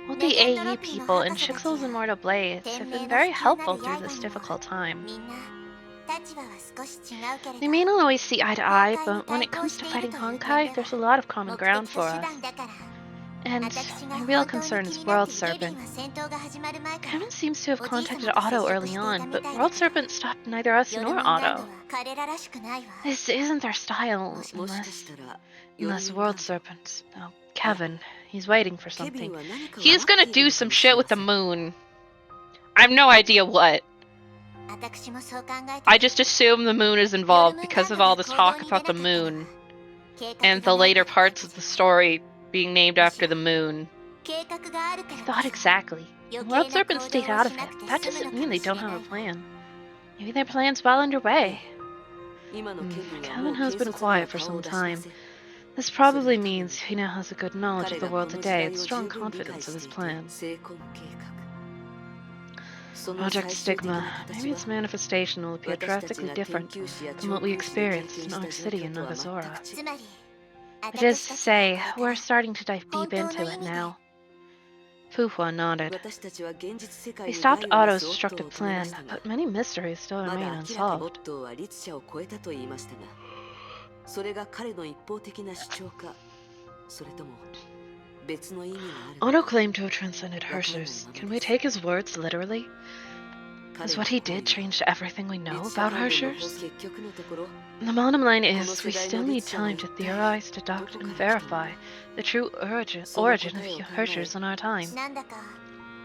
Well, the AU people and Chixel's Immortal Blades have been very helpful through this difficult time. みんな立場は少し違うけれ We ど、 may not always see eye to eye, but when it comes to fighting Honkai, there's a lot of common 目 ground 的 for と手 us. 段だから。 And 私が my 本 real 当に concern 気 is になっ World てイレビ Serpent. ンは戦闘が始まる前から Kevin seems to have おじい contacted 様と Otto 接触 early していた on, み but たいだ World けど、 Serpent stopped neither us 夜の nor 難度 Otto. は彼ららしくないわ。 This isn't their style, もしか unless したら unless World Serpent. Oh, Kevin, he's waiting for ケビン something. は何かを He's 待って gonna いる do のか some もしれ shit ま with せ the ん moon. I have no idea what. 私もそう考えて I just assume the moon is involved because of all this talk about the moon 計画 and が the ない later と parts of the story being named after the moon. 計画があるか I ら thought exactly. 余計 World な Serpent 行 stayed 動 out を of しな it. くて That 済む doesn't のか mean も they しれ don't な have い a わ。 plan. Maybe their plan's well underway. 今のケビンはもう Kevin has 警 been 察には quiet for 顔を some 出しま time. せん This probably means he now has a good knowledge of 彼 the がこ world の時 today 代 and を strong 十分理解 confidence し of て his いて plan. 成婚計画その Project 最終的 Stigma. な Maybe 形 its は manifestation will appear 私たち drastically が研 different 究士や from 調 what we 教師で経 experienced 験 in した Arc 状 City 況 and とは Nagazora. 全く違うつまり It is 私 to たちは say, これ we're から starting to dive deep 本当の into 意 it 味で now. Fuhua nodded. 私たちは現実世 They 界に stopped 害をなす Otto's オットー destructive を止めま plan, したが but many mysteries still まだ remain 明らかオ unsolved. ットーは律者を超えたと言いましたがそれが彼の一方的な主張かそれとも別の意味がある Otto のか claimed to have transcended Hershers. Can we take his words literally? 彼 Has の what he 行為 did change everything we know 律者 about 関連の Hershers? 結局のところ The bottom line この is, we 世代 still の need 律者は time 一 to 体 theorize, ど deduct, こから and 来たの verify the true origin その答 of えを考 Hershers in our time. なんだか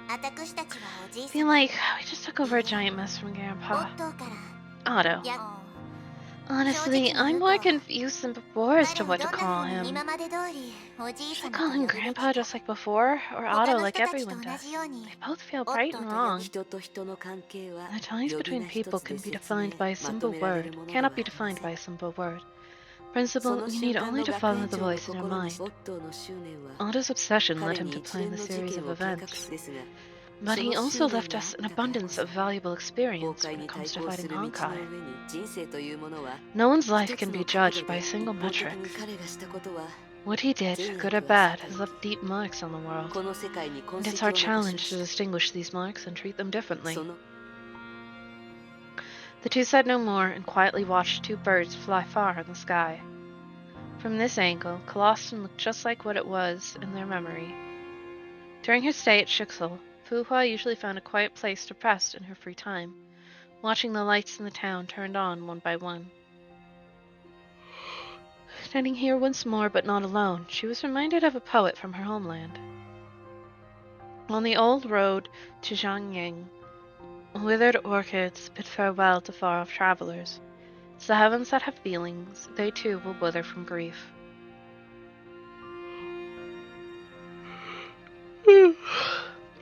私たちはおじい I feel 様 like we just took over a giant mess from オ Grandpa. ットーから Otto. や Honestly, I'm more confused than before as to 彼を what ど to んな call 風に him. 今まで通りおじい Should I 様 call と him 呼ぶべき Grandpa か just like before, or 他 Otto の like 人たちと everyone 同 does? じように They both feel オッ right ト and ーと呼ぶ wrong. 人と人の関係は The ties 呼び between 名一 people つで can be 説明 defined by a ま simple とめられる word, もので cannot は be ありま defined せ by ん a simple word. そ Principle, の you 瞬 need 間 only の to 学 follow 園 the 長の voice in your 心に mind. オットーの執念は Otto's obsession led 彼 him に to 一 plan 連 the の事 series 件 of を計画 events. すですが But そ he の also 執念 left があ us っ an たからこ abundance そ of valuable 崩 experience 壊 when に it 対 comes to 抗す fighting る道の Honkai. 上に人生というものは No one's 一 life つ can の be 角 judged 度 by で a 一 single 方的 metric. に彼がしたことは What he did, 善 good 悪 or は bad, 避け has る left deep marks on the world. この世界に痕 And it's 跡を our 残しま challenge し to た distinguish these marks and treat them differently. その The two said no more and quietly watched two birds fly far in the sky. From this angle, Coloston looked just like what it was in their memory. During her stay at Shixel, Fuhua usually found a quiet place to rest in her free time, watching the lights in the town turned on one by one. Standing here once more, but not alone, she was reminded of a poet from her homeland. On the old road to Zhangying, withered orchids bid farewell to far-off travelers. It's the heavens that have feelings, they too will wither from grief.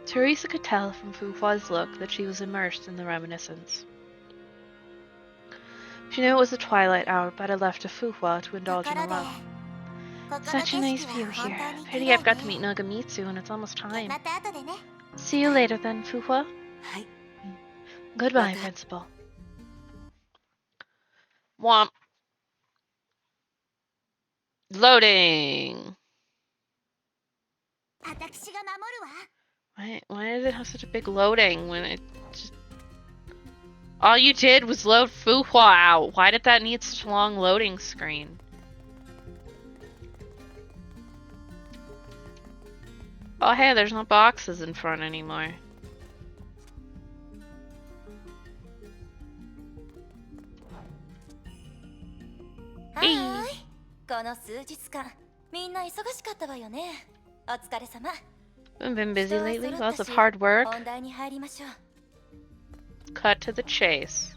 Teresa could tell from Fuhua's look that she was immersed in the reminiscence. She knew it was the twilight hour, but had left to Fuhua to と indulge こ in ろ a で love. ここの Such 景 a nice 色 view は here. 本当に綺 Pity 麗 I've got to ね meet Nagamitsu and it's almost time. また後でね See you later then, Fuhua. はい Goodbye, Bye-bye. Principal. Womp. Loading. 私が守るわ Why did it have such a big loading when it just... All you did was load Fuhua out. Why did that need such a long loading screen? Oh hey, there's no boxes in front anymore. Hey. はーいこの数日間みんな忙しかったわよねお疲れ様 I've been busy 人は lately, 揃った lots of し hard work. 本題に入りましょう Cut to the chase.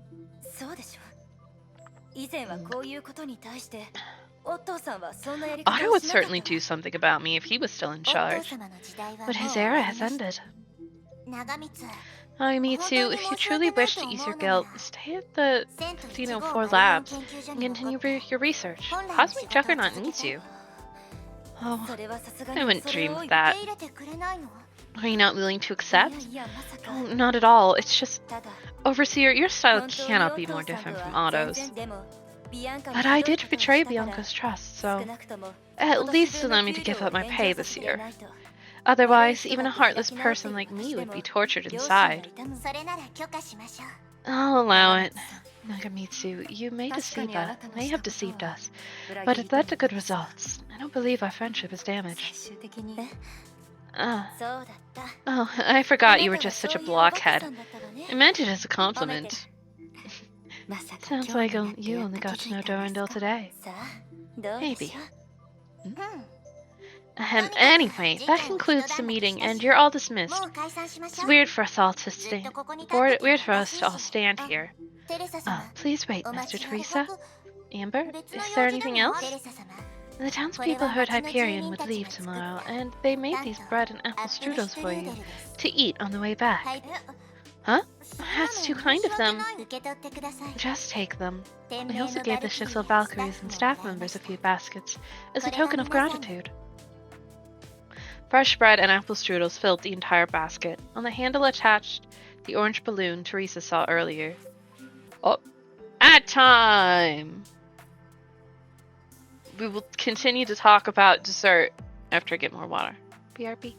そうでしょ。以前はこういうことに対してお父さんはそんなやり Otto 方を would しなかった certainly do something about me if he was still in お父 charge. 様の時代は But もう his 終わ era り has ました ended. 長光 I, me too. If you truly wish to ease your guilt, stay at the 1504 labs and continue your research. Cosmic Juggernaut needs you. Oh, それはさすが I に wouldn't それ dream を of 受 that. け入れてくれないの Are you not willing to いや accept? いやまさか Oh, not at all. It's just, ただ Overseer, your style 本当に cannot お be 父 more さん different と from は全 Otto's. 然でも But I did betray Bianca's trust, so at least allow me to give up my pay this year. Otherwise, even a heartless person like me would be tortured inside. それなら許可しましょう。 I'll allow it. Nagamitsu, you may have deceived us, but it led to good results. I don't believe our friendship is damaged. そうだった。 Oh, I forgot you were just such a blockhead. I meant it as a compliment. まさか Sounds like you only got to know Dorandel today. さあ、どうでしょう。 Anyway, that concludes the meeting, and you're all dismissed. もう解散しまし It's ょう。 weird for us all to stay. ずっとここに立ってて Weird for も us to all おかしいし。 stand here. テレサ様、 Please wait, お待 Master ちの Teresa. ご報告。 Amber, 別の is 用 there 事で anything も else? テレサ様。 The townspeople heard Hyperion would leave tomorrow, and they made these bread and apple strudels for you to eat on the way back. はい。 Huh? That's too kind of them. 受け取ってください。 Just take them. 天 They 命 also の gave バ the ルキリー Shixel やスタッ Valkyries フ and も staff ございま members す a few baskets as a これは token of 皆さんに gratitude. Fresh bread and apple strudels filled the entire basket. On the handle attached the orange balloon Teresa saw earlier. Oh, at time! We will continue to talk about dessert after I get more water. BRB.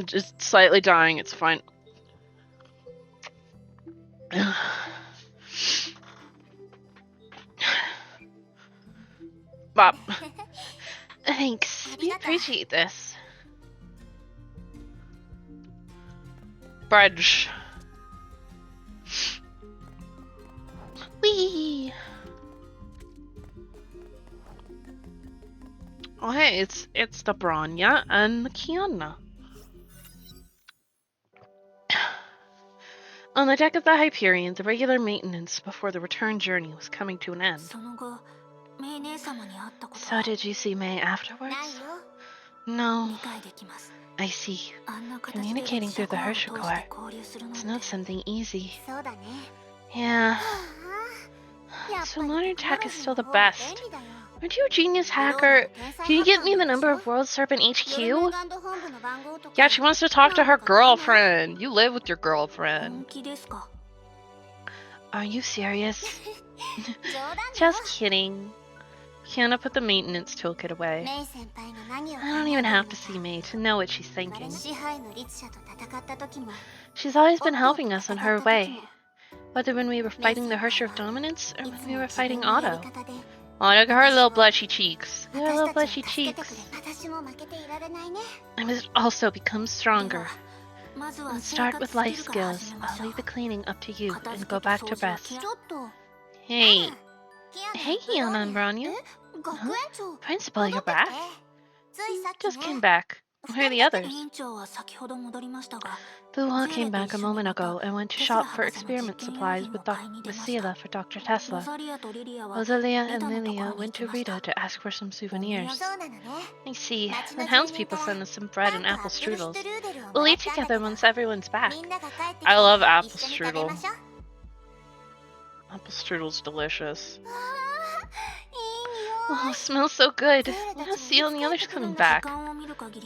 Just slightly dying, it's fine. Bob. Thanks. We appreciate this. Bridge. Whee! Oh hey, it's the Branya and the Kiana. On the deck of the Hyperion, the regular maintenance before the return journey was coming to an end. So did you see May afterwards? No. I see. Communicating through the Hershey core. It's not something easy. Yeah. So modern tech is still the best. Aren't you a genius hacker? Can you get me the number of World Serpent HQ? Yeah, she wants to talk to her girlfriend. You live with your girlfriend. Are you serious? Just kidding. Kiana put the maintenance toolkit away. I don't even have to see May to know what she's thinking. She's always been helping us in her way. Whether when we were fighting the Hersher of Dominance or when we were fighting Otto. Oh, look at her little blushy cheeks. Look at her little blushy cheeks. I must also become stronger. And start with life skills. I'll leave the cleaning up to you and go back to rest. Hey. Hey, Kiana and Branya. Huh? Principal, you're back? Just came back. Where are the others? Buwa came back a moment ago and went to shop for experiment supplies with Sela for Dr. Tesla. Rosalia and Lilia went to Rita to ask for some souvenirs. I see. The townspeople sent us some bread and apple strudels. We'll eat together once everyone's back. I love apple strudel. Apple strudel's delicious. Oh, it smells so good. How's Seal and the others coming back?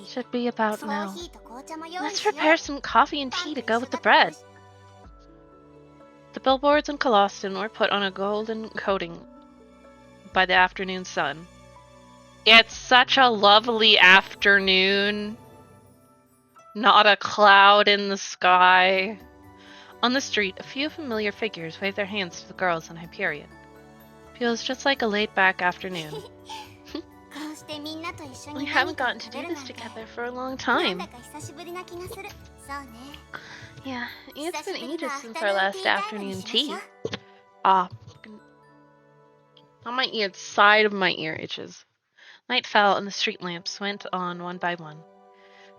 Should be about now. Let's prepare some coffee and tea to go with the bread. The billboards in Coloston were put on a golden coating by the afternoon sun. It's such a lovely afternoon. Not a cloud in the sky. On the street, a few familiar figures waved their hands to the girls in Hyperion. Feels just like a laid-back afternoon. We haven't gotten to do this together for a long time. Yeah, it's been ages since our last afternoon tea. Ah, on my ear, the side of my ear itches. Night fell and the street lamps went on one by one.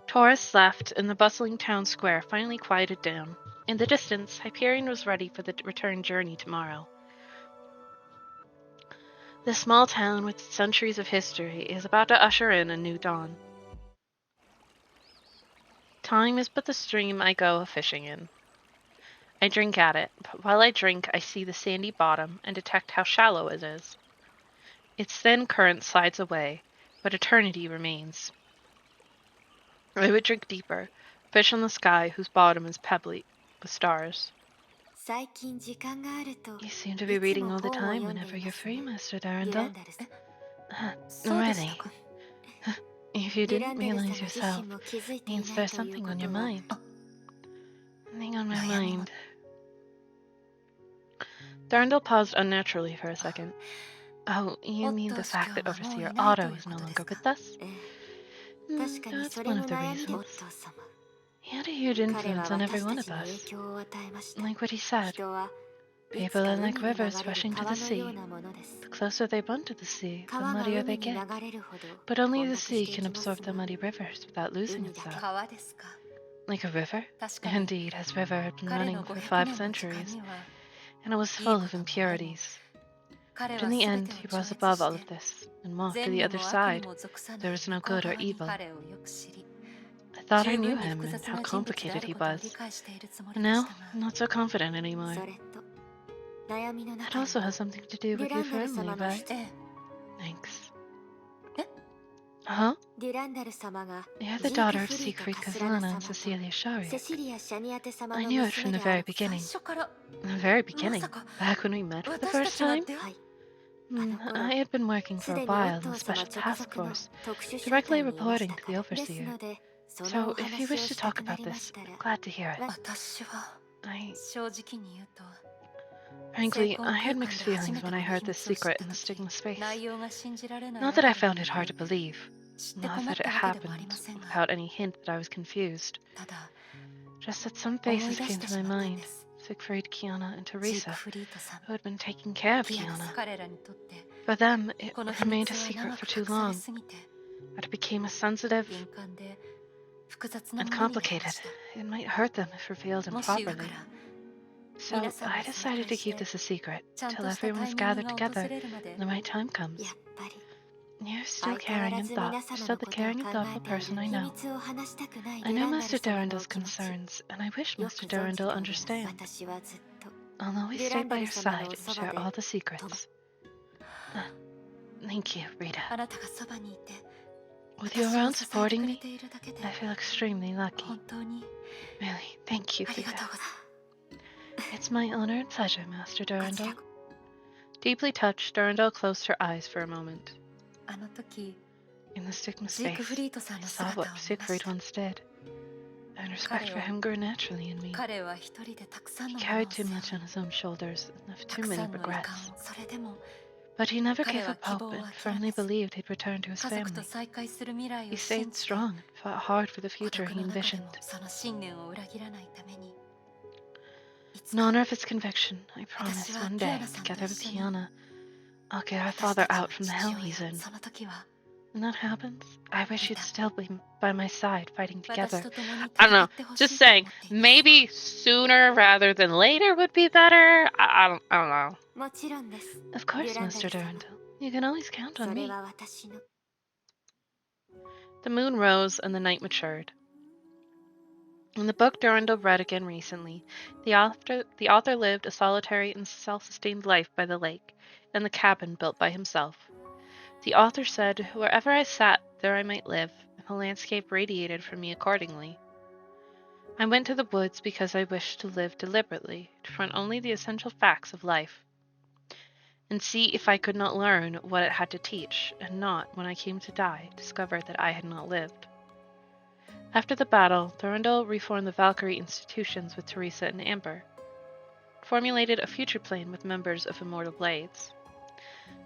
Tourists left and the bustling town square finally quieted down. In the distance, Hyperion was ready for the return journey tomorrow. This small town with centuries of history is about to usher in a new dawn. Time is but the stream I go fishing in. I drink at it, but while I drink I see the sandy bottom and detect how shallow it is. Its thin current slides away, but eternity remains. I would drink deeper, fish on the sky whose bottom is pebbly with stars. You seem to be reading all the time whenever you're free, Master Darendal. Really? If you didn't realize yourself, means there's something on your mind. Something on my mind. Darendal paused unnaturally for a second. Oh, you mean the fact that Overseer Otto is no longer with us? That's one of the reasons. He had a huge influence on every one of us. Like what he said, people are like rivers rushing to the sea. The closer they run to the sea, the muddier they get. But only the sea can absorb the muddy rivers without losing itself. Like a river? Indeed, his river had been running for 5 centuries, and it was full of impurities. But in the end, he rose above all of this, and walked to the other side. There was no good or evil. I thought I knew him and how complicated he was. And now, I'm not so confident anymore. That also has something to do with your family, right? Thanks. Huh? You're the daughter of Siegfried Kazlana and Cecilia Shariak. I knew it from the very beginning. The very beginning? Back when we met for the first time? I had been working for a while in a special task force, directly reporting to the Overseer. So, if you wish to talk about this, I'm glad to hear it. 私は I, 正直に言うと frankly, I had mixed feelings when I heard this secret in the stigma space. 内容が信じられない Not that I found it hard to believe, 知って not 困っ that it たわけでもあり happened ませんが without any hint that I was confused, ただ just that some 思い faces 出 came して to し my まったん mind. です Siegfried, Kiana, and ジーク Teresa, フリートさん who had been taking care of キア Kiana. 彼らにとって For them, it この秘 remained 密 a は secret 長 for く too 隠され long, すぎて that it became a sensitive 敏感で複雑な and ものになりま complicated. した It might hurt them if revealed もしだか improperly. ら So 皆さん I が再 decided 会 to し keep て this a secret ちゃん till とした everyone タ was イミング gathered が together 訪れるまで and the right time comes. やっぱり You're 相 still 変わ caring ら and ず thought, 皆様 still の the ことを caring 考 and え thoughtful ている person I 秘 know. 密を話したくない I デ know ュランダル Master 様のお Durandal's 気持ち concerns, and I wish よ Master く存じて Durandal おります understands. 私はずっと I'll always stay by your side and share all the secrets. Thank you, Rita. あなたがそばにいて With you 私を around 支えて supporting くれ me, ているだけで I feel extremely lucky. 本当に Really, thank you, ありがと Rita. うござい It's my honor and pleasure, Master こちら Durandal. Deeply touched, Durandal closed her eyes for a moment. あの時 In the stigma ジーク space, フリートさん I の saw 姿を what 見まし Siegfried た once did, and respect for彼は- him grew naturally in me. 彼は一人でたくさん He のものを carried 背 too 負い much on his own shoulders and left た too く many さんの遺 regrets. 憾をそれでも But he never 彼 gave は up 希望 hope を and 諦 firmly めず believed he'd return to his 家族と family. 再会する未来 He を信 stayed じて strong and fought hard for the 孤 future 独 he の中で envisioned. もその信念を裏切らないためにいつ In か honor of his conviction, I promise 私は one キア day, ナさんと together with 一緒に Kiana, I'll get our 私 father たち out の from the 父 hell 親 he's in. その時は When that happens, I wish you'd still be by my side, fighting 私 together. と共に I don't 戦 know. ってほしい Just と思 saying, っています maybe sooner rather than later would be better. I don't know. もちろんです Of course, デュランダ Mr. ル様 Durandal. You can always count そ on れ me. は私の The moon rose and the night matured. In the book Durandal read again recently, the author lived a solitary and self-sustained life by the lake, in the cabin built by himself. The author said, wherever I sat, there I might live, and the landscape radiated from me accordingly. I went to the woods because I wished to live deliberately, to front only the essential facts of life, and see if I could not learn what it had to teach, and not, when I came to die, discover that I had not lived. After the battle, Durandal reformed the Valkyrie institutions with Teresa and Amber, formulated a future plan with members of Immortal Blades.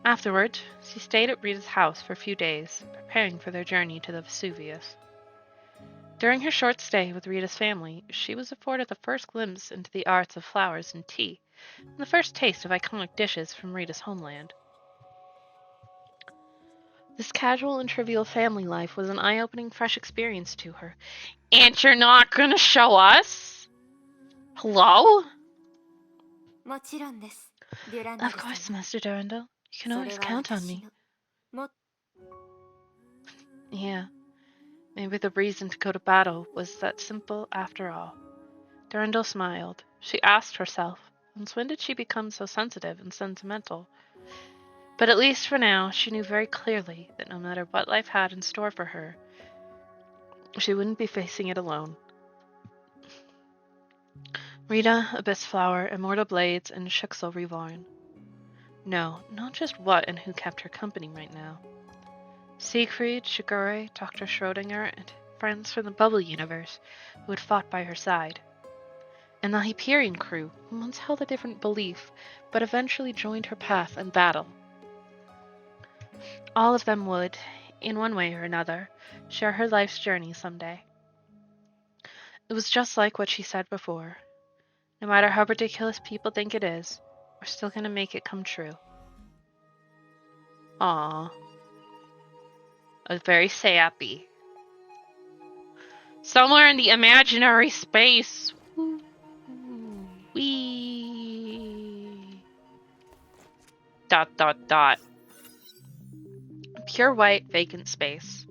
Afterward, she stayed at Rita's house for a few days, preparing for their journey to the Vesuvius. During her short stay with Rita's family, she was afforded the first glimpse into the arts of flowers and tea, and the first taste of iconic dishes from Rita's homeland. This casual and trivial family life was an eye-opening, fresh experience to her. And you're not gonna show us? Hello? もちろんですデュランダ Of ル course, 様 Master Durandal. You can そ always れは count on 私 me. のも Yeah, maybe the reason to go to battle was that simple after all. Durandal smiled. She asked herself, since when did she become so sensitive and sentimental? But at least for now, she knew very clearly that no matter what life had in store for her, she wouldn't be facing it alone. Rita, Abyss Flower, Immortal Blades, and Shuxel Reborn. No, not just what and who kept her company right now. Siegfried, Shigure, Dr. Schrodinger, and friends from the Bubble Universe who had fought by her side. And the Hyperion crew, who once held a different belief, but eventually joined her path and battle. All of them would, in one way or another, share her life's journey someday. It was just like what she said before. No matter how ridiculous people think it is, we're still gonna make it come true. Aww. I was very sappy. Somewhere in the imaginary space. Wee. ... Pure white, vacant space,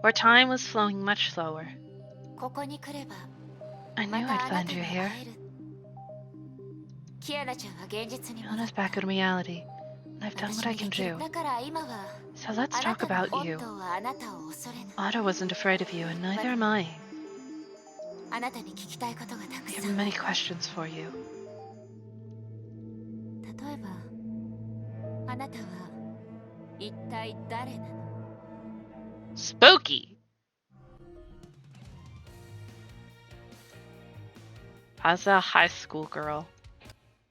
where time was flowing much slower. ここに来れば I ま knew た I'd あな find た you に here. 会えるキアナちゃんは現実に戻 Anna's っ back た in reality, and I've done 私 what I に can できる do. だから今は So let's あな talk たの about 本 you. 当はあなたを恐れぬ Otto wasn't afraid of you, and neither am I. あなたに聞きたいことがたく I さ have んある many questions for you. 例えばあなたは一体誰なの Spooky! As a high school girl.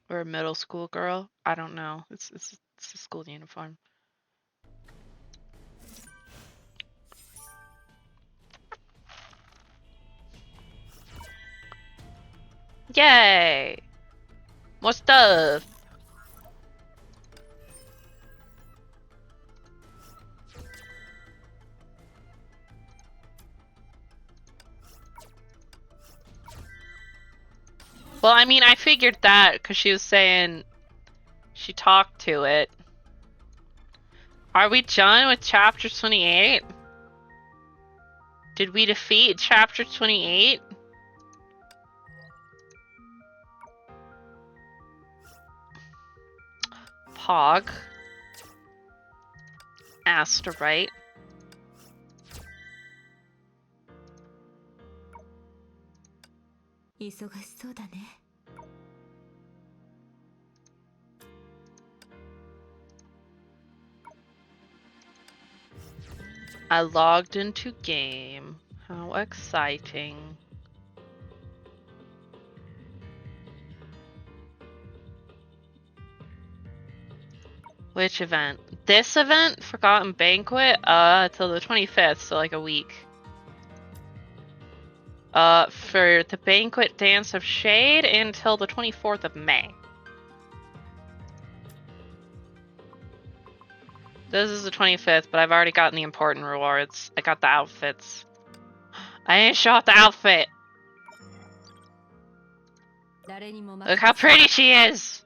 Or a middle school girl. I don't know. It's a school uniform. Yay! More stuff! Well, I mean, I figured that because she was saying she talked to it. Are we done with chapter 28? Did we defeat chapter 28? Pog. Asterite. I logged into game. How exciting. Which event? This event? Forgotten Banquet? Till the 25th, so like a week. For the Banquet Dance of Shade until the 24th of May. This is the 25th, but I've already gotten the important rewards. I got the outfits. I didn't show off the outfit! Look how pretty she is!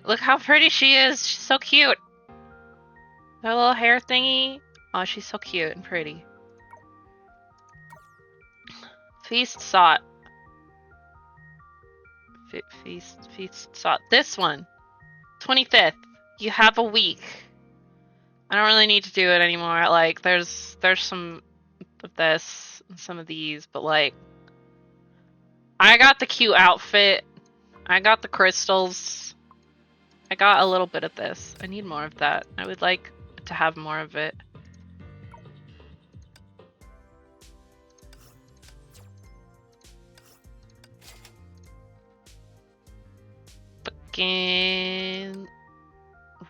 Look how pretty she is! She's so cute! Her little hair thingy. Oh, she's so cute and pretty. Feast sought. Feast sought. This one! 25th. You have a week. I don't really need to do it anymore. Like, there's some of this and some of these, but like, I got the cute outfit. I got the crystals. I got a little bit of this. I need more of that. I would like to have more of it. Fucking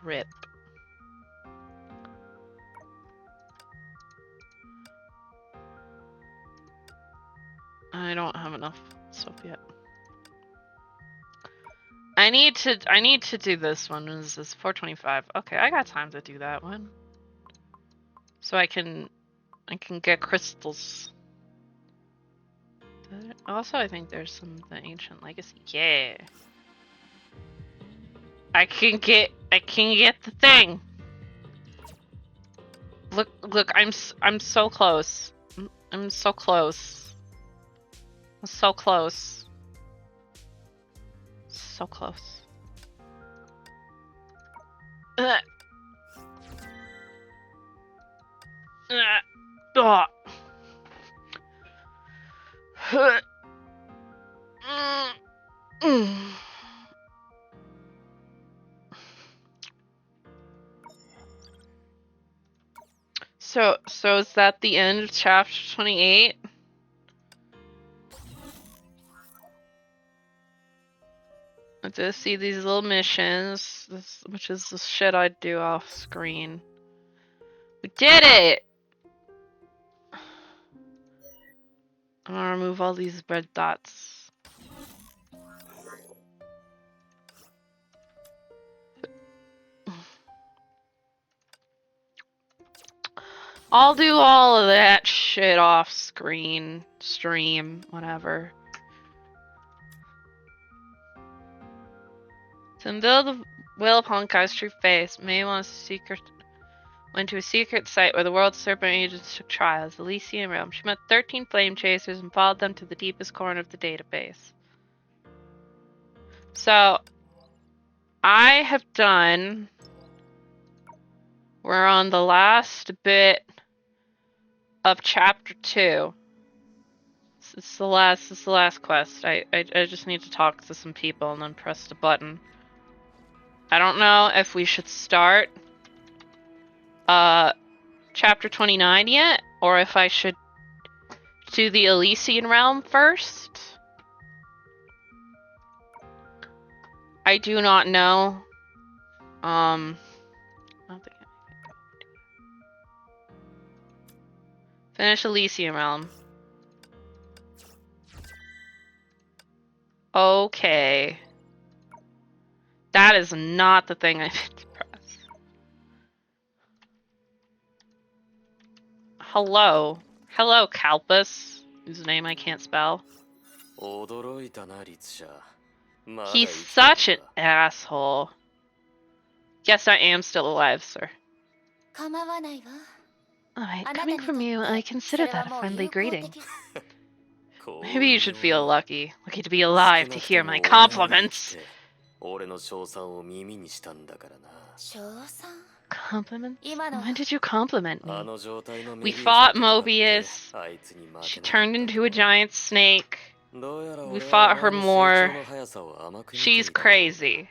rip. I don't have enough soap yet. I need to do this one. This is 425. Okay, I got time to do that one. So I can get crystals. Also, I think there's some the ancient legacy. Yeah. I can get the thing. Look, I'm so close. I'm so close. I'm so close. So close. Ugh. Ugh. So is that the end of chapter 28? I just see these little missions, which is the shit I do off screen. We did it! I'm gonna remove all these red dots. I'll do all of that shit off screen, stream, whatever. To unveil the will of Honkai's true face, May went to a secret site where the world's serpent agents took trials, the Elysian realm. She met 13 flame chasers and followed them to the deepest corner of the database. So, I have done... We're on the last bit of chapter 2. This is the last quest. I just need to talk to some people and then press the button. I don't know if we should start chapter 29 yet, or if I should do the Elysian realm first. I do not know. I don't think I can go. Finish Elysium Realm. Okay. That is not the thing I meant to press. Hello. Hello, Calpus, whose name I can't spell. He's such an asshole. Yes, I am still alive, sir. Alright, coming from you, I consider that a friendly greeting. Maybe you should feel lucky. Lucky to be alive to hear my compliments. Compliments? When did you compliment me? We fought Mobius. She turned into a giant snake. We fought her more. She's crazy.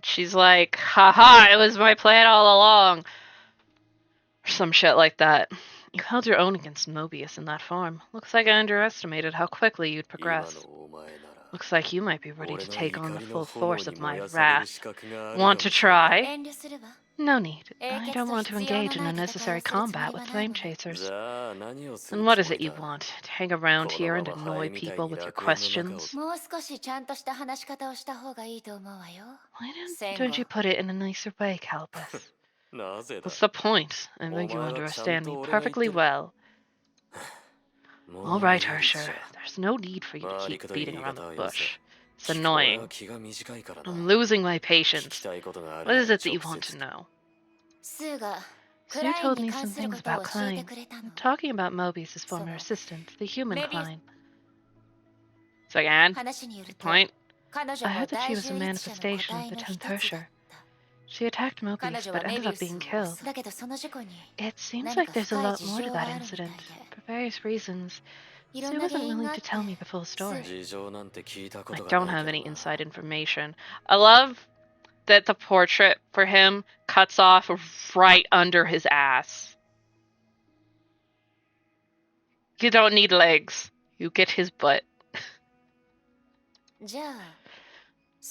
She's like, haha, it was my plan all along. Or some shit like that. You held your own against Mobius in that form. Looks like I underestimated how quickly you'd progress. Looks like you might be ready to take on the full force of my wrath. Want to try? No need. I don't want to engage in unnecessary combat with flame chasers. And what is it you want? To hang around here and annoy people with your questions? Why don't you put it in a nicer way, Calpus? What's the point? I think you understand me perfectly well. All right, Hersher. There's no need for you to keep beating around the bush. It's annoying. I'm losing my patience. What is it that you want to know? Sue told me some things about Klein. Talking about Mobius' former assistant, the human Klein. So again, point. I heard that she was a manifestation of the 10th Hersher. She attacked Mobius, but ended up being killed. It seems like there's a lot more to that incident. For various reasons, Sue wasn't willing to tell me the full story. I don't have any inside information. I love that the portrait for him cuts off right under his ass. You don't need legs. You get his butt.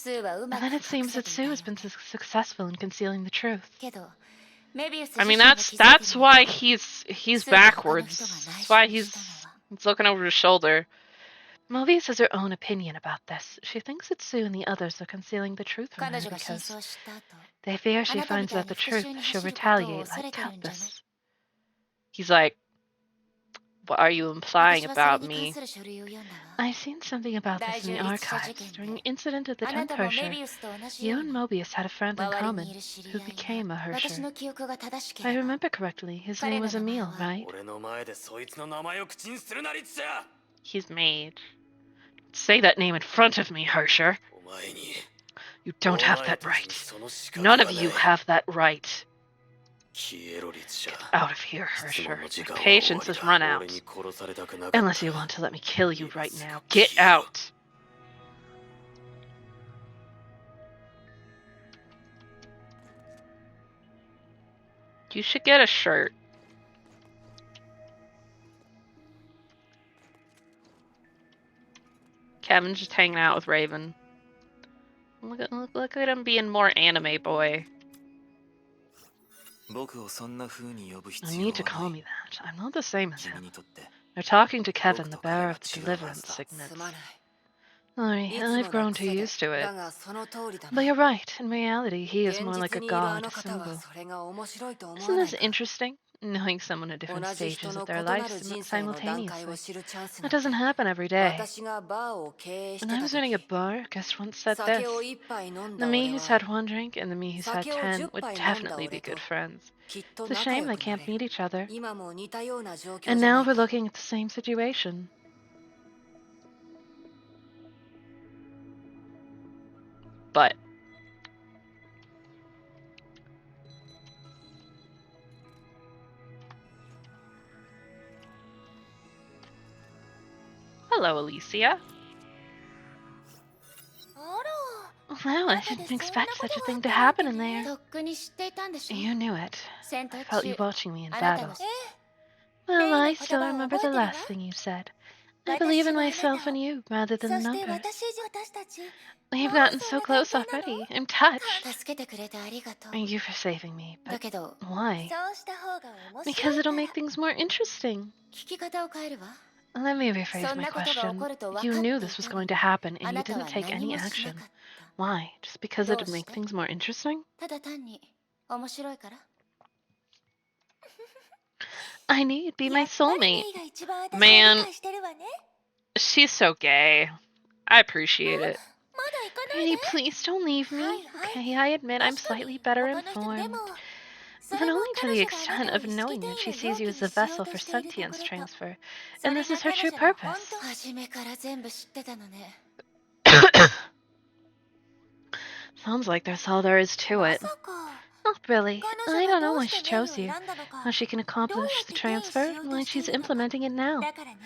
And then it seems that Sue has been successful in concealing the truth. I mean, that's why he's backwards. That's why he's looking over his shoulder. Mobius has her own opinion about this. She thinks that Sue and the others are concealing the truth from her because they fear she finds out the truth, she'll retaliate like Calpus. He's like, what are you implying about me? I've seen something about this in the archives. During the incident at the 10th Hersher, you and Mobius had a friend in common, who became a Hersher. If I remember correctly, his name was Emil, right? He's mage. Say that name in front of me, Hersher. You don't have that right. None of you have that right. Get out of here, Hersher. My patience has run out. Unless you want to let me kill you right now. Get out! You should get a shirt. Kevin's just hanging out with Raven. Look at him being more anime boy. No need to call me that. I'm not the same as him. They're talking to Kevin, the bearer of the deliverance sickness. I've grown too used to it. But you're right. In reality, he is more like a god, a symbol. Isn't this interesting? Knowing someone at different stages of their life simultaneously. That doesn't happen every day. When I was running a bar, guest once said this. The me who's had one drink and the me who's had 10 would definitely be good friends. It's a shame they can't meet each other. And now we're looking at the same situation. But hello, Alicia. Wow, I didn't expect such a thing to happen in there. You knew it. I felt you watching me in battle. Well, I still remember the last thing you said. I believe in myself and you rather than the numbers. We've gotten so close already. I'm touched. 助けてくれてありがとう。 Thank you for saving me, だ but けど why? そうした方が面 Because 白い it'll から make things more interesting. 聞き方を変えるわ。 Let me rephrase そん my なことが起 question. こると分 You かって knew い this was た going の to happen あ and you なたは didn't take 何 any もしな action. かった Why? Just because it'd make どうして things more interesting? ただ単に面白いから I need be や my っぱりメ soulmate. イが一番私を Man, 理解してるわね she's so gay. I appreciate it. まだ行かない Randy, で please don't leave me. Hi, hi. Okay, I admit I'm 確か slightly に better 他の人で informed. もそ But れも only to 彼 the 女があな extent たを of 意識 knowing 定 that she の sees 容 you 器 as に the しよう vessel と for しているとこ sentience ろと transfer, そ and れ this が is her 彼 true 女が本 purpose. 当初めから全部知ってたのね Sounds like that's all there is to ま it. さか Not really. 彼 I 女 don't が know どう why し she てメイを chose you, 選んだのか how she can どうや accomplish っ the て転移し transfer, よう and と why してい she's るのか implementing it now. だからね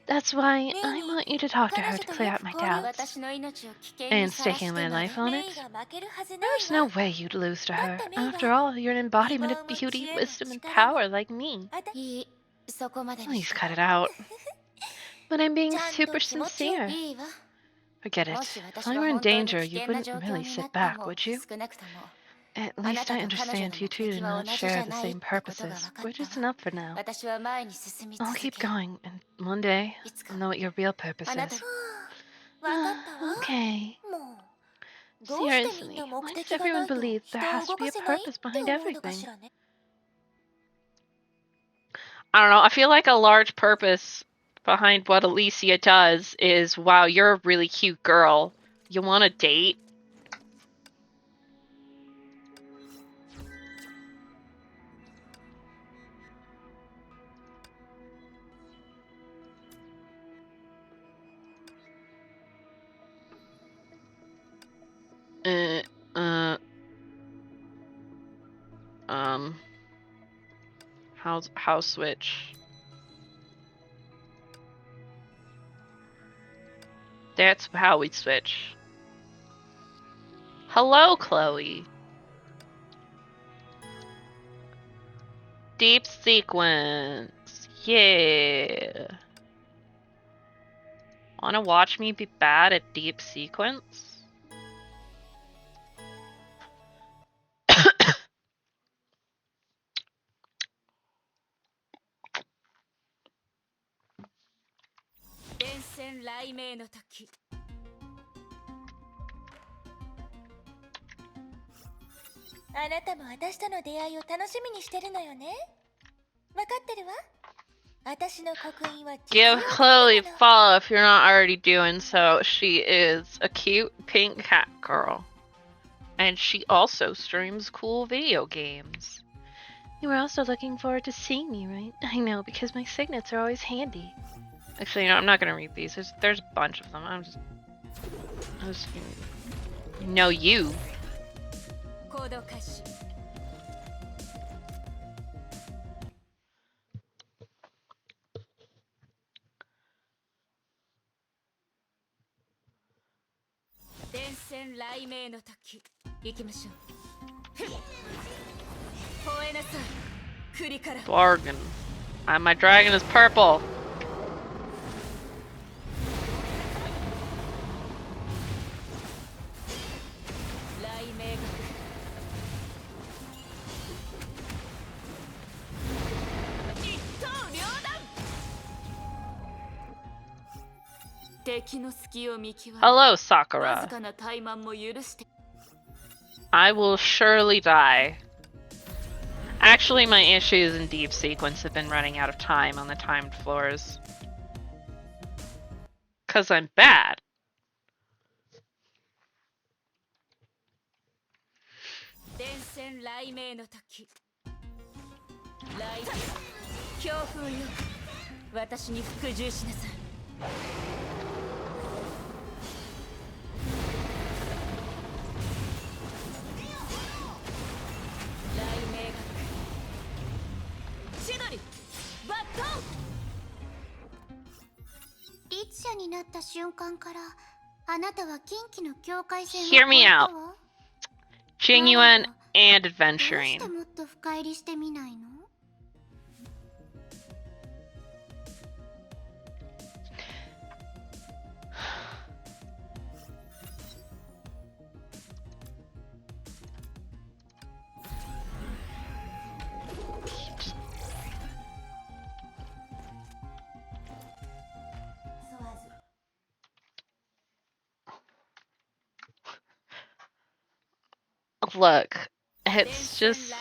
That's why メイ I に want you to talk to 彼 her 女 to と clear よ out く my 交流 doubts. 私の命を危険 And にさら staking して my まで life on メ it? イが負けるはずない There's no わ way you'd lose to her. だってメイは After all, you're an embodiment of 希望も beauty, 知恵も wisdom, and 力も power like me. いいそこまでにし Please て cut it out. But I'm being ちゃん super と気持ちを sincere. いいわ Forget も it. し If 私 I が were in 本当に danger, 危 you 険な wouldn't 状況 really にな sit って back, も would you? 少なくとも At あな least た I と彼女 understand の you 目 two do 的は not 同じじ share ゃ the ないっ same てことが purposes, 分かっ which た is わ enough for now. 私は前に進み I'll 続 keep け going, and one day, いつか I'll know what your real purpose あなた is. 分かったわ Okay. もうどうしてみん Seriously, な目 why 的 does がな everyone いと believe 人 there を has to 動 be a かせないっ purpose て behind 思うのか everything? しらね I don't know. I feel like a large purpose behind what Alicia does is, wow, you're a really cute girl. You want a date? Uh, uh, um, house switch. That's how we switch. Hello, Chloe. Deep sequence. Yeah. Wanna watch me be bad at deep sequence?「あなたも私との出会いを楽しみにしてるのよね分かってるわ私の刻印は Give Chloe a follow if you're not already doing so. She is a cute pink cat girl. And she also streams cool video games. You were also looking forward to seeing me, right? I know, because my signets are always handy. Actually, you know, I'm not gonna read these. There's a bunch of them. I'm just know you. 行動開始電線雷鳴の時行きましょう吠えなさい栗から Bargain. My dragon is purple. 雷鳴が一刀両断敵の隙を見極め Hello, わず Sakura. かな怠慢も許して I will surely die. Actually, my issues in deep sequence have been running out of time on the timed floors. 'Cause I'm bad. 電線雷鳴の時雷強風よ私に服従しなさい雷鳴が千鳥バット律者になった瞬間からあなたは近畿の境界線を Hear me 越えた out. わ Genuine and どう adventuring. してもっと深入りしてみないの Look, it's just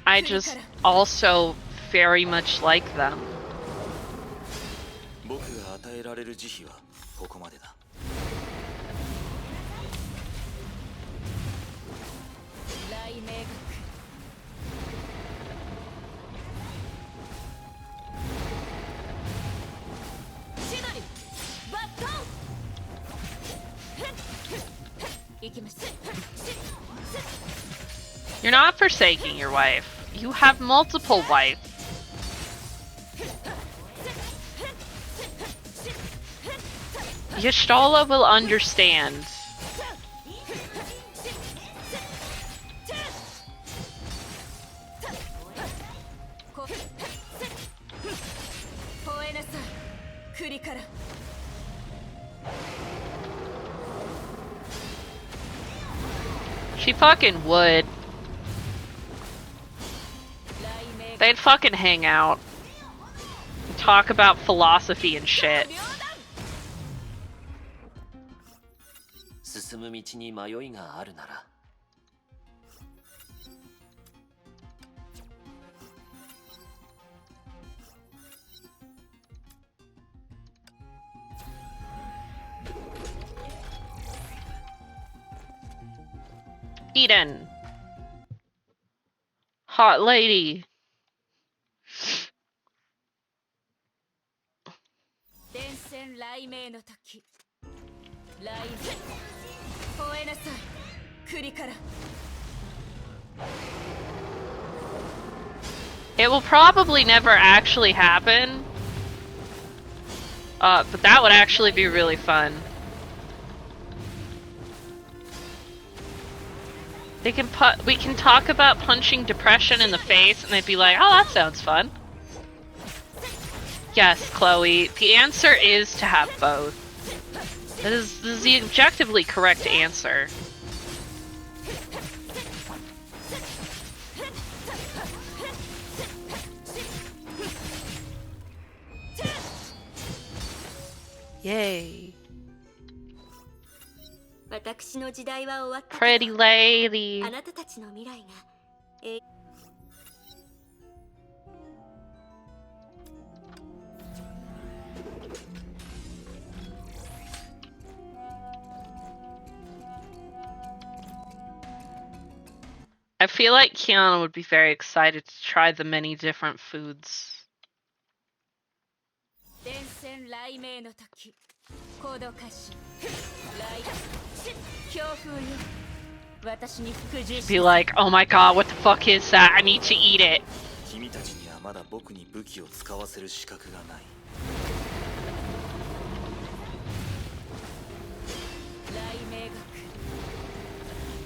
I just also very much like them. 僕が与えられる慈悲はここまでだ。雷鳴学千鳥バットン行きます。 You're not forsaking your wife. You have multiple wives. Y'shtola will understand. She fucking would. They'd fucking hang out. Talk about philosophy and shit. 進む道に迷いがあるなら。Eden. Hot lady. 電線雷鳴の時雷鳴吠えなさい栗から It will probably never actually happen. But that would actually be really fun. We can talk about punching depression in the face, and they'd be like, "Oh, that sounds fun." Yes, Chloe. The answer is to have both. This is the objectively correct answer. Yay. Pretty lady. I feel like Kiana would be very excited to try the many different foods. Be like, oh my god, what the fuck is that? I need to eat it.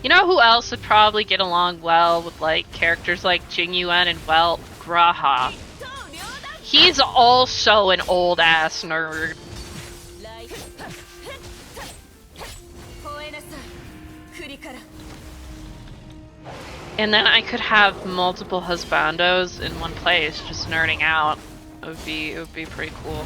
You know who else would probably get along well with like characters like Jingyuan and well, Graha. He's also an old ass nerd. And then I could have multiple husbandos in one place, just nerding out. It would be pretty cool.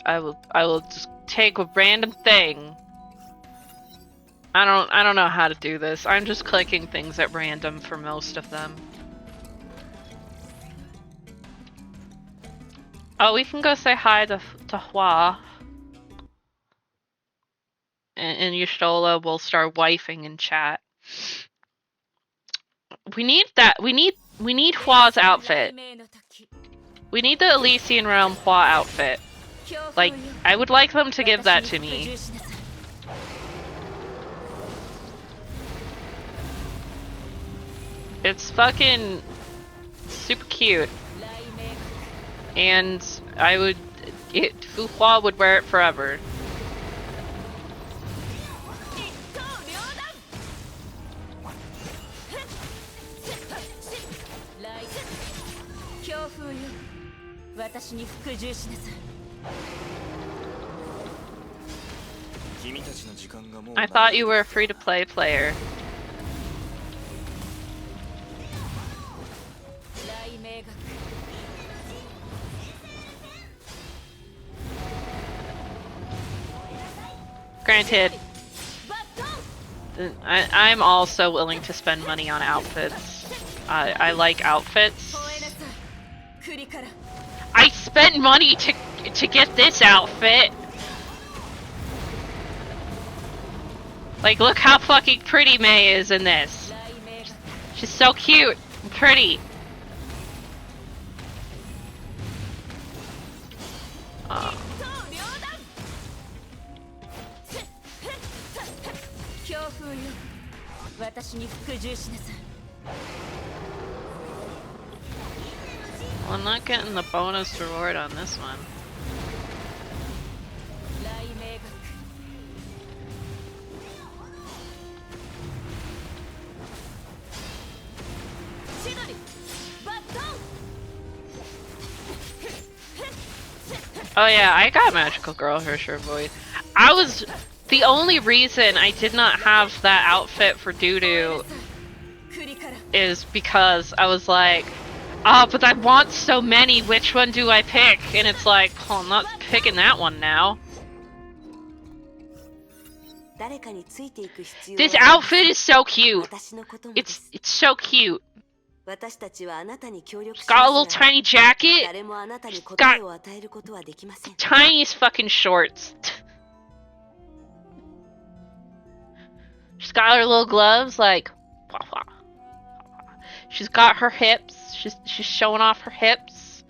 I will just take a random thing. I don't know how to do this. I'm just clicking things at random for most of them. Oh, we can go say hi to Hua. And Y'shtola will start wifing in chat. We need that. We need Hua's outfit. We need the Elysian Realm Hua outfit. Like, I would like them to give that to me. It's fucking super cute. And Hua would wear it forever. I thought you were a free-to-play player. Granted, I'm also willing to spend money on outfits. I like outfits. I spent money to get this outfit. Like, look how fucking pretty May is in this. She's so cute and pretty. Well, I'm not getting the bonus reward on this one. Oh yeah, I got Magical Girl Hersher Void. The only reason I did not have that outfit for Doodoo is because I was like, oh, but I want so many, which one do I pick? And it's like, oh, I'm not picking that one now. This outfit is so cute. It's so cute. She's got a little tiny jacket. She's got the tiniest fucking shorts. She's got her little gloves, like. She's got her hips. She's showing off her hips.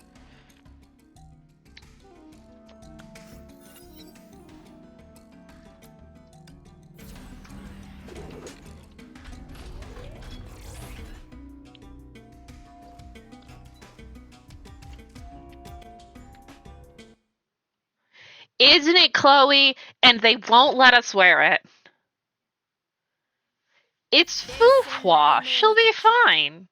Isn't it, Chloe? And they won't let us wear it. It's Fu-Hua. She'll be fine.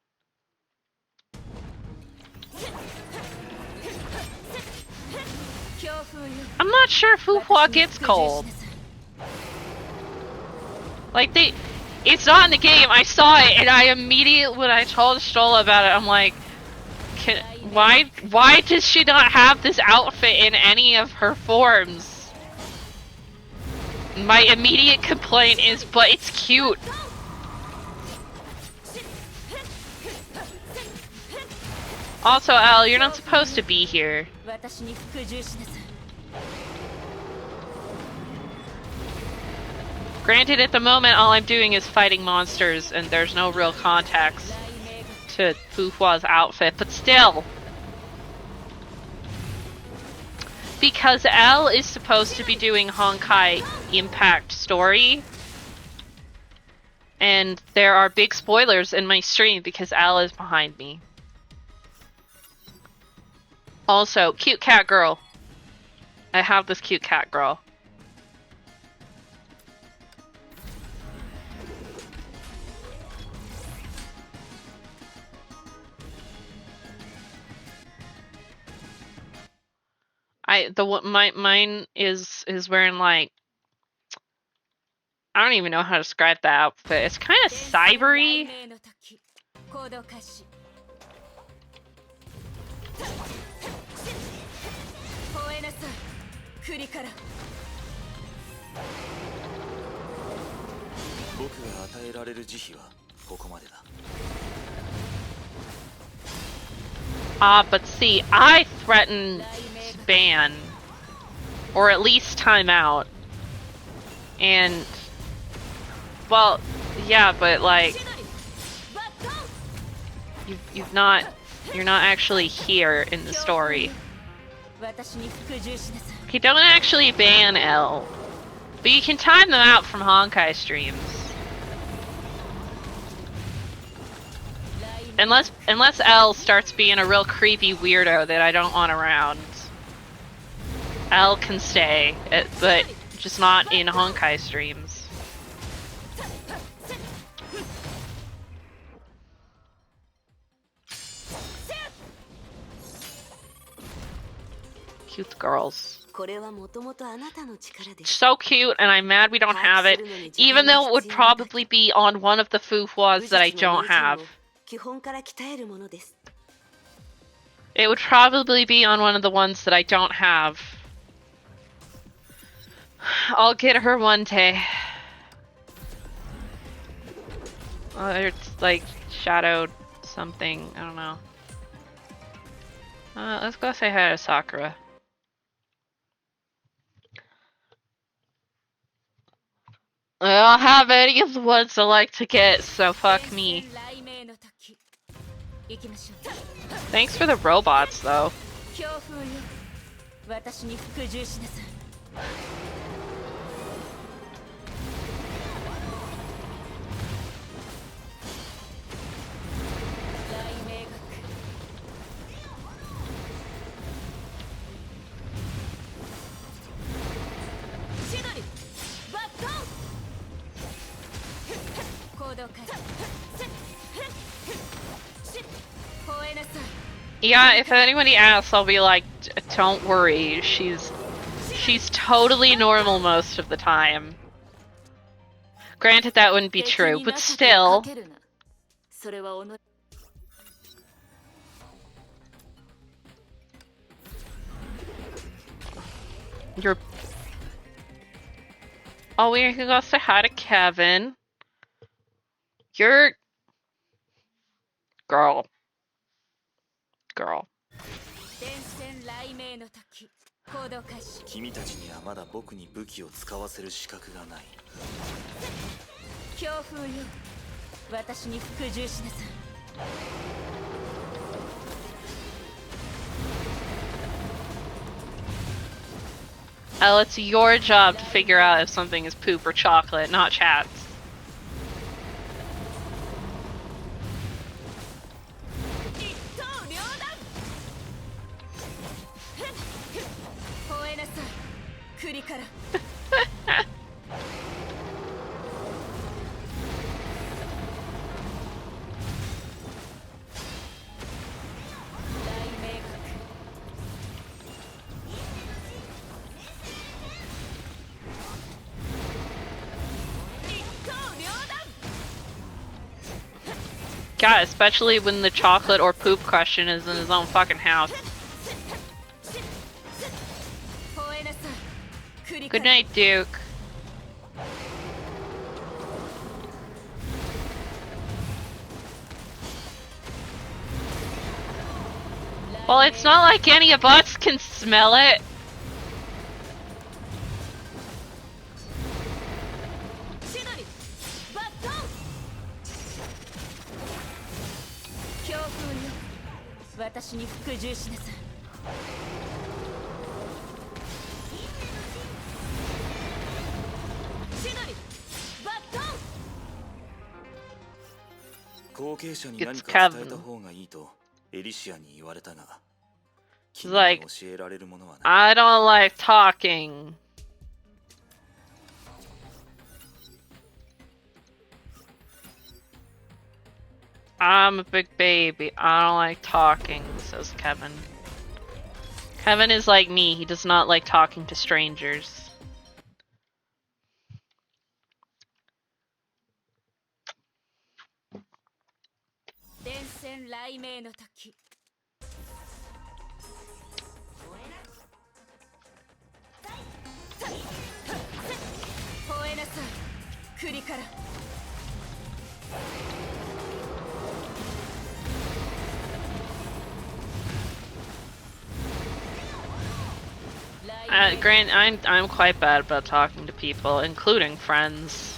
I'm not sure Fu-Hua gets cold. Like, it's not in the game. I saw it, and I immediately, when I told Stola about it, I'm like, why does she not have this outfit in any of her forms? My immediate complaint is, but it's cute. Also, Al, you're not supposed to be here. Granted, at the moment, all I'm doing is fighting monsters, and there's no real context to Fu-Hua's outfit, but still. Because L is supposed to be doing Honkai Impact story, and there are big spoilers in my stream because Al is behind me. Also, cute cat girl. I have this cute cat girl. Mine is wearing, like, I don't even know how to describe that outfit. It's kind of cybery. But see, I threatened ban, or at least time out. And, well, yeah, but like, you're not actually here in the story. Okay, don't actually ban L, but you can time them out from Honkai streams. Unless L starts being a real creepy weirdo that I don't want around. L can stay, but just not in Honkai streams. cute girls. これはもともとあなたの力です So cute, and I'm mad we don't have it, even though it would probably be on one of the fufwas that I don't have. 基本から鍛えるものです It would probably be on one of the ones that I don't have. I'll get her one day. It's like shadowed something. I don't know. Let's go say hi to Sakura. I don't have any of the ones I like to get, so fuck me. 雷鳴の時行きましょう Thanks for the robots, though. 強風よ私に服従しなさい雷鳴が来る千鳥バットン行動開始吠えなさい Yeah, if anybody asks, I'll be like, don't worry, she's totally normal most of the time. Granted, that wouldn't be true, but still. それはおの You're... Oh, we can go say hi to Kevin. You're... Girl. 電線雷鳴の時行動開始君たちにはまだ僕に武器を使わせる資格がない。強風よ私に服従しなさい Oh, it's your job to figure out if something is poop or chocolate, not chat's. 一刀両断吠えなさい栗から God, especially when the chocolate or poop question is in his own fucking house. Good night, Duke. Well, it's not like any of us can smell it. It's Kevin. He's like, I don't like talking. I'm a big baby. I don't like talking, says Kevin. Kevin is like me. He does not like talking to strangers. Grant, I'm quite bad about talking to people, including friends.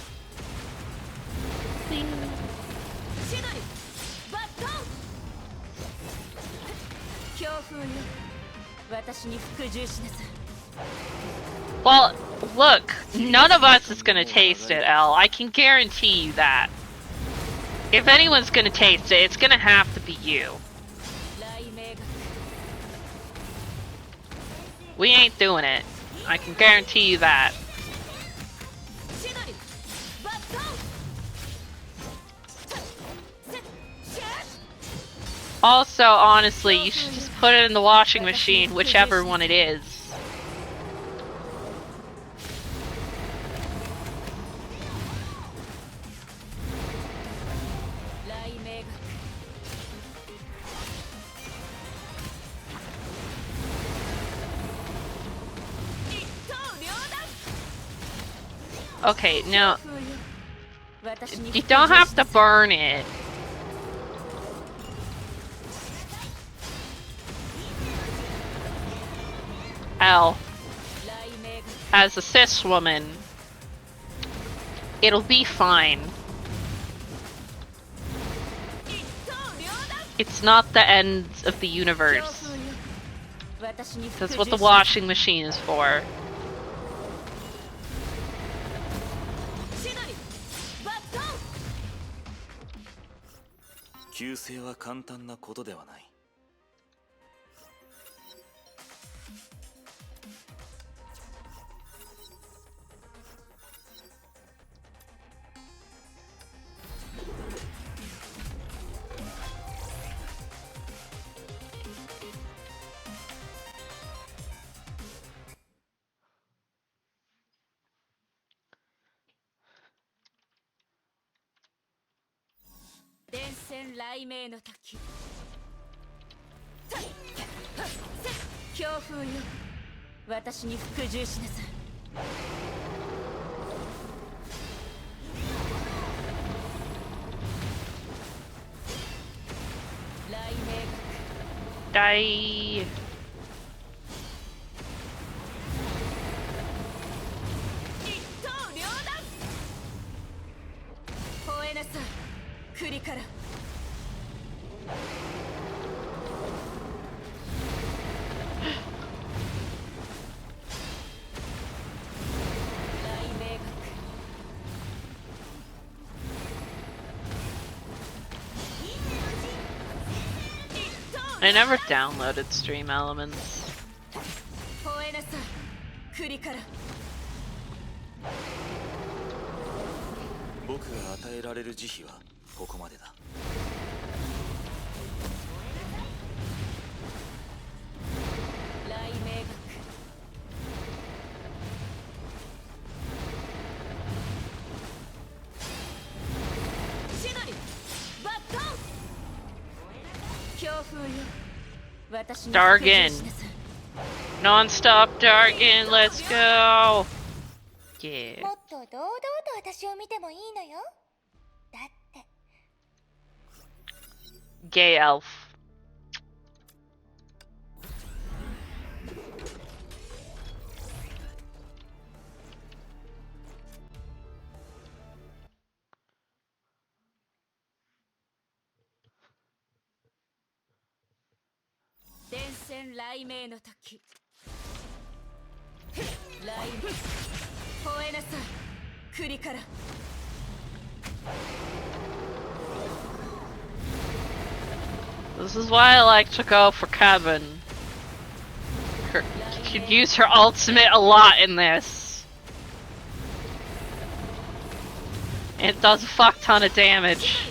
Well, look, none of us is gonna taste it, Elle. I can guarantee you that. If anyone's gonna taste it, it's gonna have to be you. We ain't doing it. I can guarantee you that. Also, honestly, you should just put it in the washing machine, whichever one it is. Okay, now you don't have to burn it. Al, as a cis woman, it'll be fine. It's not the end of the universe. That's what the washing machine is for. Die. I never downloaded Stream Elements. 僕が与えられる慈悲はここまでだ。Dargan. Non-stop Dargan, let's go! Yeah. もっと堂々と私を見てもいいのよ。だって。 Gay elf. This is why I like to go for Kevin. You could use her ultimate a lot in this. It does a fuck ton of damage.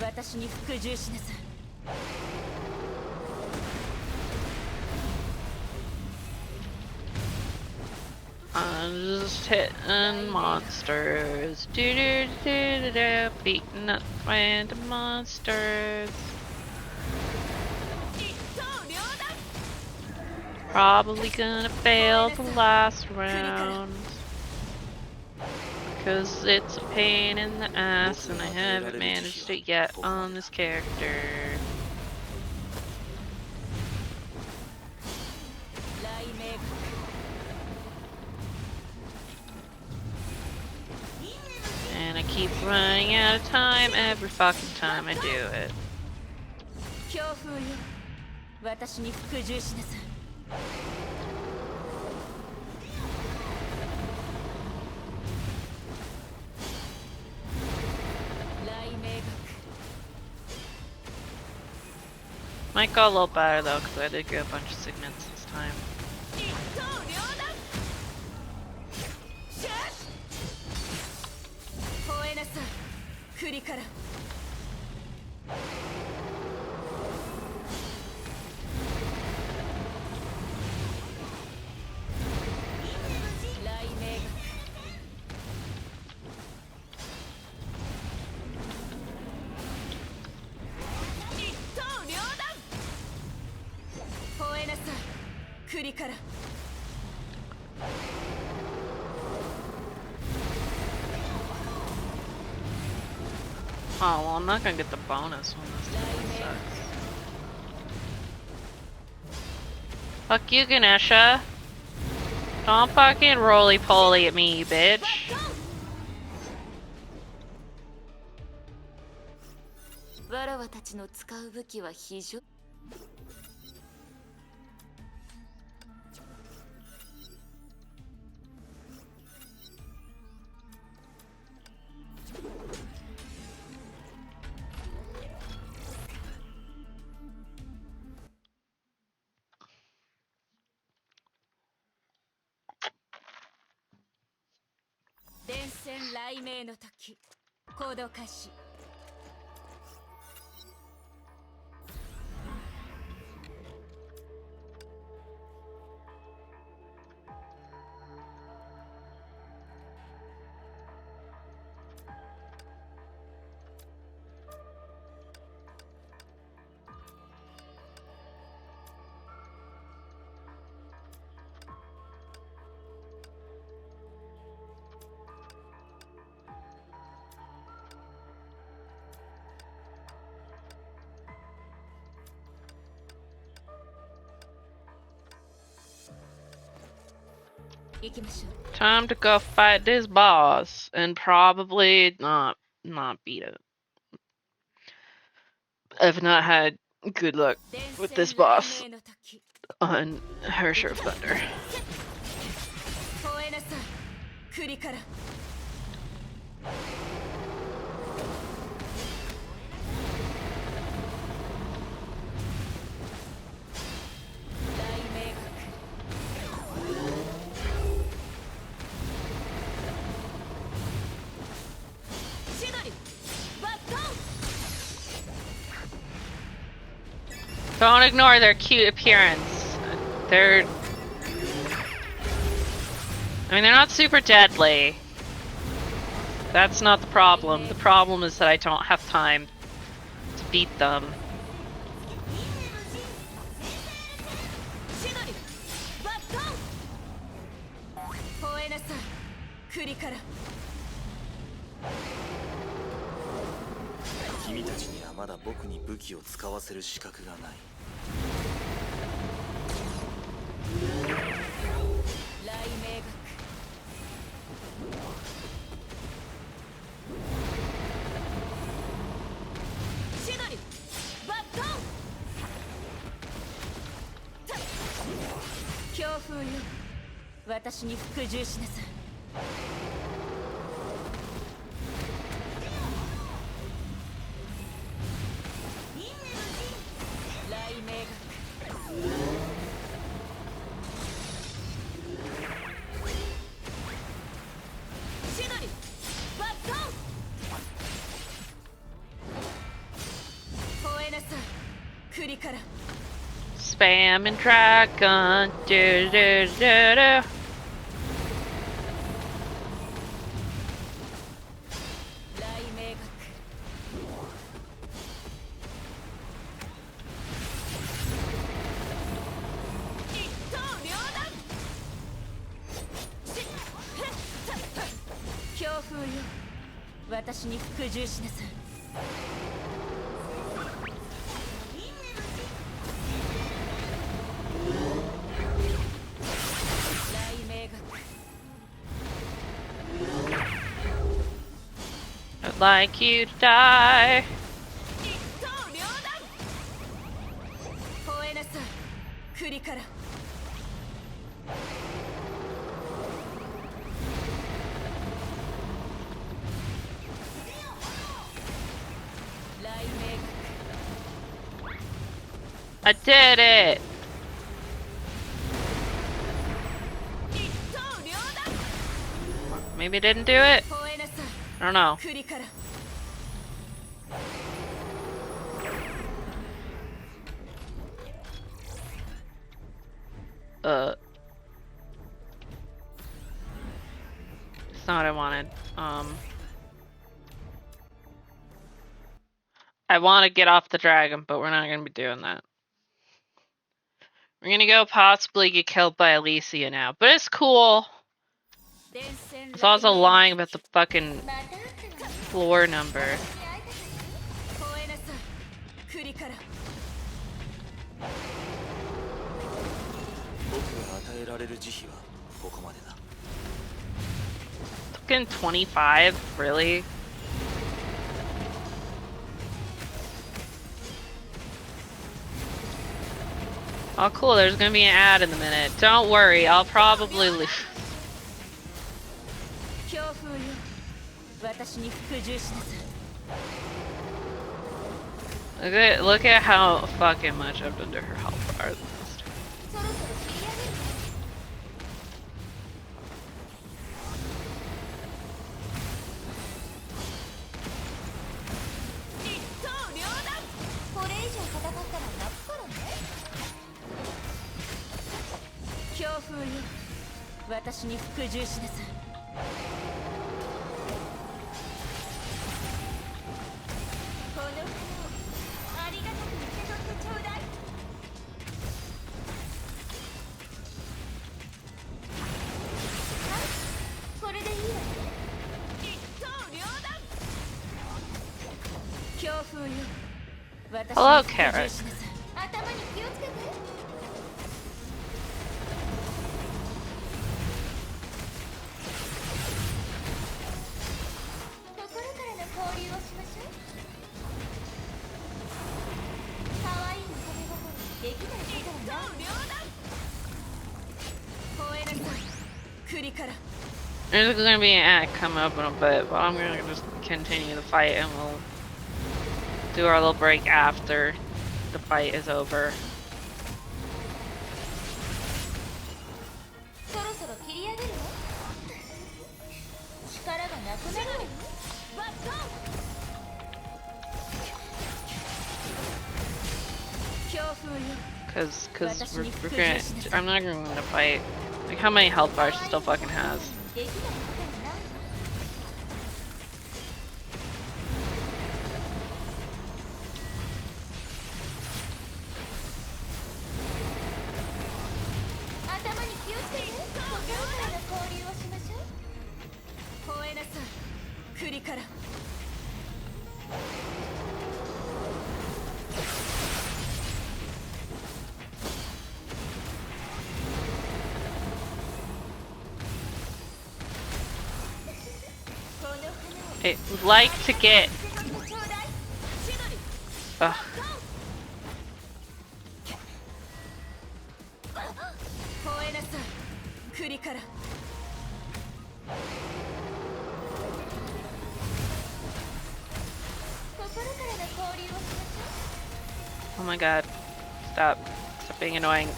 私に服従しなさい。I'm just hitting monsters. Do do do do do, beating up random monsters. Probably gonna fail the last round. Cause it's a pain in the ass and I haven't managed it yet on this character. And I keep running out of time every fucking time I do it. 強風よ、私に服従しなさい。雷鳴学 Might go a little better though, because I did get a bunch of segments this time. 一刀両断。シャッ吠えなさい、栗から。雷鳴学 一刀両断。吠えなさい、栗から。Oh, well, I'm not gonna get the bonus one this time. Sucks. Fuck you, Ganesha. Don't fucking roly-poly at me, you bitch. わらわたちの使う武器は非常。電線雷鳴の時、行動開始。行きましょう。 Time to go fight this boss and probably not beat it. I've not had good luck with this boss on Harsher of Thunder. 吠えなさい、栗から。雷鳴学 千鳥バットン。 Don't ignore their cute appearance. They're... I mean, they're not super deadly. That's not the problem. The problem is that I don't have time to beat them. 千鳥バットン。吠えなさい、栗から。君たちにはまだ僕に武器を使わせる資格がない。雷鳴学 千鳥バットン。強風よ、私に服従しなさい。雷鳴学 千鳥バットン。栗から Spam and dragon. Do, do, do, do. 雷鳴学一刀両断しへっさっ強風よ私に服従しなさい雷鳴学 I'd like you to die. 一刀両断吠えなさい栗から雷鳴 I did it. 学一刀両断 Maybe I didn't do it. 吠えなさい I don't know. 栗から It's not what I wanted. I want to get off the dragon, but we're not going to be doing that. We're going to go possibly get killed by Alicia now, but it's cool. 電線 It's also lying about the fucking また会ったのね floor number. 会いたかった吠えなさい栗から僕が与えられる慈悲はここまでだ。 Fucking 25? Really? Oh, cool. There's gonna be an ad in a minute. Don't worry. I'll probably leave. 強風よ私に服従しなさい Look at how fucking much I've done to her health bar. そろそろ切り上げるわ一刀両断これ以上戦ったら泣くからね強風よ私に服従しなさいこの花をありがたく受け取ってちょうだいこれでいいわね一刀両断強風よ私 Hello, に服従 Carrot. しなさい頭に気をつけて心からの交流をしましょう可愛い見た目心できないことはない両断吠えなさい栗から There's gonna be an ad coming up in a bit, but I'm gonna just continue the fight and we'll do our little break after the fight is over. そろそろ切り上げるわ力がなくなるわよバットン強風よ Cause we're gonna, I'm not gonna win a fight. Like how many health bars she still fucking has. できないことはない頭に気をつけて心からの交流をしましょう吠えなさい栗から この花を I would like to get. 受け取ってちょうだい Ugh. 吠えなさい栗から 心からの交流をしましょ Oh my god. Stop. Stop being annoying.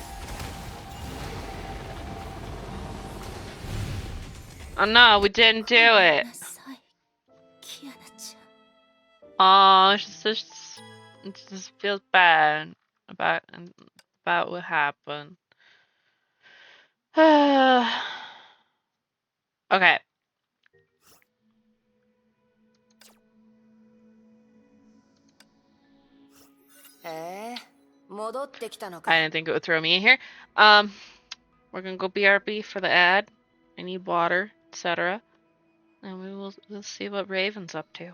Oh no, we didn't do う it. なさいキアナちゃん Oh, it just feels bad. about what happened. Okay. へえ、戻ってきたの I か。 didn't think it would throw me in here. We're gonna go BRB for the ad. I need water, etc. And we'll see what Raven's up to.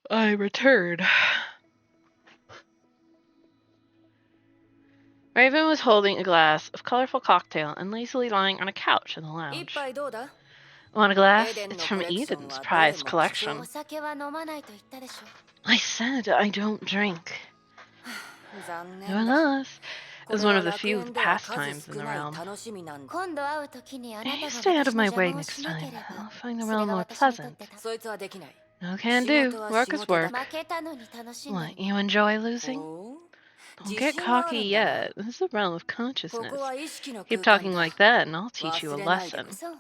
I return. Raven was holding a glass of colorful cocktail and lazily lying on a couch in the 一 lounge. 杯どうだ Want a glass? エデン It's の from コレクション Eden's はどれ prized も collection. お酒は飲まないと言ったでしょ I said I don't drink. 残念だ Nevertheless, it こ was れ one は of the 楽 few 園では数 pastimes in 少 the ない realm. 楽しみなんだ今度会う時にあな If た you が stay out 私 of の my 邪 way 魔を next しなけ time, れば I'll find the それ realm が more 私にとっ pleasant. てだ そいつはできない No can 仕 do. 事は Work 仕 is 事だ work. 負けたのに楽しんだ What, の you enjoy losing? おう Don't 自 get 信がある cocky んだな yet. This is the realm of こ consciousness. こは意識の Keep 空間 talking だ like that and I'll teach you a 忘れないで lesson. くれそう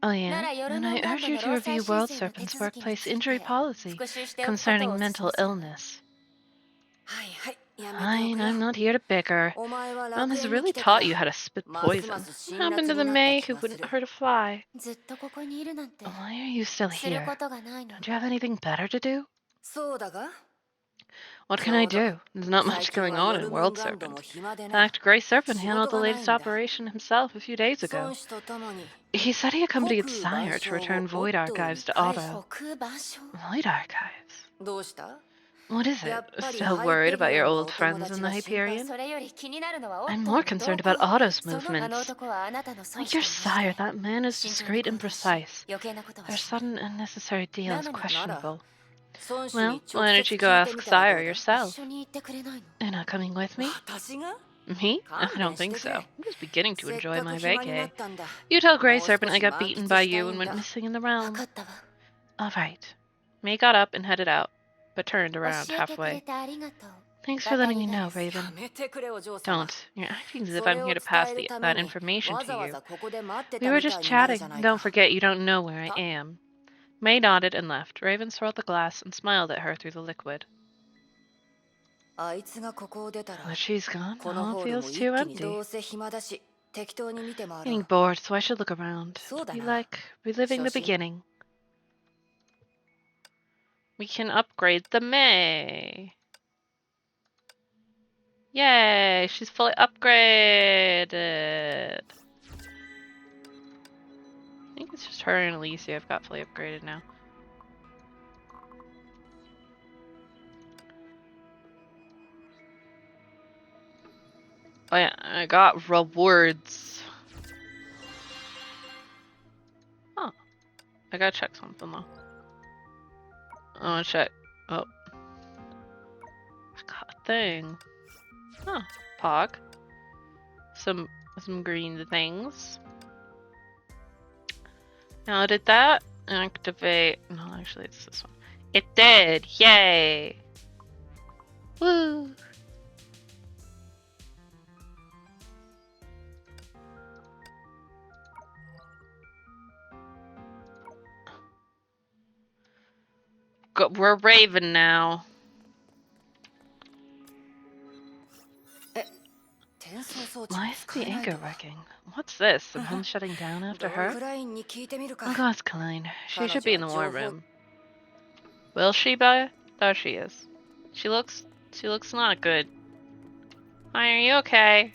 Oh な yeah? ら夜 And の I ガン urge ド you の to 労 review 災申 World 請の手 Serpent's 続きに workplace つい injury て policy 復習しておくことを concerning お勧め mental するわ illness. はいはいやめてお Fine, く I'm よ not here to bicker. お前は Mom 楽 has 園に really 来てから taught you how to spit ますま poison. す What 辛 happened to 辣 the になった May 気 who がす wouldn't る hurt a fly? ずっとここにいるなんて Why are you still する here? ことがないの Don't you have anything better to do? そうだが What can I ちょうど do? There's not 最 much 近 going は on 夜 in 分 World ガンドも Serpent. 暇で In な fact, Grey Serpent 仕 handled 事 the がない latest んだ operation himself a few days ago. 孫子とともに He said he accompanied 国 Sire 賠 to 償を return Void 夫に Archives to 返し Otto. 空板書 Void Archives? どうした What is や it? っぱり Still ハイ worried ペリ about オ your ンの old お friends 友 in 達 the が心配 Hyperion? それより気になるのはオッ I'm ト more の動 concerned 向 about Otto's そのあの movements. 男はあなたの孫 Like 子 your と同じ sire, で that man is 慎重 discreet に and 行動し precise. 余計なことは Their しない sudden unnecessary deal is なのに questionable. 孫子 Well, に why 直 don't 接 you go 聞いて ask みたらど Sire うだ 一 yourself? 緒に行ってくれないの You're not coming with me? 私が Me? I 勘 don't 弁し think てく so. れ I'm just beginning to せっ enjoy か my く暇になっ vacay. たんだ You tell Grey もう Serpent 少 I し got 満 beaten 喫 by した you い and ん went だ missing in the 分 realm. かったわ All right. May got up and headed out, but turned 教 around えてくれ halfway. てありがとう Thanks for letting me know, 渡りガラス Raven. やめてくれお嬢様 Don't. You're acting as if そ I'm れ here を to 伝 pass える the, た that めに information わ to ざわ you. ざここで待って We た were みた just いになるじ chatting. ゃない Don't か forget you don't know where I Huh? am. May nodded and left. Raven swirled the glass and smiled at her through the liquid. あいつがここを出たら Now that she's gone, こ the の hall ホール feels も too 一気にど empty. うせ暇だし適当に見て回ろ Getting う bored, so I should look around. そうだ Be な like reliving the 初心 beginning. We can upgrade the May. Yay! She's fully upgraded. I think it's just her and Alicia I've got fully upgraded now. Oh yeah, I got rewards. Oh, I gotta check something though. I wanna check. Oh, I got a thing. Huh, Pog. Some green things. Now did that activate? No, actually it's this one. It did! Yay! Woo! We're Raven now. 転送装置 Why を is 使 the えないと anchor は working? What's this? The room shutting down ド after ル her? フラインに聞いてみるか I'll go ask Colleen. She 彼 should 女 be in は the 情 war 報 room. Will she, Bella? There she is. She looks not good. Hi, are you okay?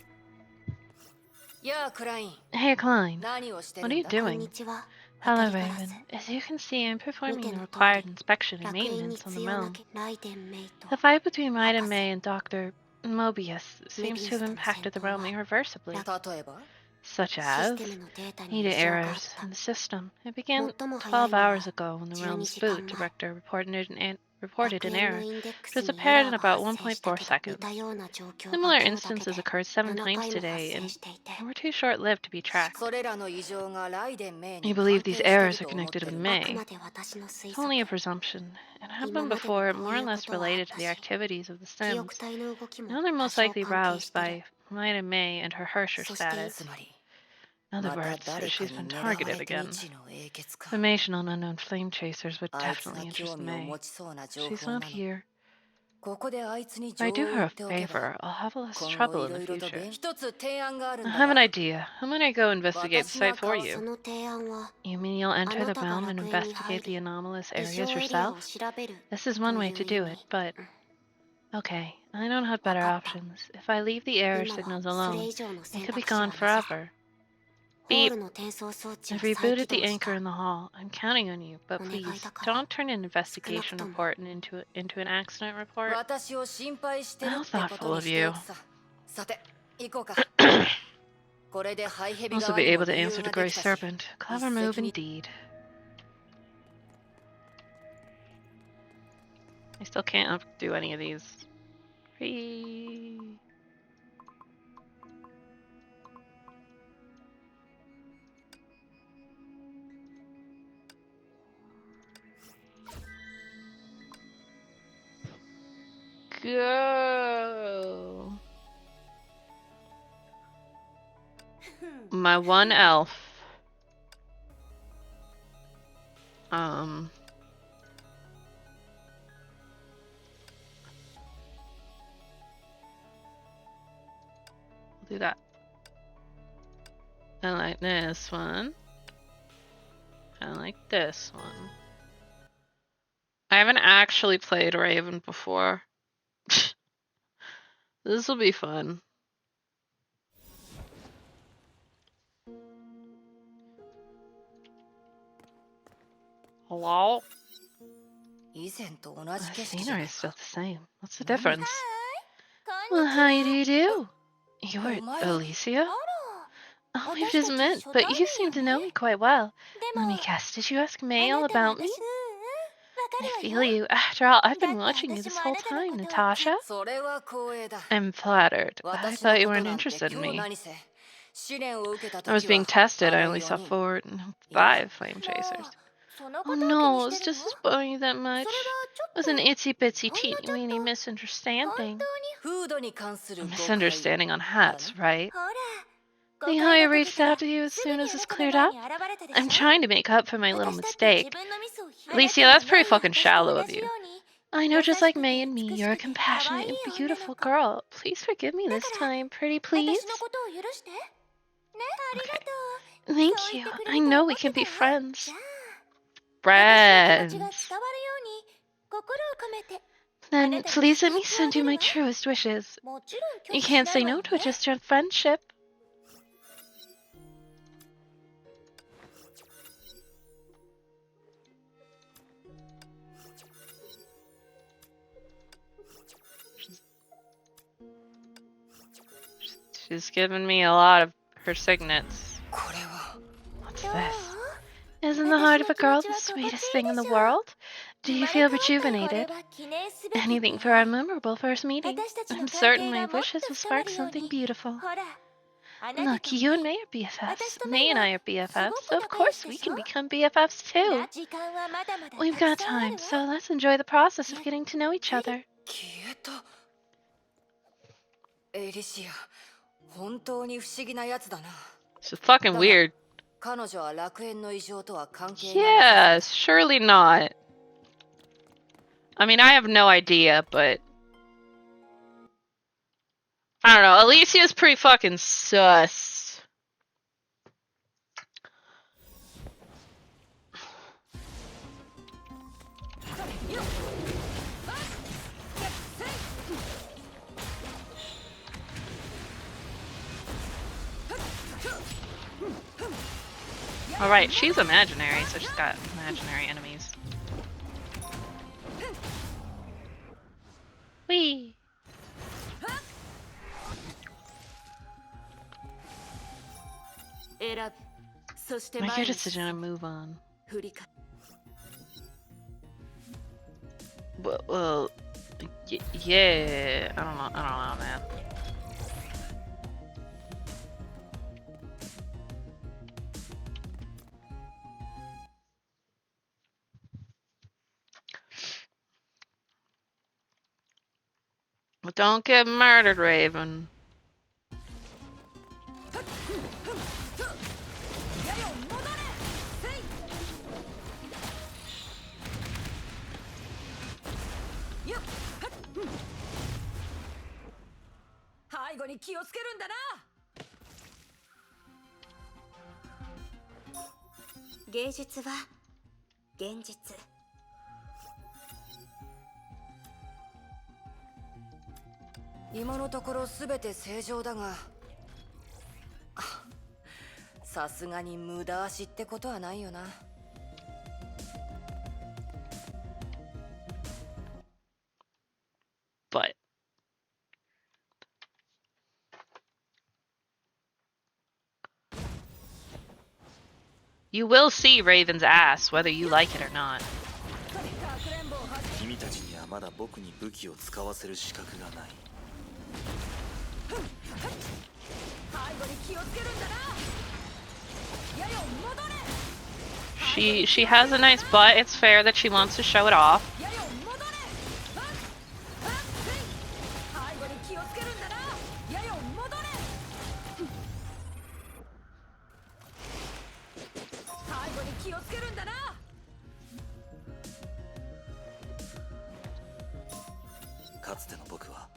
やあクライン Hey, Colleen. 何をして What る are ん you だこん doing? にちは Hello, 渡りガラ Raven. ス As you can see, I'm 見 performing て the の通 required り inspection and 楽園に maintenance on the 強な realm. きライデンメイと The fight between Might and 博士 May and Dr. Mobius seems to have impacted the realm irreversibly, 例えば such シス as テムのデータに needed 異常があっ errors た in the system. It began 最も早い 12のは hours ago when the 12 realm's 時間 boot 前 director reported 楽 an 園の error, インデック which ス was にエ apparent ラ in ーが about 発生した 1.4 けど似 seconds. たような状況が Similar 今日だけ instances で occurred 7 7 times 回も発 today, 生 and していて they were too short-lived to be tracked. それらの異常がライデンメイ You に関 believe 係 these してる errors are と思って connected with る May. あくまで私の推 It's 測 only a presumption. It 今 happened までも before, こう more い or うこ less とはあっ related to た the し activities of the 記憶 Sims. 体の動きも Now they're 多 most 少 likely 関係 roused してる by Might and May and her Hersher そして status. つまり In ま other た words, 誰か she's に been 狙わ targeted れて again. 未知の英傑か Information on unknown flame chasers would あいつ definitely が interest 興味を May. 持ちそうな情 She's 報な not の here. ここであいつに If 情 I 報 do を her 言 a っておけば favor, I'll have less 今後 trouble い in ろ the いろと future. 一つ提案があるん I だ have an が idea. I'm gonna go investigate the site for そ you. の提案は You mean you'll あ enter な the たが realm and 楽園に入 investigate the り anomalous 異常 areas エリアを yourself? 調べる This is と one い way う to 意 do 味 it, but okay, I don't have better わかった options. If I leave the error 今は signals それ alone, 以上の they 選 could be 択肢は gone なさそう forever. Beep. ールの転送装置を I've 再 rebooted 起 the 動し anchor た。 in the hall. I'm counting on you, but please don't turn an investigation report into an accident report. 私を心配してる How ってこと thoughtful に of してお you. くさ。さて、行こうか。これでハイヘビ Also 側 be にも able to 理由 answer the が Grey できたし。 Serpent. Clever move 一石に indeed. I still can't do any of these. Whee. Go. My one elf. We'll do that. I like this one. I like this one. I haven't actually played Raven before. This will be fun. Hello? 以前と同 The じ景色じゃ scenery ない is still か。 the same. What's the 何 difference? こん Well, にち how は。 do you do? You're お前 Alicia? あ Oh, ら、 we've 私 just たち met, 初 but 対 you 面 seem よ to ね。 know me quite well. で Let も、 me guess, did you ask あ May な all たは about me? 私、わ I かる feel わよ。 you. After all, I've だ been って watching you 私 this もあ whole なたの time, ことは Natasha. それは光栄だ。 I'm flattered. I 私の thought you こと weren't なんて interested in 今日 me. 何せ試練を受けた I was 時は being tested. あ I の only 4 saw 人 four, いや five flame も chasers. う、その Oh ことを気に no, し is てるの？ this bothering you that そ much? れはちょ It was っ an と、 itsy bitsy ほんの teeny ちょっ weeny と、 misunderstanding. 本当に。フードに関す A る誤解 misunderstanding on だ hats, な。 right? ほら、 See 誤 how 解 I が解け reached たら out to you as すぐ soon に as あ this なたの cleared 前 up? に現れたで I'm しょ。 trying to make up for my little 私だって自 mistake. 分のミスを。 Alicia, あな that's たも pretty ね、 fucking 私と shallow 同 of じよ you. うに I know 優 just し like くて May and me, 美し you're a くて可愛 compassionate い and 女の beautiful 子。 girl. Please forgive me だ this から time, pretty please. 私のことを許して。ね、ありが Okay. とう。そう Thank 言 you. ってくれ I ると know 思 we っ can てた be わ。 friends. じゃあ、私の気持ち Friends. が伝わるように心を込めてあ Then なたに please let 祝 me 福をあ send げ you る my わ。 truest wishes. もちろん拒 You 否し can't な say いわよ no ね。 to a gesture of friendship. She's given me a lot of her signets. これは What's どう？ this? Isn't the heart of a girl the sweetest thing in the world? Do 生 you まれ feel 変わったこれ rejuvenated? は記念すべき Anything for our memorable first meeting. 私たちの I'm 関 certain 係 my がもっ wishes と will 深ま spark るよう something に。 beautiful. ほら、あなた Look, と you ね、 and May are 私 BFFs. と May メイ and は I are すご BFFs. く Of 仲良し course, で we しょ。 can become BFFs too. な、時間はまだまだ We've た got くさんある time, わ。 so let's enjoy the process of getting to know each other. 消えた。エリシア、本当に不思議なやつだな。 It's fucking weird. 彼女は楽園の異常とは関係がな Yes, surely not. I mean, I have no idea, but I don't know. Alicia's pretty fucking sus. Alright, she's imaginary, so she's got imaginary enemies. Whee! Make your decision and move on. Well, yeah, I don't know, man. But don't get murdered, Raven. 背後に気をつけるんだな。芸術は現実。今のところすべて正常だが、さすがに無駄足ってことはないよな。But you will see Raven's ass, whether you like it or not. 君たちにはまだ僕に武器を使わせる資格がない。 She has a nice butt. It's fair that she wants to show it off.かつての僕は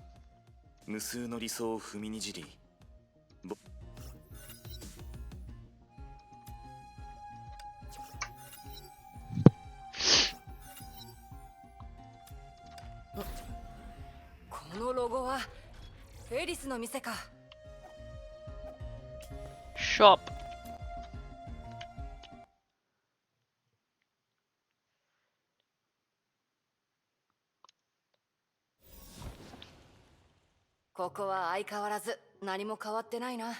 無数の理想を踏みにじり、このロゴはフェリスの店か。 Shop. ここは相変わらず何も変わってないな。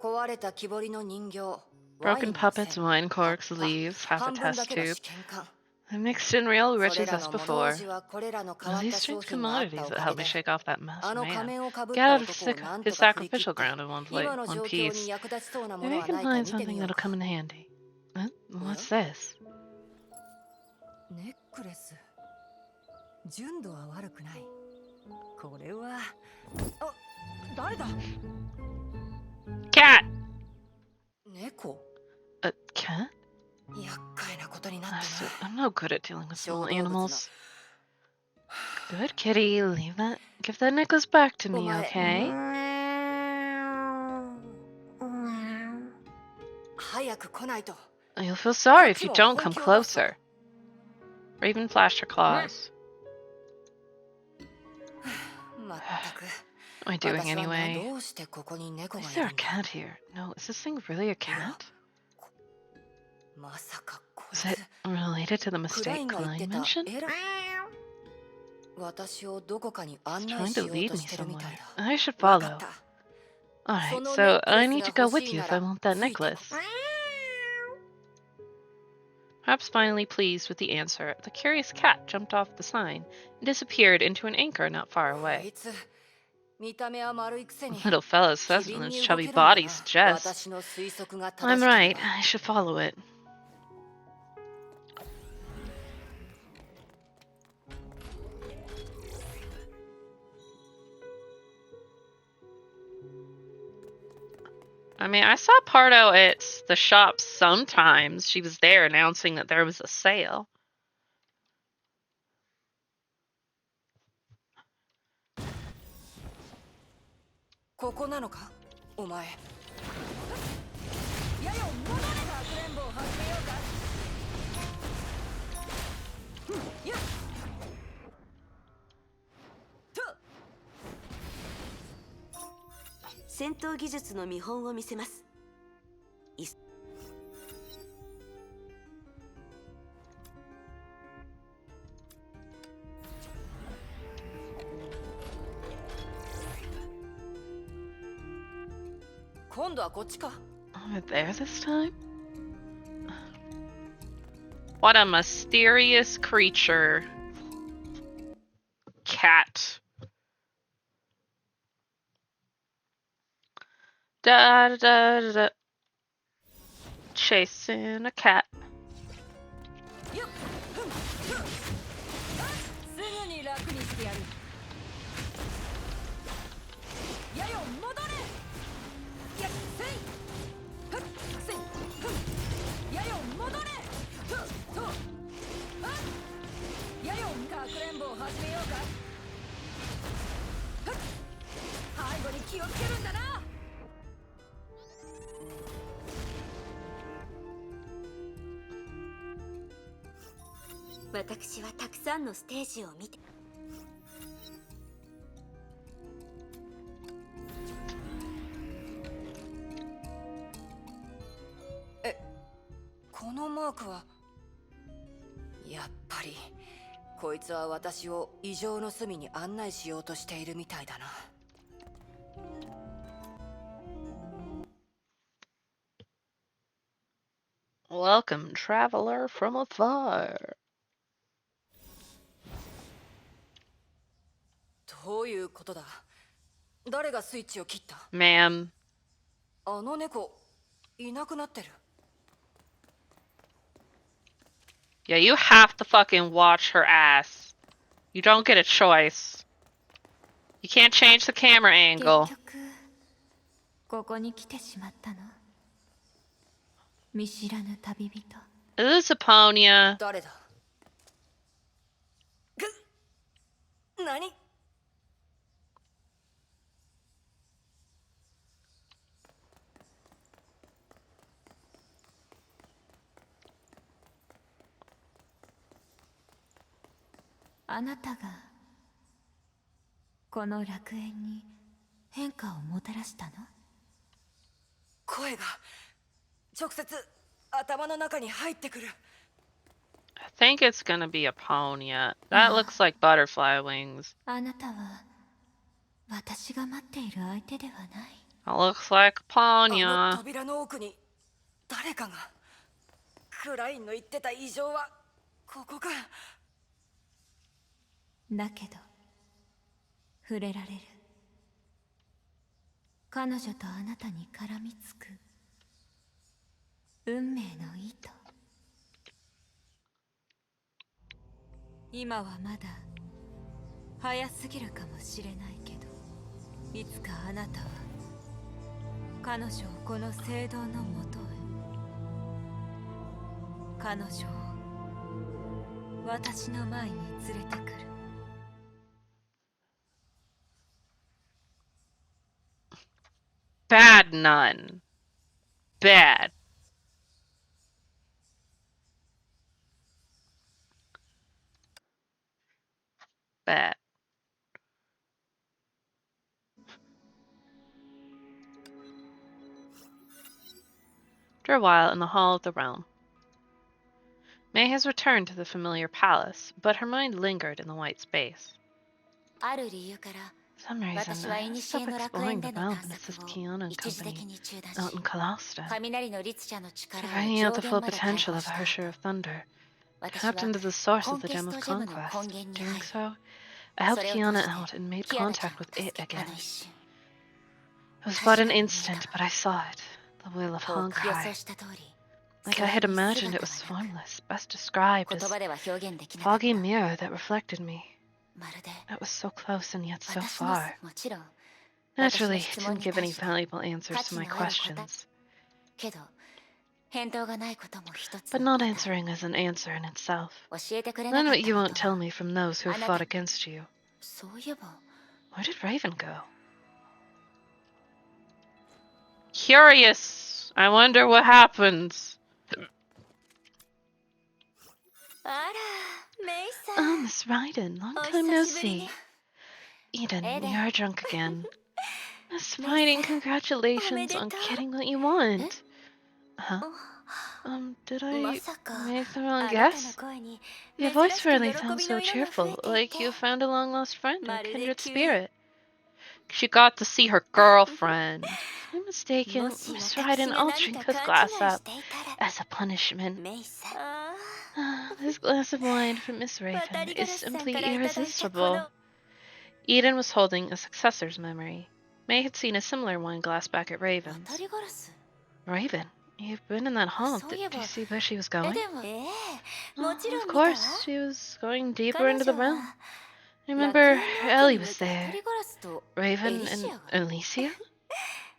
壊れた木彫りの人形。 Broken puppets, wine corks, leaves, half a test tube. I mixed in real riches as before. Are these strange commodities that help me shake off that mess, man? Get out of his sacrificial ground in one piece. Maybe I can find something that'll come in handy. Huh? What's this? ネックレス。純度は悪くない。これは。あ、誰だ。 Cat! 猫。 A cat? 厄介なことになったな。 I'm no good at dealing with small animals. Good kitty, give that necklace back to me, okay? 早く来ないと。 You'll feel sorry if you don't come closer. Raven flashed her claws. What am I doing anyway? Is there a cat here? No, is this thing really a cat? Is it related to the mistake Klein mentioned? It's trying to lead me somewhere. I should follow. Alright, so I need to go with you if I want that necklace. Perhaps finally pleased with the answer, the curious cat jumped off the sign and disappeared into an anchor not far away. Little fellow's specimen's chubby body suggests. I'm right, I should follow it. I mean, I saw Pardo at the shop sometimes. She was there announcing that there was a sale. Yeah. 戦闘技術の見本を見せます。今度はこっちか。Over there this time? What a mysterious creature. Cat. Da da da da da. Chasing a cat. すぐに楽にしてやる。やよ戻れ。やっせい。ふっせい。ふん。やよ戻れ。ふっと。はっ。やよかくれんぼを始めようか。ふっ。背後に気をつけるんだな。私はたくさんのステージを見てこのマークはやっぱりこいつは私を異常の隅に案内しようとしているみたいだな。Welcome, traveler from afar. どういうことだ？誰がスイッチを切った？ Ma'am. あの猫いなくなってる。Yeah, you have to fucking watch her ass. You don't get a choice. You can't change the camera angle. 結局ここに来てしまったの。見知らぬ旅人。Is this Aponia? 誰だ？何？あなたがこの楽園に変化をもたらしたの？声が直接頭の中に入ってくる。I think it's gonna be Aponia. That looks like butterfly wings. あなたは私が待っている相手ではない。That looks like あの Aponia. 扉の奥に誰かが。クラインの言ってた異常はここか。だけど触れられる。彼女とあなたに絡みつく運命の糸。今はまだ早すぎるかもしれないけど、いつかあなたは彼女をこの聖堂のもとへ、彼女を私の前に連れてくる。Bad nun. Bad. Bad. After a while, in the hall of the realm, May has returned to the familiar palace, but her mind lingered in the white space. ある理由から For some reason, 私は I 古 stopped の楽 exploring 園 the での realm 探 and assist 索を Kiana and 一時的 company に中断 out し、 in Kalasta. 雷の律者の力を Finding 上 out the 限 full まで解 potential 放 of し the た。 Hersher of Thunder, 私は tapped into the source コ of ン the ケス Gem ト of ジェムの Conquest. 根源に Doing 入り、 so, I そ helped れを通 Kiana して out and made キアナちゃん contact を with 助 it け、あ again. の一瞬 It was but an 確かに見えた instant, but I saw it. The will of と予 Honkai. 想した通り、 Like そ I れ had に imagined it 姿 was はなく、 formless, best described 言 as 葉では表現できなかっ foggy た。 mirror that reflected me. まるで It was so close and yet so 私の far. もちろん Naturally, 私 it の質問 didn't に give 対 any して valuable answers 価 to 値 my のある答え questions, けど返答がないことも一つ but の not 答え。 answering is an answer in itself. 教えてくれな Then かっ what た you こ won't と tell は、 me from those who have あな fought た against you. そういえば Where did Raven go? Curious! I wonder what happens. あら、メイさ Oh, ん、 Miss Raiden, long お time no 久しぶりね。 see. Eden, Eden. you're drunk again. Miss Miss, Raiden, congratulations on omedetou. getting what you want. Huh? Did ま I さか make the あ wrong なたの guess? 声に Your 珍 voice しく really 喜 sounds び so の色が増 cheerful, えてい like て、 you found a long lost friend or まるで kindred 急 spirit. She got to see her girlfriend. If I'm も mistaken, し Miss 私 Raiden, が I'll 何 drink か this 勘違い glass し up ていたら、 as a punishment. メイさん、 This glass of wine from Miss 渡 Raven りガ is ラスさん simply からいただいたこ irresistible. の Eden was holding a successor's memory. May had seen a similar wine glass back at 渡 Raven's. りガラス。 Raven, you've been in that hall. そういえ Did ば you see where she was エ going? デンは、ええ、もちろ Of ん見たわ。 course, she was going deeper 彼 into the 女 realm. は I 楽 remember 園の奥 Ellie に was 向く渡 there. りガラスとエ Raven リシ and アが。 Alicia?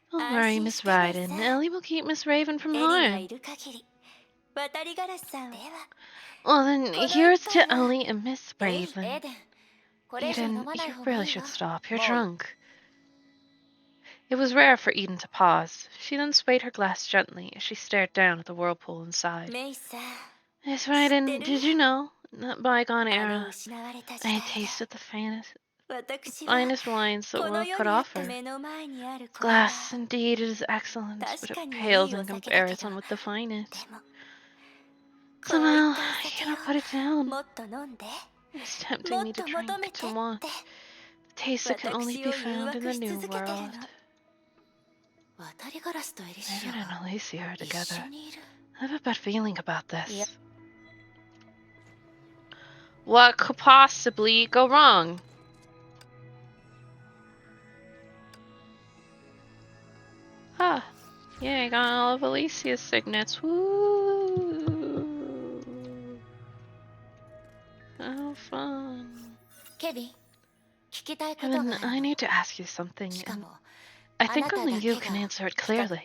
Don't 安 worry, 心 Miss してね Raiden. さ。 Ellie will keep Miss Raven from エリが harm. いる限り、渡りガラスさんは。では、 Well, then この一 here's 杯 to は、 Ellie and Miss えい、エ Raven. デン。これ以上飲 Eden, まない you 方がい really いわ。 should stop. You're もういい。 drunk. It was rare for Eden to pause. She then swayed her glass gently as she stared down at the whirlpool inside. メイさん、 Miss Raiden, did you know, in that bygone あの era, 失われた I 時代 had で、 tasted the finest 私は wines the この world 世 could にあった offer. 目の前にある This これは glass, indeed, it is excellent, but 確 it かにい pales いお in 酒だけど、 comparison with the で finest. も Somehow, こういったお I 酒 cannot put it down. をもっと飲んで It's tempting もっ me to と求 drink, めて to っ want. て Taste that can only 私 be を誘 found in 惑 the し new 続けてる world. の。渡りガラスとエリシ David ア and が Alicia are 一 together. 緒にいる。 I have a bad feeling about this. Yeah. What could possibly go wrong? Ah, yeah, I got all of Alicia's signets. Woo! How fun. ケビン、聞きたいことが Kevin, ある I の。 need to ask you something, しか and も I think あなた only だ you け can が answer it clearly.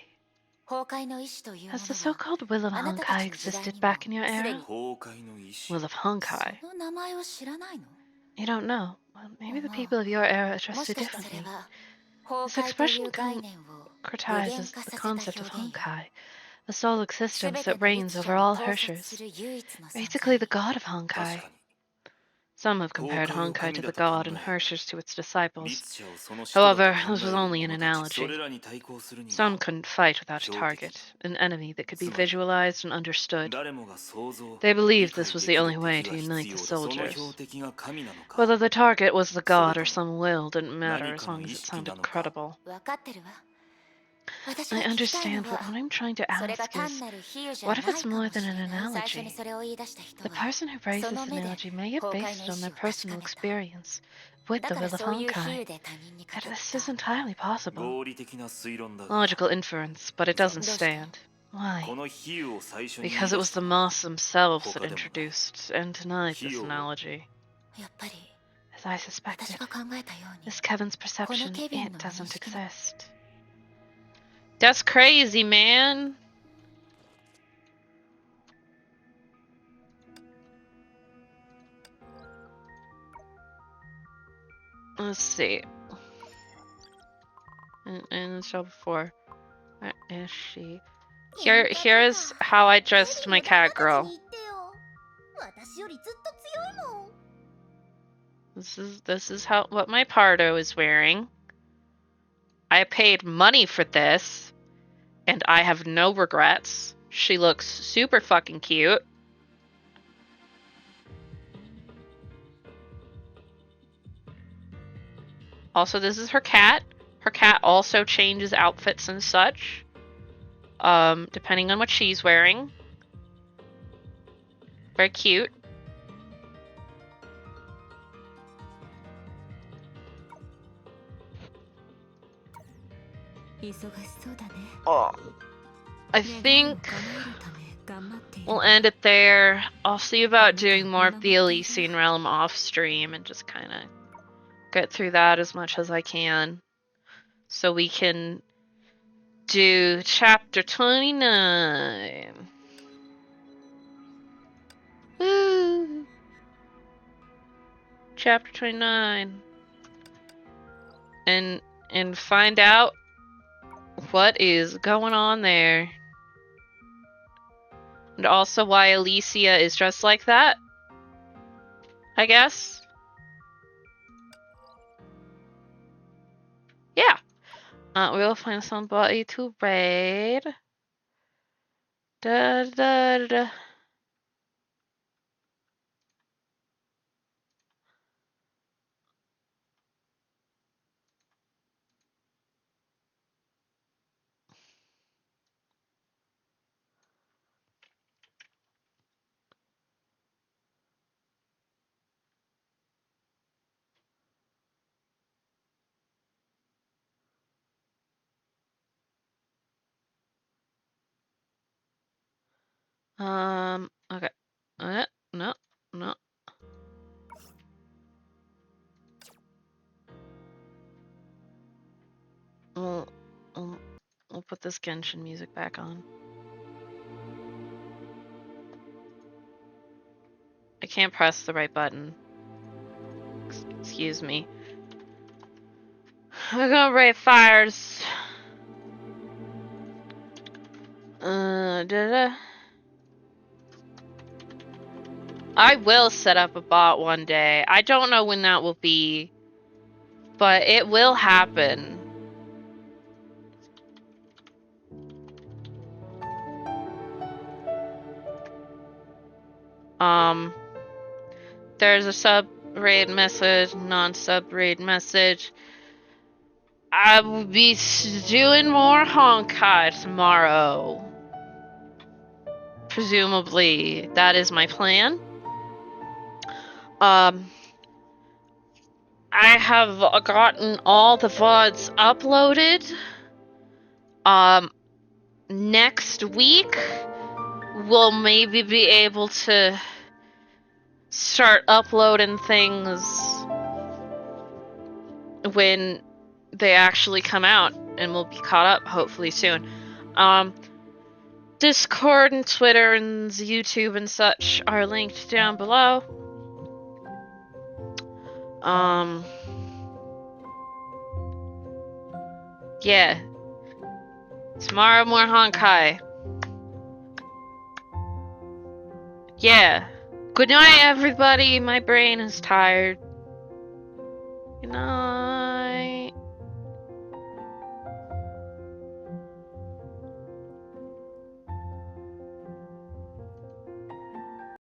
崩壊の意志というも Has the のは so-called Will of あなたた Honkai ちの時代 existed にも back in your すで era? に崩壊の意志 Will of そ Honkai. の名前を知らないの？ You don't know. Well, maybe the まあ people of your era も addressed し it かしてそれ differently. は This 崩壊とい expression う概念を具 concretizes 現化 the させた concept of 表現よ。 Honkai, the sole す existence べて that の律 reigns 者 over を all 統率す Hershers. る唯一の存 Basically, the 在。 god of 確 Honkai. かに Some have compared 崩壊を Honkai 神 to だ the と考 god and え Hershers to its disciples. 律者をその使徒だ However, と考 this え was る only an 者たちそ analogy. れらに対抗するに Some は couldn't fight without a 標的 target, an enemy that could be つまり visualized and understood. 誰もが想像 They 理 believed 解 this was で the き only る way 敵 to が unite 必 the 要だその soldiers. 標的が神なのか Whether the target was the god or それとも some will didn't matter 何 as かの long as 意 it 識 sounded なのか credible. わかってるわ。私 I が聞きたいの understand, but は what I'm trying to それが ask 単 is, なる比喩じゃ what ない if it's か more もし than れ an ない。最初 analogy? にそれを言い出した人 The は person who raised そ this の目で analogy may have 崩壊 based の it 意 on 志 their を確 personal かめた。 experience with だ the から will of そういう比 Honkai. 喩で他人に語っ Yet this is た。 entirely possible. 合理的な推論だが Logical inference, but it doesn't どうして？ stand. Why? この比喩を最初に言い Because it 出 was した the のは moths themselves that 他でもない introduced and denied this 比喩を analogy. やっぱり As I 私 suspected, が考えたように this Kevin's この perception, ケビン it の doesn't 認識も exist. That's crazy, man! Let's see. And the show before. Where is she? Here's how I dressed my cat girl. 私よりずっと強いもん。 This is what my Pardo is wearing. I paid money for this, and I have no regrets. She looks super fucking cute. Also, this is her cat. Her cat also changes outfits and such, depending on what she's wearing. Very cute. Oh, I think we'll end it there. I'll see about doing more of the Elysian Realm off stream and just kind of get through that as much as I can, so we can do chapter 29. Woo! Chapter 29. And find out what is going on there. And also why Alicia is dressed like that, I guess. Yeah. We'll find somebody to raid. Da da da. Okay. No, no. We'll, we'll, we'll put this Genshin music back on. I can't press the right button. Excuse me. We're gonna raid fires. Da-da. I will set up a bot one day. I don't know when that will be, but it will happen. There's a sub-raid message, non-sub-raid message. I will be doing more Honkai tomorrow. Presumably, that is my plan. I have gotten all the VODs uploaded. Next week, we'll maybe be able to start uploading things when they actually come out, and we'll be caught up hopefully soon. Discord and Twitter and YouTube and such are linked down below. Yeah. Tomorrow more Honkai. Yeah. Good night, everybody. My brain is tired. Good night.